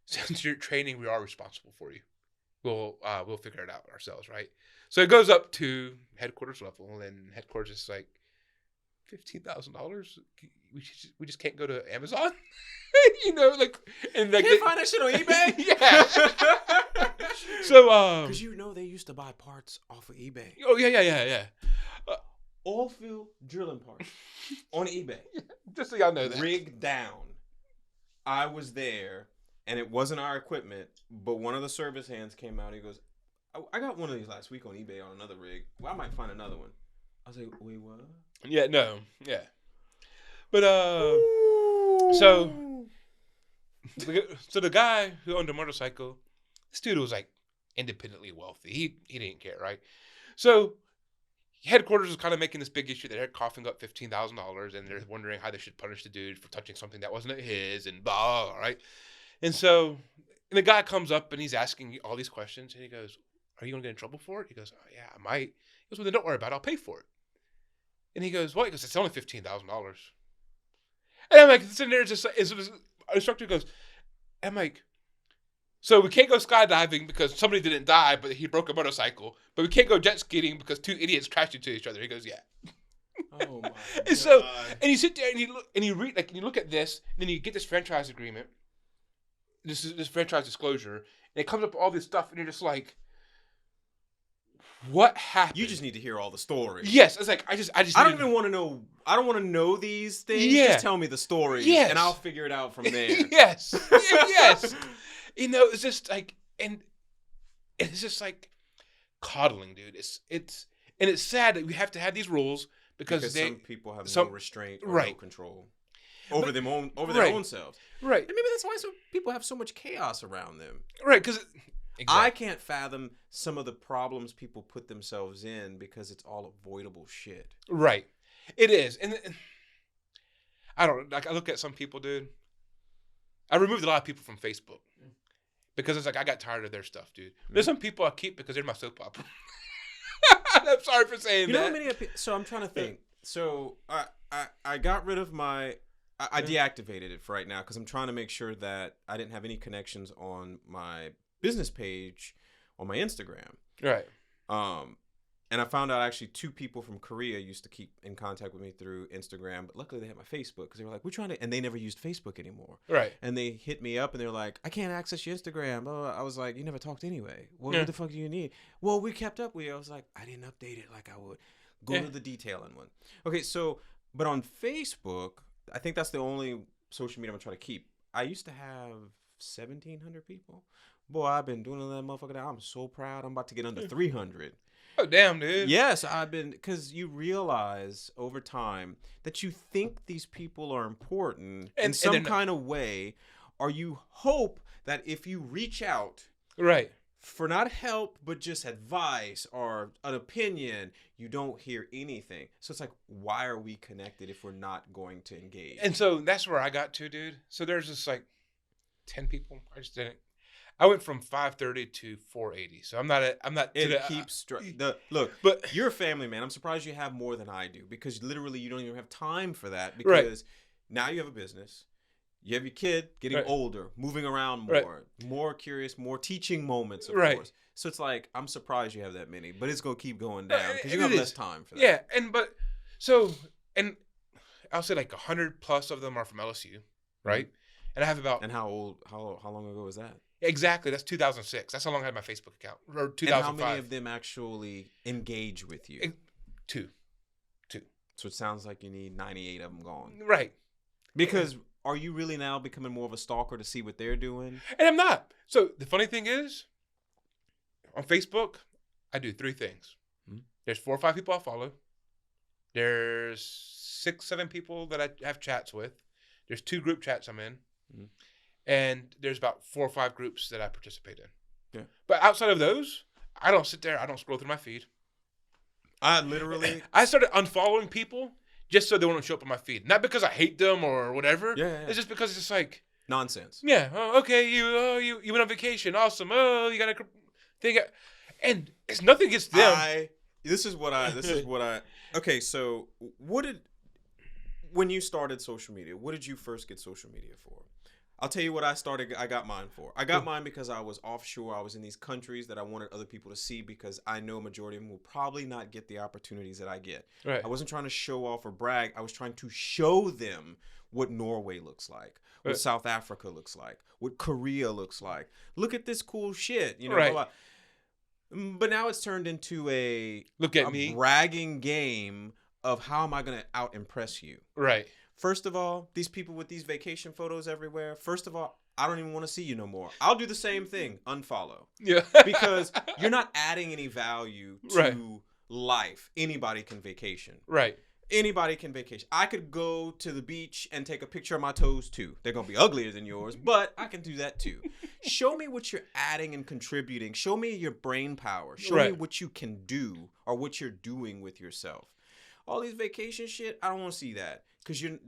Since you're training, we are responsible for you. We'll figure it out ourselves, right? So it goes up to headquarters level, and headquarters is like, $15,000? We just can't go to Amazon, and like Can't find that shit on eBay. Yeah. So because they used to buy parts off of eBay. Oh yeah. Oil field drilling parts on eBay. Just so y'all know that. Rigged down. I was there, and it wasn't our equipment, but one of the service hands came out. He goes, I got one of these last week on eBay on another rig. Well, I might find another one. I was like, wait, what? Yeah, no. Yeah. But, so the guy who owned the motorcycle, this dude was like independently wealthy. He didn't care, right? So headquarters was kind of making this big issue that they're coughing up $15,000 and they're wondering how they should punish the dude for touching something that wasn't his and blah, blah, right? And so the guy comes up and he's asking all these questions and he goes, are you going to get in trouble for it? He goes, oh, yeah, I might. He goes, well, then don't worry about it. I'll pay for it. And he goes, what? He goes, it's only $15,000. And I'm like, sitting there, just our instructor goes, I'm like, so we can't go skydiving because somebody didn't die, but he broke a motorcycle. But we can't go jet skiing because 2 idiots crashed into each other. He goes, yeah. Oh my And God. so, and you sit there and you read, like, and you look at this, and then you get this franchise agreement, this franchise disclosure, and it comes up with all this stuff, and you're just like, what happened? You just need to hear all the stories. Yes, it's like I just. I don't even want to know. I don't want to know these things. Yeah. Just tell me the story, Yes. and I'll figure it out from there. Yes, yes. It's just like, and it's just like coddling, dude. It's sad that we have to have these rules because some people have no restraint or right. no control over their own selves. Right. And maybe that's why people have so much chaos around them. Right, because I can't fathom some of the problems people put themselves in because it's all avoidable shit. Right. It is. And I don't like, I look at some people, dude. I removed a lot of people from Facebook because it's like I got tired of their stuff, dude. There's some people I keep because they're my soap opera. I'm sorry for saying that. You know how many? So I'm trying to think. So I got rid of my. I deactivated it for right now because I'm trying to make sure that I didn't have any connections on my business page on my Instagram. Right. And I found out actually 2 people from Korea used to keep in contact with me through Instagram, but luckily they had my Facebook because they were like, we're trying to, and they never used Facebook anymore. Right. And they hit me up and they're like, I can't access your Instagram. I was like, you never talked anyway. What the fuck do you need? Well, we kept up with you. I was like, I didn't update it like I would. Go to the detailing one. Okay, so, but on Facebook, I think that's the only social media I'm trying to keep. I used to have 1,700 people. Boy, I've been doing that motherfucker now. I'm so proud. I'm about to get under 300. Oh, damn, dude. Yes, I've been, because you realize over time that you think these people are important in some kind of way, or you hope that if you reach out right for not help, but just advice or an opinion, you don't hear anything. So it's like, why are we connected if we're not going to engage? And so that's where I got to, dude. So there's just like 10 people. I just didn't. I went from 530 to 480. So I'm not. It keeps look. But You're a family man. I'm surprised you have more than I do because literally you don't even have time for that Right. because now you have a business. You have your kid getting Right. older, moving around Right. more curious, more teaching moments, of Right. course. So it's like, I'm surprised you have that many, but it's going to keep going down because and you have it less is. time for that. Yeah, and I'll say like 100 plus of them are from LSU, right? And I have about And how long ago was that? exactly that's 2006. That's how long I had my Facebook account, or 2005. And how many of them actually engage with you? Two, So it sounds like you need 98 of them gone. right? Because are you really now becoming more of a stalker to see what they're doing? And I'm not. So the funny thing is, on Facebook, I do 3 things. Hmm. There's 4 or 5 people I follow. There's 6, 7 people that I have chats with. There's 2 group chats I'm in. Hmm. And there's about 4 or 5 groups that I participate in. Yeah. But outside of those, I don't sit there. I don't scroll through my feed. I literally... I started unfollowing people just so they won't show up on my feed. Not because I hate them or whatever. Yeah. It's just because it's just like... Nonsense. Yeah. Oh, okay. You went on vacation. Awesome. Oh, you got a thing. And it's nothing against them. This is what I. Okay, so when you started social media, what did you first get social media for? I'll tell you what I got mine for. I got mine because I was offshore. I was in these countries that I wanted other people to see because I know a majority of them will probably not get the opportunities that I get. Right. I wasn't trying to show off or brag. I was trying to show them what Norway looks like, what Right. South Africa looks like, what Korea looks like. Look at this cool shit, you know. Right. Blah, blah. But now it's turned into a bragging game of how am I going to out impress you. Right. First of all, these people with these vacation photos everywhere. First of all, I don't even want to see you no more. I'll do the same thing. Unfollow. Yeah. Because you're not adding any value to Right. life. Anybody can vacation. Right. Anybody can vacation. I could go to the beach and take a picture of my toes too. They're going to be uglier than yours, but I can do that too. Show me what you're adding and contributing. Show me your brain power. Show me Right. what you can do or what you're doing with yourself. All these vacation shit, I don't want to see that. Because and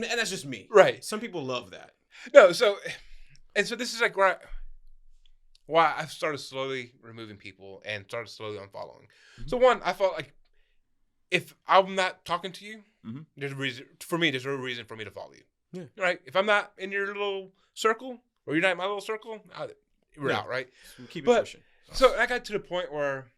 that's just me. Right. Some people love that. No. So this is like why I've started slowly removing people and started slowly unfollowing. Mhm. So one, I felt like if I'm not talking to you, Mhm. there's a reason for me. There's no reason for me to follow you. Yeah. Right. If I'm not in your little circle or you're not in my little circle, we're Yeah. out. Right. So keep it But- pushing. So I got to the point where,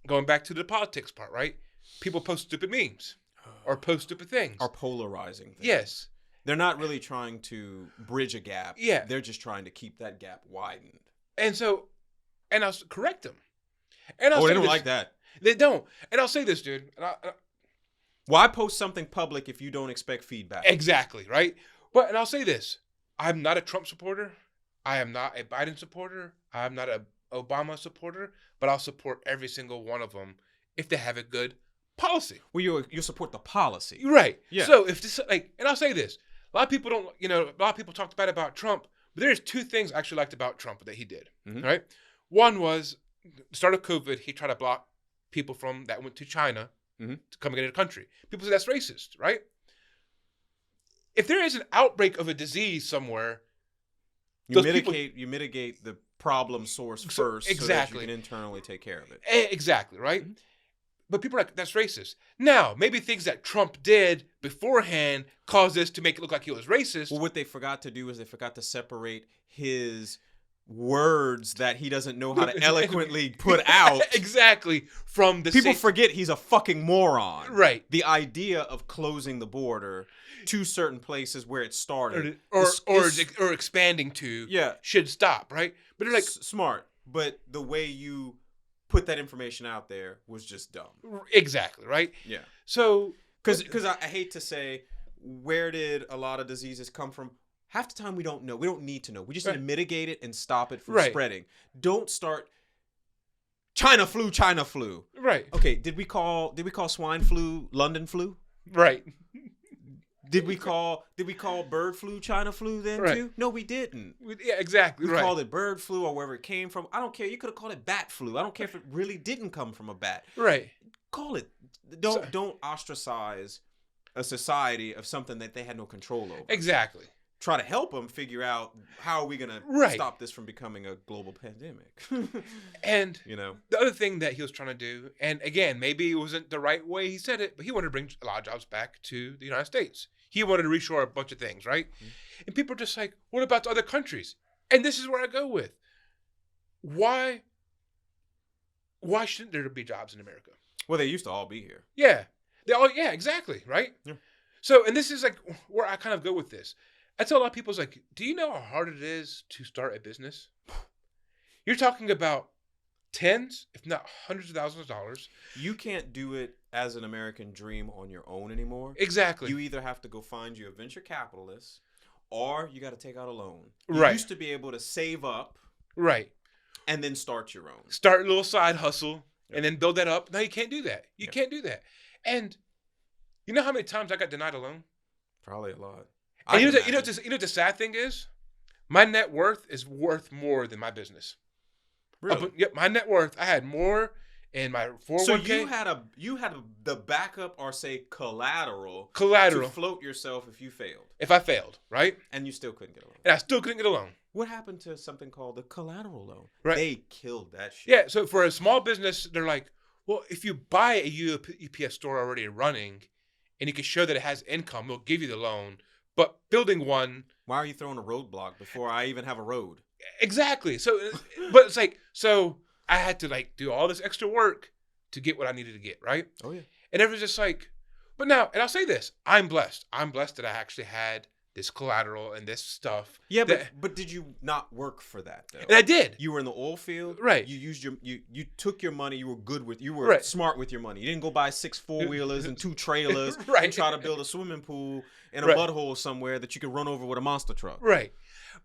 going back to the politics part, right? People post stupid memes or post stupid things. Are polarizing things. Yes. They're not really trying to bridge a gap. Yeah. They're just trying to keep that gap widened. And I'll correct them. And I'll They say don't this. like that. They don't. And I'll say this, dude. Why post something public if you don't expect feedback? Exactly, right? And I'll say this. I'm not a Trump supporter. I am not a Biden supporter. I'm not a Obama supporter. But I'll support every single one of them if they have a good policy. Well, you support the policy. Right. Yeah. So if this, and I'll say this. A lot of people don't, a lot of people talked bad about Trump. But there's 2 things I actually liked about Trump that he did, Mhm. right? One was, the start of COVID, he tried to block people that went to China Mhm. to come into the country. People say that's racist, right? If there is an outbreak of a disease somewhere, You those mitigate the problem source first so that exactly. you can internally take care of it. Exactly, right? Mhm. But people are like, that's racist. Now, maybe things that Trump did beforehand caused this to make it look like he was racist. Well, what they forgot to do is they forgot to separate his words that he doesn't know how to eloquently put out. Exactly. From the People forget he's a fucking moron. Right. The idea of closing the border to certain places where it started Or expanding to yeah, should stop, right? But they're like, smart, but the way you put that information out there was just dumb. exactly, right? Yeah. So, Because I hate to say, where did a lot of diseases come from? Half the time we don't know. We don't need to know. We just need to mitigate it and stop it from Right. spreading. Don't start China flu. right, Okay, did we call swine flu London flu? right. Did we call bird flu China flu then Right. too? No, we didn't. Yeah, exactly, We right. called it bird flu or wherever it came from. I don't care. You could have called it bat flu. I don't care if it really didn't come from a bat. Right. Call it. Don't ostracize a society of something that they had no control over. Exactly. try to help them figure out how are we gonna Right. stop this from becoming a global pandemic. And You know, the other thing that he was trying to do, and again, maybe it wasn't the right way he said it, but he wanted to bring a lot of jobs back to the United States. He wanted to reshore a bunch of things, right? And people are just like, what about the other countries? And this is where I go with, why shouldn't there be jobs in America? well, they used to all be here. Yeah. Yeah, exactly, right? Yeah. So, and this is like where I kind of go with this. I tell a lot of people, it's like, do you know how hard it is to start a business? You're talking about tens, if not hundreds of thousands of dollars. You can't do it as an American dream on your own anymore. Exactly. You either have to go find you a venture capitalist, or you got to take out a loan. You Right. used to be able to save up Right. and then start your own. Start a little side hustle Yep. and then build that up. No, you can't do that. You Yep. can't do that. And you know how many times I got denied a loan? Probably a lot. And you know what imagine. the sad thing is? My net worth is worth more than my business. Really? Yep, my net worth. I had more in my 401k. So you had the backup, or say collateral collateral to float yourself if you failed, if I failed, right? and you still couldn't get a loan. And I still couldn't get a loan. What happened to something called the collateral loan? Right. They killed that shit. Yeah, so for a small business, they're like, well, if you buy a UPS store already running and you can show that it has income, we'll give you the loan. But building one, Why are you throwing a roadblock before I even have a road? exactly. So, but it's like, so I had to like do all this extra work to get what I needed to get, right? Oh yeah. And everyone's just like, but now, and I'll say this, I'm blessed. I'm blessed that I actually had this collateral and this stuff. Yeah, that, but did you not work for that though? and I did. You were in the oil field, Right. You used you took your money. You were Right. smart with your money. You didn't go buy 6 4-wheelers and 2 trailers Right. and try to build a swimming pool in a Right. mud hole somewhere that you could run over with a monster truck. Right.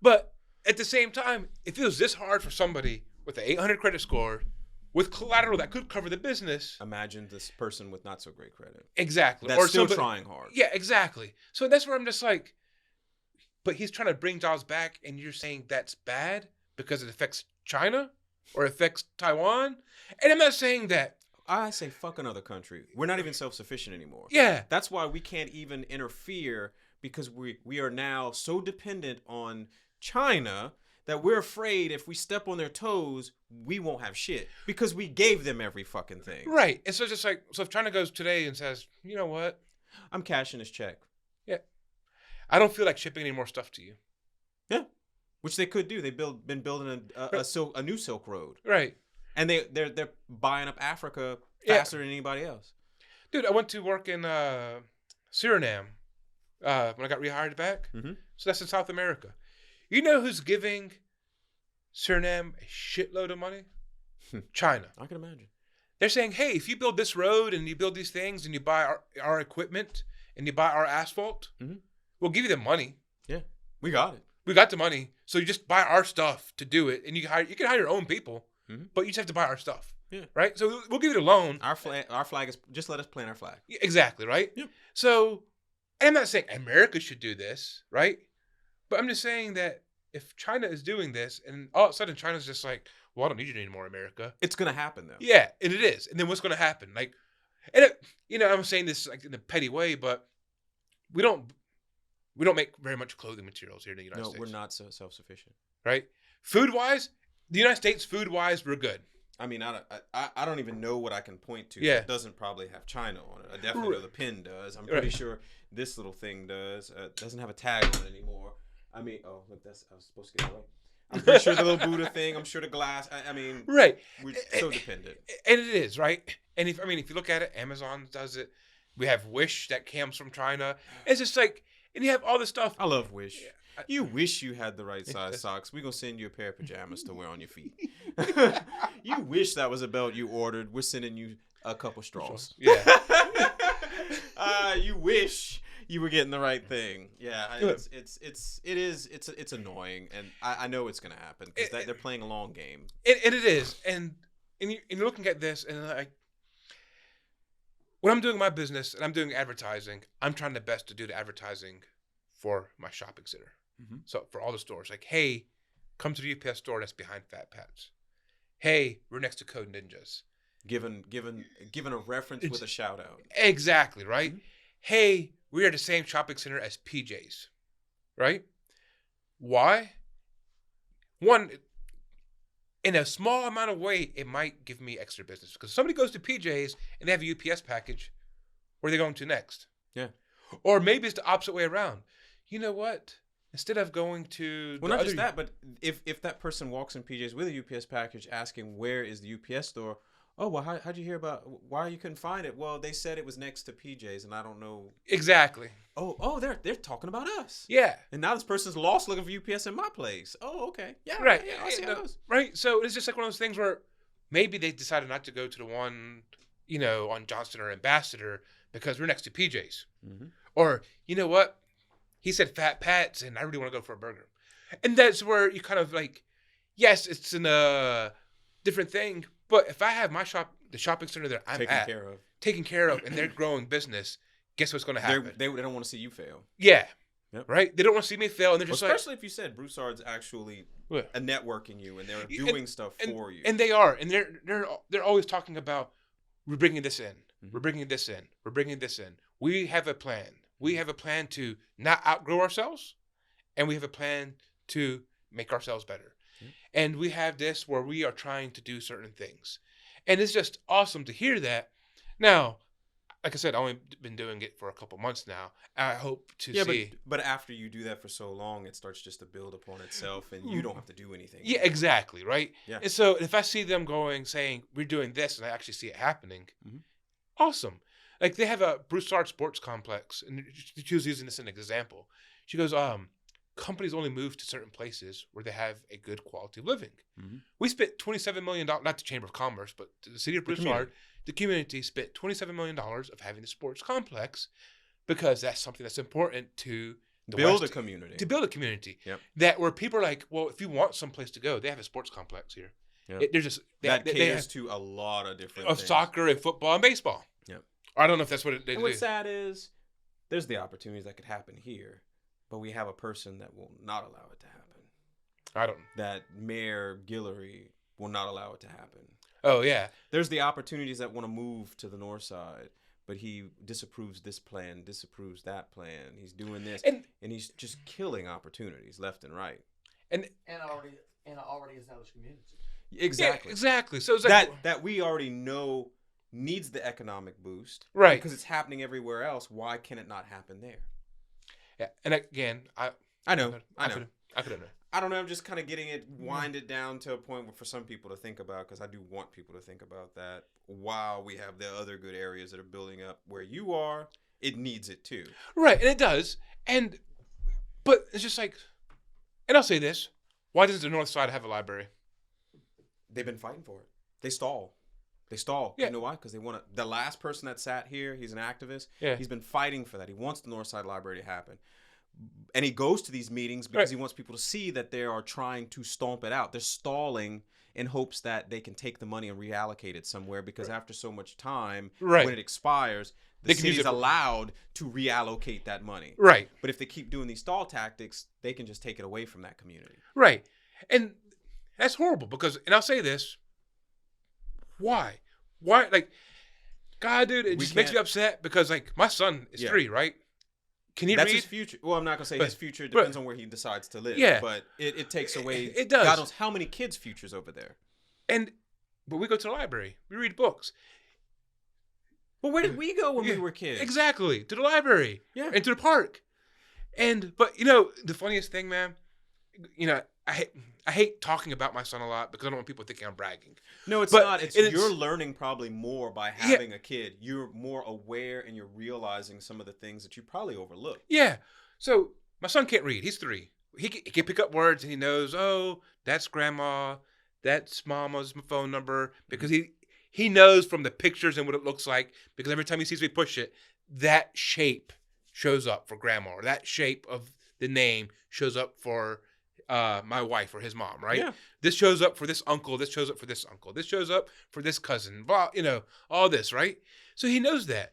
But at the same time, if it was this hard for somebody with an 800 credit score, with collateral that could cover the business. Imagine this person with not so great credit. Exactly. That's or still somebody, trying hard. Yeah, exactly. So that's where I'm just like, but he's trying to bring jobs back, and you're saying that's bad because it affects China or affects Taiwan? And I'm not saying that. I say fuck another country. We're not even self-sufficient anymore. Yeah. That's why we can't even interfere, because we are now so dependent on China that we're afraid if we step on their toes, we won't have shit because we gave them every fucking thing. Right. And so it's just like, so if China goes today and says, you know what? I'm cashing this check. Yeah. I don't feel like shipping any more stuff to you. Yeah. Which they could do. They've been building a new Silk Road. Right. And they're buying up Africa Yeah. faster than anybody else. Dude, I went to work in Suriname when I got rehired back. Mm-hmm. So that's in South America. You know who's giving Suriname a shitload of money? China. I can imagine. They're saying, hey, if you build this road and you build these things and you buy our equipment and you buy our asphalt, Mhm. we'll give you the money. Yeah, we got it. We got the money. So you just buy our stuff to do it. And you can hire your own people, Mhm. but you just have to buy our stuff. Yeah. Right? So we'll give you the loan. Our flag is, just let us plant our flag. Yeah, exactly, right? Yep. So, and I'm not saying America should do this, right? But I'm just saying that if China is doing this and all of a sudden China's just like, well, I don't need you anymore, America. It's gonna happen though. Yeah, and it is. And then what's going to happen? Like, and I'm saying this like in a petty way, but we don't make very much clothing materials here in the United States. No, we're not so self-sufficient. Right? Food-wise, the United States, food-wise, we're good. I mean, I don't even know what I can point to. Yeah. That doesn't probably have China on it. I definitely know the pin does. I'm pretty sure this little thing does. Doesn't have a tag on it anymore. I mean, oh look, I was supposed to get away. I'm pretty sure the little Buddha thing. I'm sure the glass. I mean, Right. we're so dependent. And it is, right? And if you look at it, Amazon does it. We have Wish that comes from China. It's just like, and you have all this stuff. I love Wish. You wish you had the right size socks. We're going to send you a pair of pajamas to wear on your feet. You wish that was a belt you ordered. We're sending you a couple straws. Yeah. You wish you were getting the right thing. Yeah, it's annoying, and I know it's going to happen because they're playing a long game. And it is. And you're looking at this, and like, when I'm doing my business and I'm doing advertising, I'm trying the best to do the advertising for my shopping center. Mm-hmm. So for all the stores, like, hey, come to the UPS store that's behind Fat Pat's. Hey, we're next to Code Ninjas. Given a reference with a shout out. Exactly, right? Mm-hmm. Hey, we are the same shopping center as PJ's, right? Why? One, in a small amount of way, it might give me extra business because somebody goes to PJ's and they have a UPS package. Where are they going to next? Yeah. Or maybe it's the opposite way around. You know what? Instead of going to Well, not just that, but if that person walks in PJ's with a UPS package asking where is the UPS store, oh, well, how'd you hear about why you couldn't find it? Well, they said it was next to PJ's, and I don't know. Exactly. Oh, they're talking about us. Yeah. And now this person's lost looking for UPS in my place. Oh, okay. Yeah. Right. Yeah, I see how it goes. Right. So it's just like one of those things where maybe they decided not to go to the one, on Johnston or Ambassador because we're next to PJ's. Mm-hmm. Or, you know what? He said Fat Pat's, and I really want to go for a burger. And that's where you kind of like, yes, it's in a different thing. But if I have the shopping center that I'm taken care of, and they're growing business, guess what's going to happen? They don't want to see you fail. Yeah. Yep. Right? They don't want to see me fail. And they're just especially if you said Broussard's actually networking you, and they're doing stuff for you. And they are. And they're always talking about, we're bringing this in. Mm-hmm. We're bringing this in. We're bringing this in. We have a plan. We have a plan to not outgrow ourselves, and we have a plan to make ourselves better. Mm-hmm. And we have this where we are trying to do certain things. And it's just awesome to hear that. Now, like I said, I've only been doing it for a couple months now. I hope to see. But after you do that for so long, it starts just to build upon itself, and you don't have to do anything. Yeah, exactly, right? Yeah. And so if I see them saying, we're doing this, and I actually see it happening, awesome. Like they have a Broussard sports complex, and she was using this as an example. She goes, companies only move to certain places where they have a good quality of living. Mm-hmm. We spent $27 million, not the Chamber of Commerce, but the city of Broussard, the community spent $27 million of having a sports complex because that's something that's important to build a community. To build a community. Yep. That where people are like, well, if you want someplace to go, they have a sports complex here. Yep. They're just that caters to a lot of different things. Soccer and football and baseball. Yep. I don't know if that's what they do. And what's sad is there's the opportunities that could happen here, but we have a person that will not allow it to happen. I don't. That Mayor Guillory will not allow it to happen. Oh, yeah. There's the opportunities that want to move to the north side, but he disapproves this plan, disapproves that plan. He's doing this, and he's just killing opportunities left and right. And already established community. Exactly. Yeah, exactly. So it's like that we already know needs the economic boost, right? Because it's happening everywhere else. Why can it not happen there? Yeah, and again, I know. I don't know. I'm just kind of getting it winded down to a point where for some people to think about, because I do want people to think about that. While we have the other good areas that are building up where you are, it needs it too. Right, and it does. But it's just like, and I'll say this: why does the north side have a library? They've been fighting for it. They stall. Yeah. You know why? Because they want to. The last person that sat here, he's an activist. Yeah. He's been fighting for that. He wants the Northside Library to happen. And he goes to these meetings because he wants people to see that they are trying to stomp it out. They're stalling in hopes that they can take the money and reallocate it somewhere, because after so much time, when it expires, the city's allowed to reallocate that money. Right. But if they keep doing these stall tactics, they can just take it away from that community. Right. And that's horrible because, and I'll say this, why? Like, God, dude, it just makes me upset because, like, my son is 3, right? Can he read? That's his future. Well, I'm not going to say his future. It depends on where he decides to live. Yeah. But it takes away. It does. God knows how many kids' futures over there. But we go to the library. We read books. Well, where did we go when we were kids? Exactly. To the library. Yeah. And to the park. But, you know, the funniest thing, man, you know, I hate talking about my son a lot because I don't want people thinking I'm bragging. No, it's not. You're learning probably more by having a kid. You're more aware and you're realizing some of the things that you probably overlooked. Yeah. So my son can't read. He's 3. He can pick up words and he knows, oh, that's grandma, that's mama's phone number, because he knows from the pictures and what it looks like, because every time he sees me push it, that shape shows up for grandma, or that shape of the name shows up for my wife or his mom, right? Yeah. This shows up for this uncle. This shows up for this uncle. This shows up for this cousin. Blah, you know, all this, right? So he knows that.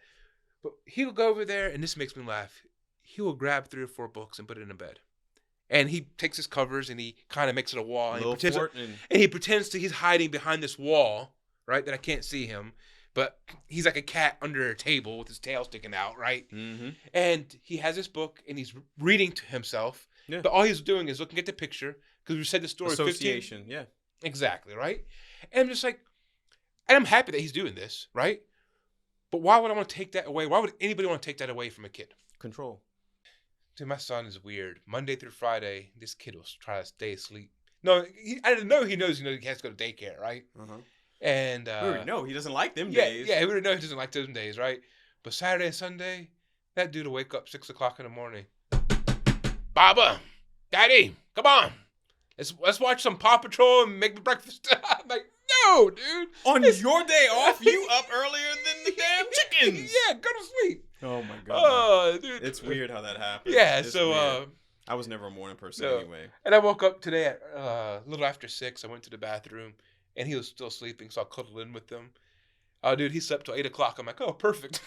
But he'll go over there, and this makes me laugh. He will grab 3 or 4 books and put it in a bed. And he takes his covers, and he kind of makes it a wall. And he pretends he's hiding behind this wall, right, that I can't see him. but he's like a cat under a table with his tail sticking out, right? Mm-hmm. And he has this book and he's reading to himself. Yeah. But all he's doing is looking at the picture because we said the story. Association, 15, yeah. exactly, right? And I'm just like, and I'm happy that he's doing this, right? But why would I want to take that away? Why would anybody want to take that away from a kid? Control. Dude, my son is weird. Monday through Friday, this kid will try to stay asleep. No, I didn't know he knows he has to go to daycare, right? Uh-huh. And We already know he doesn't like them yeah, days. yeah, we already know he doesn't like those days, right? But Saturday and Sunday, that dude will wake up 6 o'clock in the morning. Baba, Daddy, come on, let's watch some Paw Patrol and make me breakfast. I'm like, no, dude. On your day off, you up earlier than the damn chickens. Yeah, go to sleep. Oh my god. Oh, dude, It's weird how that happens. Yeah, It's so weird. I was never a morning person no. anyway. And I woke up today at a little after 6. I went to the bathroom, and he was still sleeping, so I cuddled in with him. Oh, dude, he slept till 8 o'clock. I'm like, oh, perfect.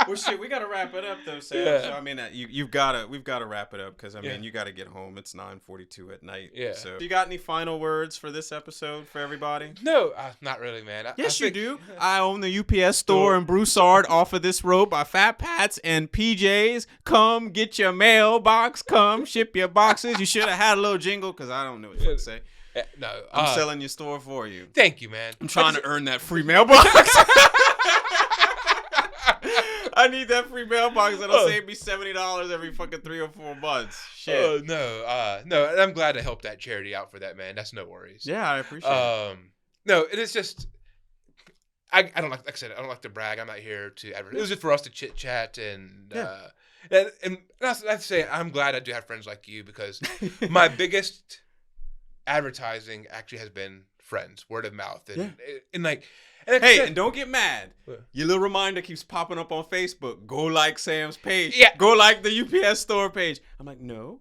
Well, shit, we gotta wrap it up though, Sam. Yeah. So I mean, we've gotta wrap it up because I mean, you gotta get home. It's 9:42 at night. Yeah. So, you got any final words for this episode for everybody? No, not really, man. Yes, you do. I own the UPS store in Broussard off of this road by Fat Pats and PJs. Come get your mailbox. Come ship your boxes. You should have had a little jingle because I don't know what you to say. No, I'm selling your store for you. Thank you, man. I'm trying to earn that free mailbox. I need that free mailbox that'll save me $70 every fucking 3 or 4 months. Shit. No, and I'm glad to help that charity out for that, man. That's no worries. Yeah, I appreciate it. No, it is just I don't like I said, I don't like to brag. I'm not here to advertise. It was just for us to chit chat and I say I'm glad I do have friends like you because my biggest advertising actually has been friends, word of mouth, and like. Hey, and don't get mad. Your little reminder keeps popping up on Facebook. Go like Sam's page. Yeah. Go like the UPS store page. I'm like, no,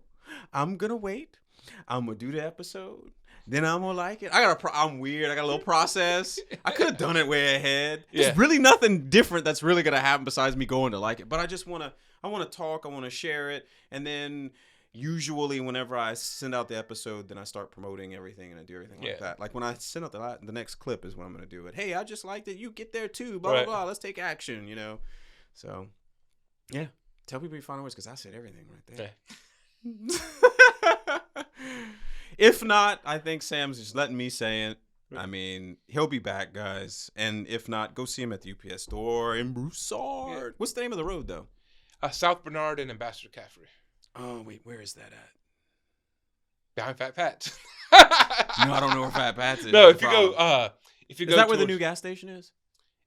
I'm gonna wait. I'm gonna do the episode. Then I'm gonna like it. I'm weird. I got a little process. I could have done it way ahead. There's really nothing different that's really gonna happen besides me going to like it. But I wanna talk. I wanna share it, and then. Usually, whenever I send out the episode, then I start promoting everything and I do everything like that. Like when I send out the next clip is when I'm going to do it. Hey, I just liked it. You get there too. Blah, blah, blah. Let's take action, you know. So, yeah. Tell people your final words because I said everything right there. Yeah. If not, I think Sam's just letting me say it. I mean, he'll be back, guys. And if not, go see him at the UPS store in Broussard. Yeah. What's the name of the road, though? South Bernard and Ambassador Caffrey. Oh, wait, where is that at? Behind Fat Pat's. No, I don't know where Fat Pat's is. No, if you go, is that where the new gas station is?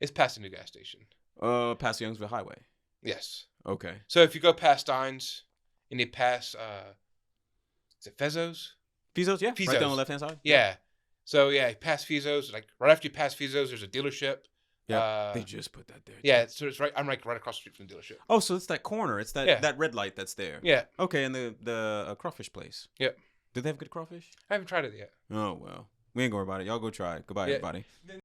It's past the new gas station. Past the Youngsville Highway. Yes. Okay. So if you go past Steins and you pass, is it Fezzo's? Fezzo's, yeah. Fezzo's. Right down on the left-hand side. Yeah. So yeah, past Fezzo's, like right after you pass Fezzo's, there's a dealership. Yeah, they just put that there. Yeah, so it's right. I'm like right across the street from the dealership. Oh, so it's that corner. It's that red light that's there. Yeah. Okay, and the crawfish place. Yep. Do they have good crawfish? I haven't tried it yet. Oh well, we ain't going about it. Y'all go try it. Goodbye, everybody.